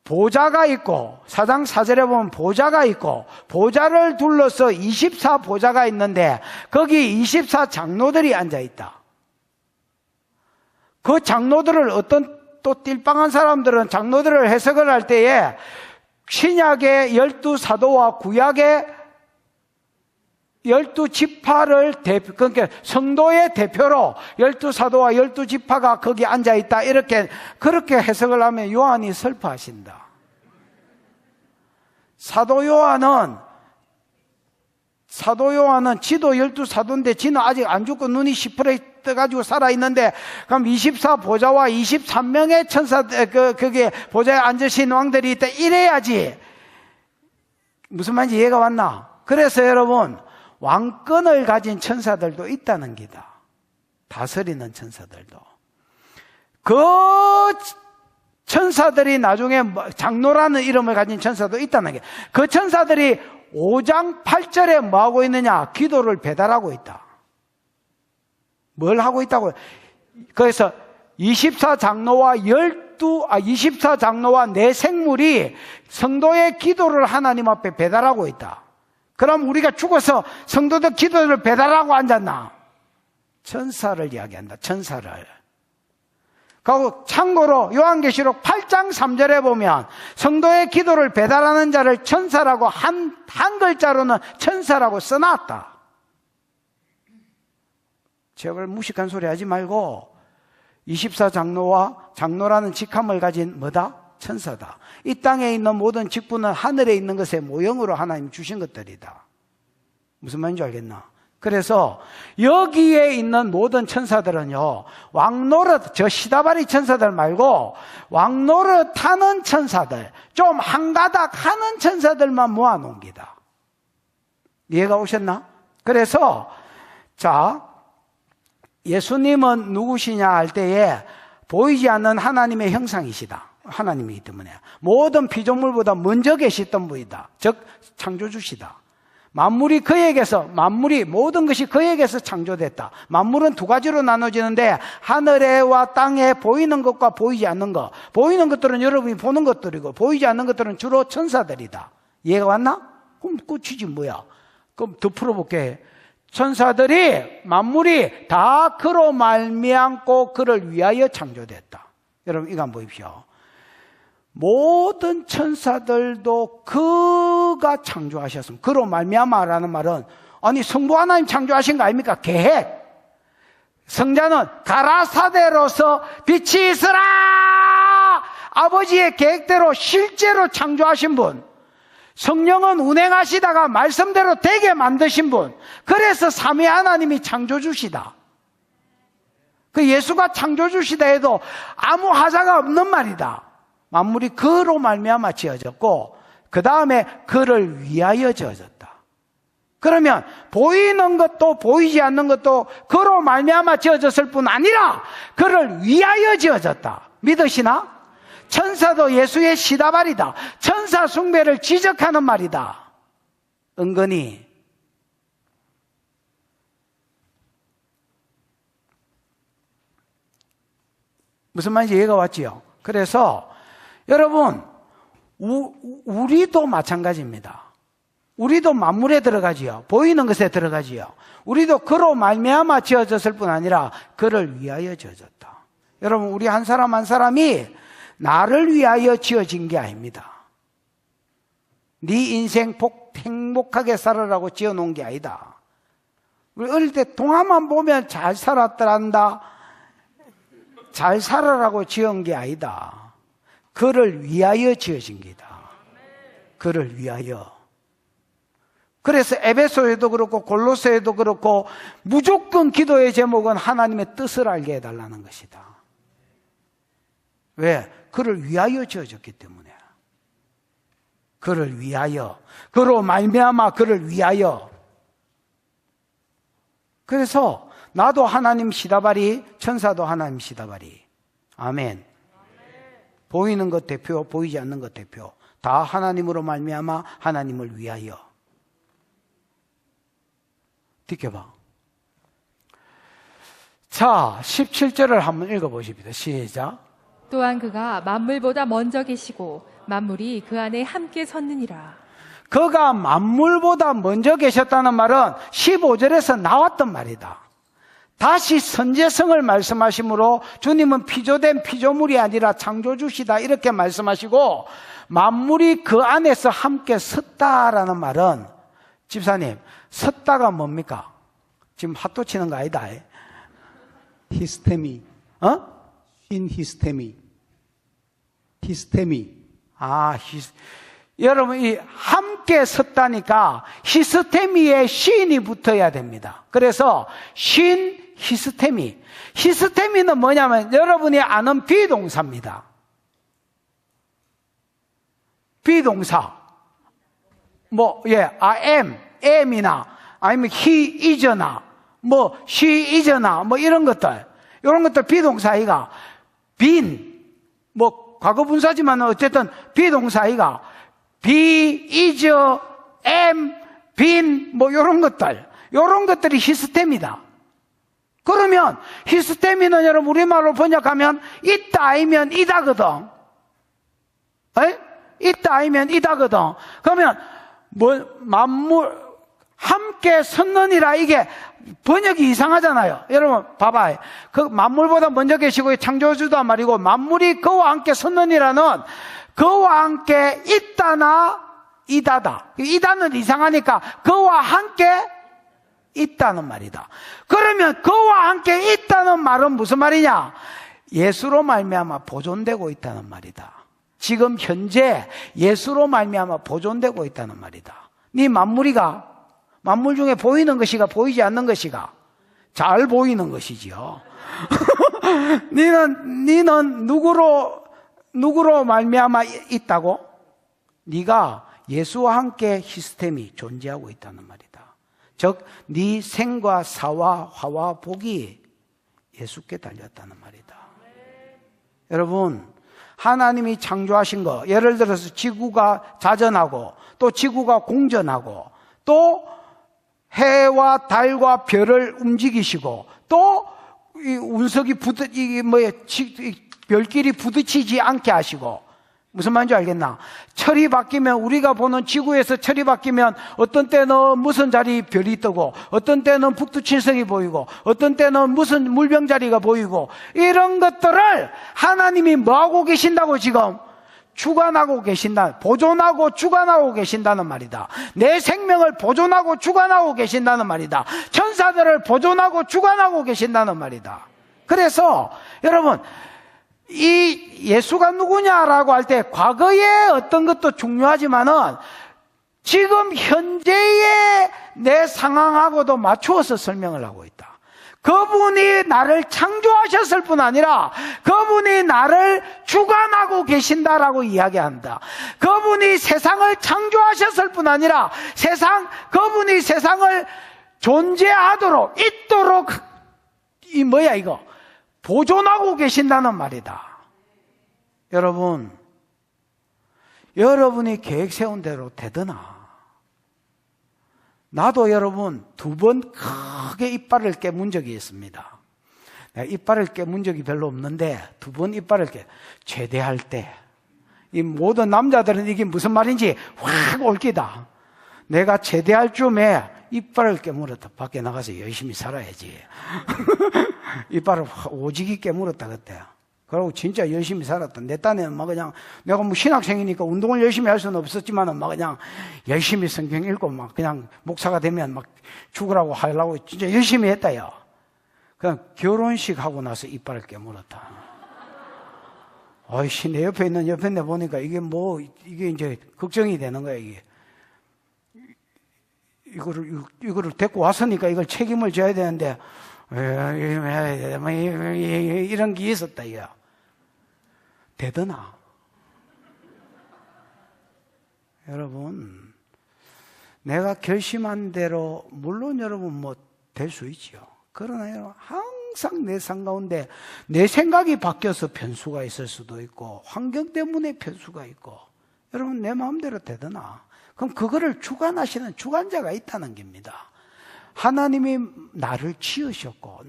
보좌가 있고 4장 4절에 보면 보좌가 있고 보좌를 둘러서 24보좌가 있는데 거기 24 장로들이 앉아있다. 그 장로들을 어떤 또 띨빵한 사람들은 장로들을 해석을 할 때에 신약의 12사도와 구약의 12지파를 그러니까 성도의 대표로 12사도와 12지파가 거기 앉아있다 그렇게 해석을 하면 요한이 슬퍼하신다. 사도 요한은 지도 12사도인데 지는 아직 안 죽고 눈이 시퍼레 떠가지고 살아있는데 그럼 24보좌와 23명의 천사 그게 보좌에 앉으신 왕들이 있다 이래야지 무슨 말인지 이해가 왔나? 그래서 여러분 왕권을 가진 천사들도 있다는 기다. 다스리는 천사들도. 그 천사들이 나중에 장로라는 이름을 가진 천사도 있다는 게. 그 천사들이 5장 8절에 뭐하고 있느냐? 기도를 배달하고 있다. 뭘 하고 있다고요? 그래서 24장로와 24장로와 네 생물이 성도의 기도를 하나님 앞에 배달하고 있다. 그럼 우리가 죽어서 성도들 기도를 배달하고 앉았나? 천사를 이야기한다. 천사를. 그리고 참고로 요한계시록 8장 3절에 보면 성도의 기도를 배달하는 자를 천사라고 한 글자로는 천사라고 써놨다. 제발 무식한 소리 하지 말고 24장로와 장로라는 직함을 가진 뭐다? 천사다. 이 땅에 있는 모든 직분은 하늘에 있는 것의 모형으로 하나님 주신 것들이다. 무슨 말인지 알겠나? 그래서 여기에 있는 모든 천사들은요, 왕노릇, 저 시다바리 천사들 말고 왕노릇 하는 천사들, 좀 한가닥 하는 천사들만 모아놓은 기다. 이해가 오셨나? 그래서 자, 예수님은 누구시냐 할 때에 보이지 않는 하나님의 형상이시다. 하나님이기 때문에 모든 피조물보다 먼저 계셨던 분이다. 즉 창조주시다. 만물이 그에게서, 모든 것이 그에게서 창조됐다. 만물은 두 가지로 나눠지는데 하늘에와 땅에 보이는 것과 보이지 않는 것. 보이는 것들은 여러분이 보는 것들이고 보이지 않는 것들은 주로 천사들이다. 이해가 왔나? 그럼 끝이지 뭐야. 그럼 더 풀어볼게. 천사들이, 만물이 다 그로 말미암고 그를 위하여 창조됐다. 여러분 이거 한번 보십시오. 모든 천사들도 그가 창조하셨습니다. 그로 말미암아라는 말은 아니 성부 하나님 창조하신 거 아닙니까? 계획. 성자는 가라사대로서 빛이 있으라. 아버지의 계획대로 실제로 창조하신 분. 성령은 운행하시다가 말씀대로 되게 만드신 분. 그래서 삼위 하나님이 창조주시다. 그 예수가 창조주시다 해도 아무 하자가 없는 말이다. 만물이 그로 말미암아 지어졌고 그 다음에 그를 위하여 지어졌다. 그러면 보이는 것도 보이지 않는 것도 그로 말미암아 지어졌을 뿐 아니라 그를 위하여 지어졌다. 믿으시나? 천사도 예수의 시다발이다. 천사 숭배를 지적하는 말이다. 은근히 무슨 말인지 이해가 왔지요? 그래서 여러분 우리도 마찬가지입니다. 우리도 만물에 들어가지요. 보이는 것에 들어가지요. 우리도 그로 말미암아 지어졌을 뿐 아니라 그를 위하여 지어졌다. 여러분 우리 한 사람 한 사람이 나를 위하여 지어진 게 아닙니다. 네 인생 행복하게 살아라고 지어놓은 게 아니다. 우리 어릴 때 동화만 보면 잘 살았더란다. 잘 살아라고 지은 게 아니다. 그를 위하여 지어진 게다. 그를 위하여. 그래서 에베소에도 그렇고 골로새에도 그렇고 무조건 기도의 제목은 하나님의 뜻을 알게 해달라는 것이다. 왜? 그를 위하여 지어졌기 때문에. 그를 위하여. 그로 말미암아 그를 위하여. 그래서 나도 하나님 시다바리, 천사도 하나님 시다바리. 아멘. 보이는 것 대표, 보이지 않는 것 대표. 다 하나님으로 말미암아 하나님을 위하여. 뒷겨봐. 자, 17절을 한번 읽어보십시다. 시작. 또한 그가 만물보다 먼저 계시고 만물이 그 안에 함께 섰느니라. 그가 만물보다 먼저 계셨다는 말은 15절에서 나왔던 말이다. 다시 선제성을 말씀하시므로 주님은 피조된 피조물이 아니라 창조주시다 이렇게 말씀하시고 만물이 그 안에서 함께 섰다라는 말은 집사님 섰다가 뭡니까? 지금 핫도 치는 거 아니다. 히스테미. 히스테미. 히스테미. 여러분 이 함께 섰다니까 히스테미에 시인이 붙어야 됩니다. 그래서 신 히스테미. 히스테미는 뭐냐면 여러분이 아는 비동사입니다. 비동사. am이나 아니면 he is나 she is나 이런 것들. 이런 것들 비동사이가 과거 분사지만 어쨌든 비동사이가 be, is, am, been 이런 것들이 히스템이다. 그러면 히스테미는 여러분 우리말로 번역하면 있다 아니면 이다거든. 에? 있다 아니면 이다거든. 그러면 만물 함께 섰느니라, 이게 번역이 이상하잖아요. 여러분 봐봐요. 그 만물보다 먼저 계시고 창조주도 한 말이고, 만물이 그와 함께 섰느니라는 그와 함께 있다나 이다다. 이다는 이상하니까 그와 함께 있다는 말이다. 그러면 그와 함께 있다는 말은 무슨 말이냐? 예수로 말미암아 보존되고 있다는 말이다. 지금 현재 예수로 말미암아 보존되고 있다는 말이다. 네 만물이가 만물 중에 보이는 것이가 보이지 않는 것이가 잘 보이는 것이지요. 니는 누구로 말미암아 있다고? 네가 예수와 함께 히스템이 존재하고 있다는 말이다. 즉, 네 생과 사와 화와 복이 예수께 달렸다는 말이다. 여러분, 하나님이 창조하신 거, 예를 들어서 지구가 자전하고 또 지구가 공전하고 또 해와 달과 별을 움직이시고 또 이 운석이 별끼리 부딪히지 않게 하시고, 무슨 말인지 알겠나? 철이 바뀌면, 우리가 보는 지구에서 철이 바뀌면 어떤 때는 무슨 자리 별이 뜨고 어떤 때는 북두칠성이 보이고 어떤 때는 무슨 물병자리가 보이고, 이런 것들을 하나님이 뭐하고 계신다고? 지금 주관하고 계신다. 보존하고 주관하고 계신다는 말이다. 내 생명을 보존하고 주관하고 계신다는 말이다. 천사들을 보존하고 주관하고 계신다는 말이다. 그래서 여러분, 이 예수가 누구냐라고 할 때 과거의 어떤 것도 중요하지만은 지금 현재의 내 상황하고도 맞추어서 설명을 하고 있다. 그분이 나를 창조하셨을 뿐 아니라 그분이 나를 주관하고 계신다라고 이야기한다. 그분이 세상을 창조하셨을 뿐 아니라 그분이 세상을 존재하도록, 있도록 이거 보존하고 계신다는 말이다. 여러분, 여러분이 계획 세운 대로 되드나? 나도 여러분 2번 크게 이빨을 깨문 적이 있습니다. 내가 이빨을 깨문 적이 별로 없는데 2번 이빨을 제대할 때, 이 모든 남자들은 이게 무슨 말인지 확 옮기다. 내가 제대할 쯤에 이빨을 깨물었다. 밖에 나가서 열심히 살아야지. 이빨을 오지게 깨물었다 그때. 그러고 진짜 열심히 살았다. 내 딴에는 막 그냥, 내가 뭐 신학생이니까 운동을 열심히 할 수는 없었지만은 막 그냥 열심히 성경 읽고 막 그냥 목사가 되면 막 죽으라고 하려고 진짜 열심히 했다요. 그냥 결혼식 하고 나서 이빨을 깨물었다. 아이씨, 내 옆에 있는 옆에 보니까 이게 이제 걱정이 되는 거야, 이게. 이거를 데리고 왔으니까 이걸 책임을 져야 되는데, 이런 게 있었다, 이거. 되더나? 여러분, 내가 결심한 대로, 물론 여러분 될 수 있죠. 그러나 여러분, 항상 내 삶 가운데 내 생각이 바뀌어서 변수가 있을 수도 있고, 환경 때문에 변수가 있고, 여러분, 내 마음대로 되더나? 그럼 그거를 주관하시는 주관자가 있다는 겁니다. 하나님이 나를 지으셨고,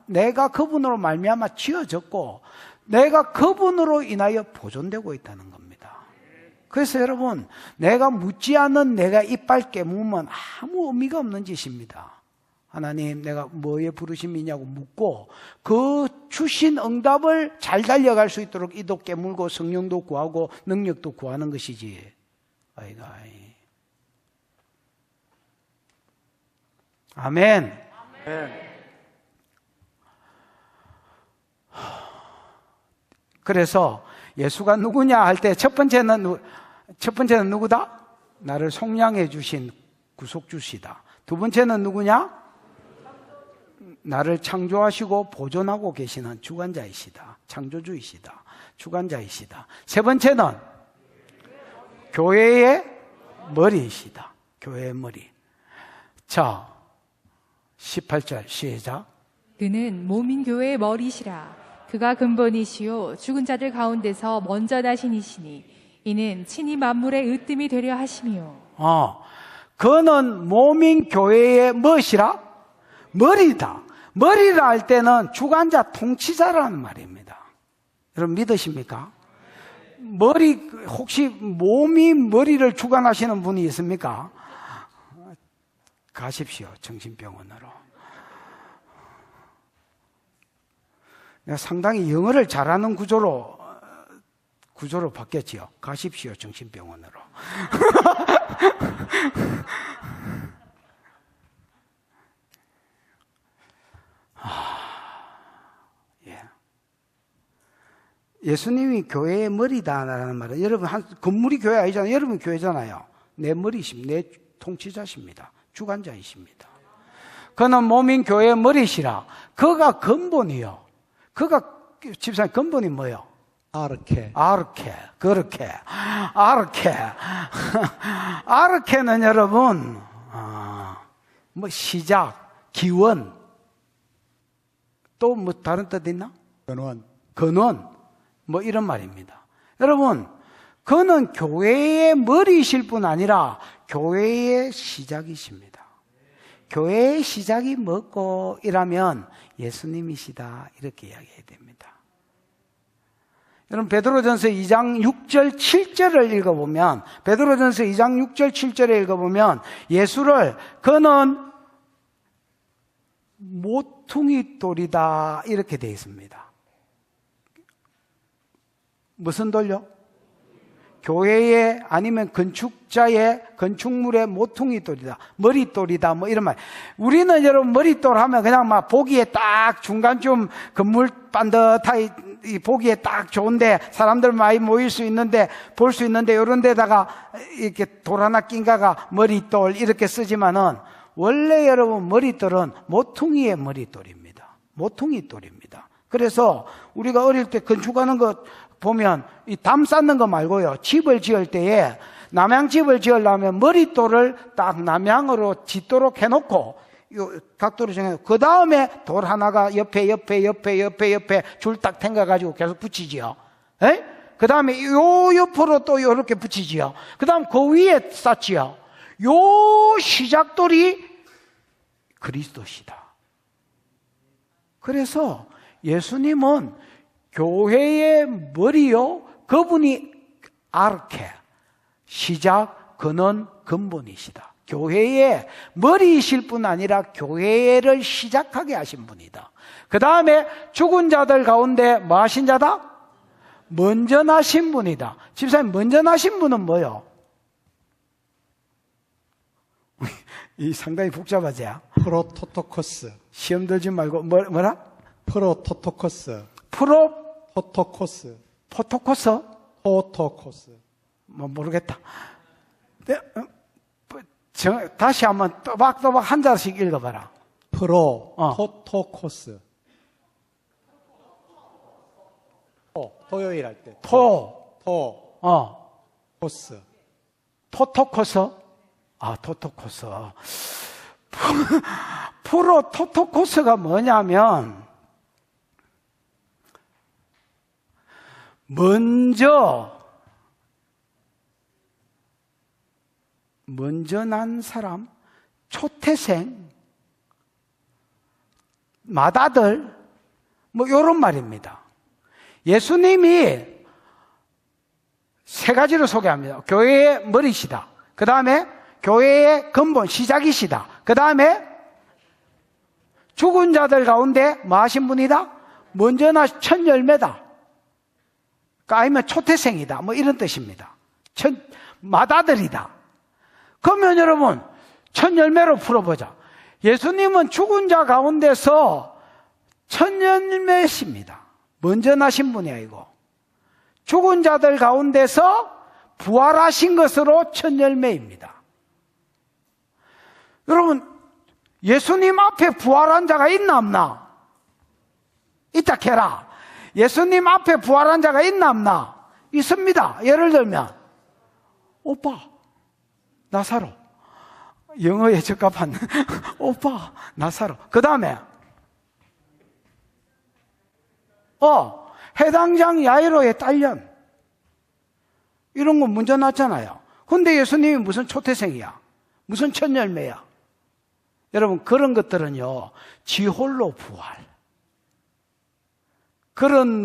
내가 그분으로 말미암아 지어졌고, 내가 그분으로 인하여 보존되고 있다는 겁니다. 그래서 여러분, 내가 묻지 않은 내가 이빨 깨물면 아무 의미가 없는 짓입니다. 하나님, 내가 뭐에 부르심이 있냐고 묻고 그 주신 응답을 잘 달려갈 수 있도록 이도 깨물고 성령도 구하고 능력도 구하는 것이지. 아멘. 그래서 예수가 누구냐 할 때 첫 번째는 누구다? 나를 속량해 주신 구속주시다. 두 번째는 누구냐? 나를 창조하시고 보존하고 계시는 주관자이시다. 창조주이시다. 주관자이시다. 세 번째는 교회의 머리이시다. 교회의 머리. 자, 18절 시작. 그는 몸인 교회의 머리시라. 그가 근본이시요 죽은 자들 가운데서 먼저 나신 이시니 이는 친히 만물의 으뜸이 되려 하심이요. 그는 몸인 교회의 무엇이라? 머리다. 머리라 할 때는 주관자 통치자라는 말입니다. 여러분 믿으십니까? 혹시 몸이 머리를 주관하시는 분이 있습니까? 가십시오, 정신병원으로. 내가 상당히 영어를 잘하는 구조로 바뀌었지요. 가십시오, 정신병원으로. 예수님이 교회의 머리다라는 말은, 여러분, 건물이 교회 아니잖아요. 여러분 교회잖아요. 내 머리십니다. 내 통치자십니다. 주관자이십니다. 그는 몸인 교회의 머리시라. 그가 근본이요. 집사님 근본이 뭐요? 아르케. 그렇게. 아르케는 여러분, 시작, 기원, 또 다른 뜻 있나? 근원. 이런 말입니다. 여러분, 그는 교회의 머리이실 뿐 아니라 교회의 시작이십니다. 교회의 시작이 뭐고 이라면 예수님이시다, 이렇게 이야기해야 됩니다. 여러분, 베드로전서 2장 6절 7절을 읽어보면, 베드로전서 2장 6절 7절에 읽어보면 예수를 그는 모퉁이 돌이다, 이렇게 되어 있습니다. 무슨 돌요? 교회의 아니면 건축물의 모퉁이 돌이다, 머릿돌이다, 이런 말. 우리는 여러분 머릿돌 하면 그냥 막 보기에 딱 중간쯤 건물 반듯하게 보기에 딱 좋은데 사람들 많이 모일 수 있는데 볼 수 있는데 이런 데다가 이렇게 돌 하나 낀가가 머릿돌 이렇게 쓰지만은 원래 여러분 머릿돌은 모퉁이의 머릿돌입니다. 모퉁이 돌입니다. 그래서 우리가 어릴 때 건축하는 것 보면 이 담 쌓는 거 말고요, 집을 지을 때에 남양집을 지으려면 머릿돌을 딱 남양으로 짓도록 해놓고 요 각도로 정해서 그 다음에 돌 하나가 옆에 줄 딱 탱가가지고 계속 붙이지요. 그 다음에 요 옆으로 또 요렇게 붙이지요. 그 다음 그 위에 쌓지요. 요 시작돌이 그리스도시다. 그래서 예수님은 교회의 머리요, 그분이 아르케, 시작, 근원, 근본이시다. 교회의 머리이실 뿐 아니라 교회를 시작하게 하신 분이다. 그 다음에 죽은 자들 가운데 뭐 하신 자다? 먼저 나신 분이다. 집사님, 먼저 나신 분은 뭐요? 이 상당히 복잡하지? 프로토토코스. 시험 들지 말고 뭐라? 프로토토코스. 포토코스? 모르겠다. 다시 한번 또박또박 한 자씩 읽어봐라. 프로토토코스. 토요일 할 때. 코스. 토토코스? 토토코스. 프로토토코스가 뭐냐면, 먼저 난 사람, 초태생, 맏아들, 요런 말입니다. 예수님이 세 가지로 소개합니다. 교회의 머리시다. 그 다음에 교회의 근본, 시작이시다. 그 다음에 죽은 자들 가운데 뭐 하신 분이다? 먼저 난 첫 열매다. 아니면 초태생이다. 이런 뜻입니다. 맏아들이다. 그러면 여러분, 첫 열매로 풀어보자. 예수님은 죽은 자 가운데서 첫 열매십니다. 먼저 나신 분이 아니고, 죽은 자들 가운데서 부활하신 것으로 첫 열매입니다. 여러분, 예수님 앞에 부활한 자가 있나 없나? 있다 캐라. 예수님 앞에 부활한 자가 있나 없나? 있습니다. 예를 들면 오빠 나사로, 영어에 적합한 오빠 나사로. 그 다음에 해당장 야이로의 딸년, 이런 건 먼저 났잖아요. 근데 예수님이 무슨 초태생이야? 무슨 첫 열매야? 여러분, 그런 것들은요, 지홀로 부활. 그런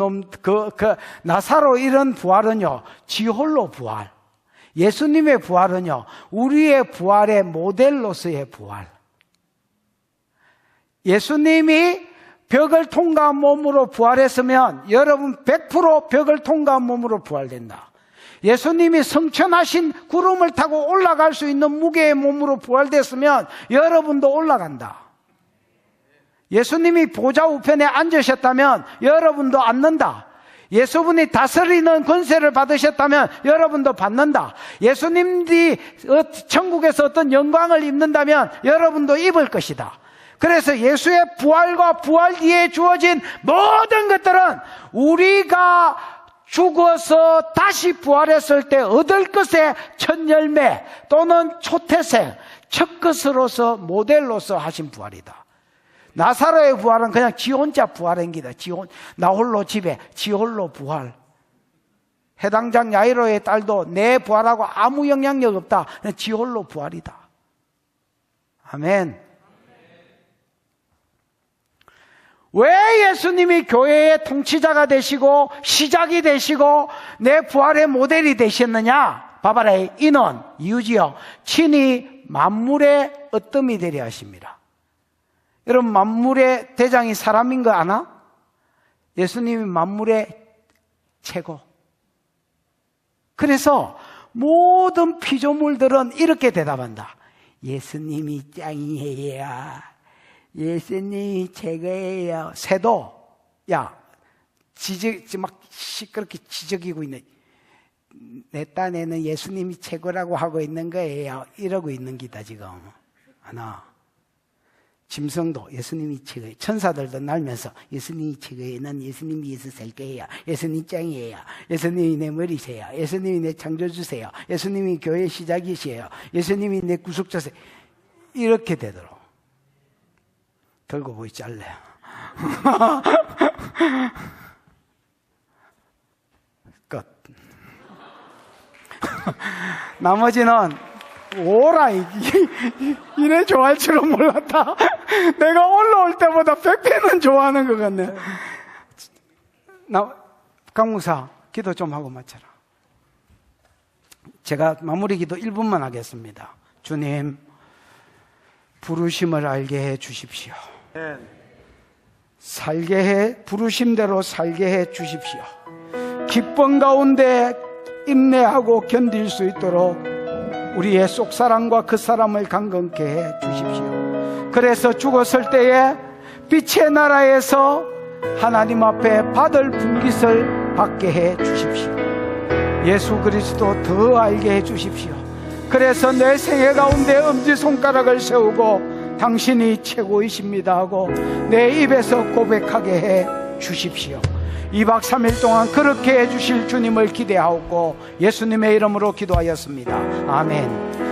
나사로 이런 부활은요, 지홀로 부활. 예수님의 부활은요, 우리의 부활의 모델로서의 부활. 예수님이 벽을 통과한 몸으로 부활했으면 여러분 100% 벽을 통과한 몸으로 부활된다. 예수님이 성천하신 구름을 타고 올라갈 수 있는 무게의 몸으로 부활됐으면 여러분도 올라간다. 예수님이 보좌 우편에 앉으셨다면 여러분도 앉는다. 예수분이 다스리는 권세를 받으셨다면 여러분도 받는다. 예수님이 천국에서 어떤 영광을 입는다면 여러분도 입을 것이다. 그래서 예수의 부활과 부활 뒤에 주어진 모든 것들은 우리가 죽어서 다시 부활했을 때 얻을 것의 첫 열매 또는 초태생, 첫 것으로서 모델로서 하신 부활이다. 나사로의 부활은 그냥 지 혼자 부활행기다. 나 홀로 집에 지 홀로 부활. 해당장 야이로의 딸도 내 부활하고 아무 영향력 없다. 그냥 지 홀로 부활이다. 아멘. 왜 예수님이 교회의 통치자가 되시고 시작이 되시고 내 부활의 모델이 되셨느냐? 봐봐라. 이는 이유지요. 친히 만물의 으뜸이 되려 하십니다. 여러분, 만물의 대장이 사람인 거 아나? 예수님이 만물의 최고. 그래서 모든 피조물들은 이렇게 대답한다. 예수님이 짱이에요. 예수님이 최고예요. 새도, 야, 막 시끄럽게 지적이고 있네. 내 딴에는 예수님이 최고라고 하고 있는 거예요. 이러고 있는 기다, 지금. 하나. 짐승도 예수님이 최고예요. 천사들도 날면서 예수님이 최고예요. 난 예수님 위해서 살 거예요. 예수님 짱이에요. 예수님이 내 머리세요. 예수님이 내 창조주세요. 예수님이 교회 시작이세요. 예수님이 내 구속자세요. 이렇게 되도록. 들고 보이 잘래. 끝. 나머지는 오라. 이래 좋아할 줄은 몰랐다. 내가 올라올 때보다 100배는 좋아하는 것 같네. 강무사 기도 좀 하고 마쳐라. 제가 마무리 기도 1분만 하겠습니다. 주님, 부르심을 알게 해 주십시오. 부르심대로 살게 해 주십시오. 기쁨 가운데 인내하고 견딜 수 있도록 우리의 속사람과 그 사람을 강건케 해 주십시오. 그래서 죽었을 때에 빛의 나라에서 하나님 앞에 받을 분깃을 받게 해 주십시오. 예수 그리스도 더 알게 해 주십시오. 그래서 내 생애 가운데 엄지손가락을 세우고 당신이 최고이십니다 하고 내 입에서 고백하게 해 주십시오. 2박 3일 동안 그렇게 해주실 주님을 기대하고 예수님의 이름으로 기도하였습니다. 아멘.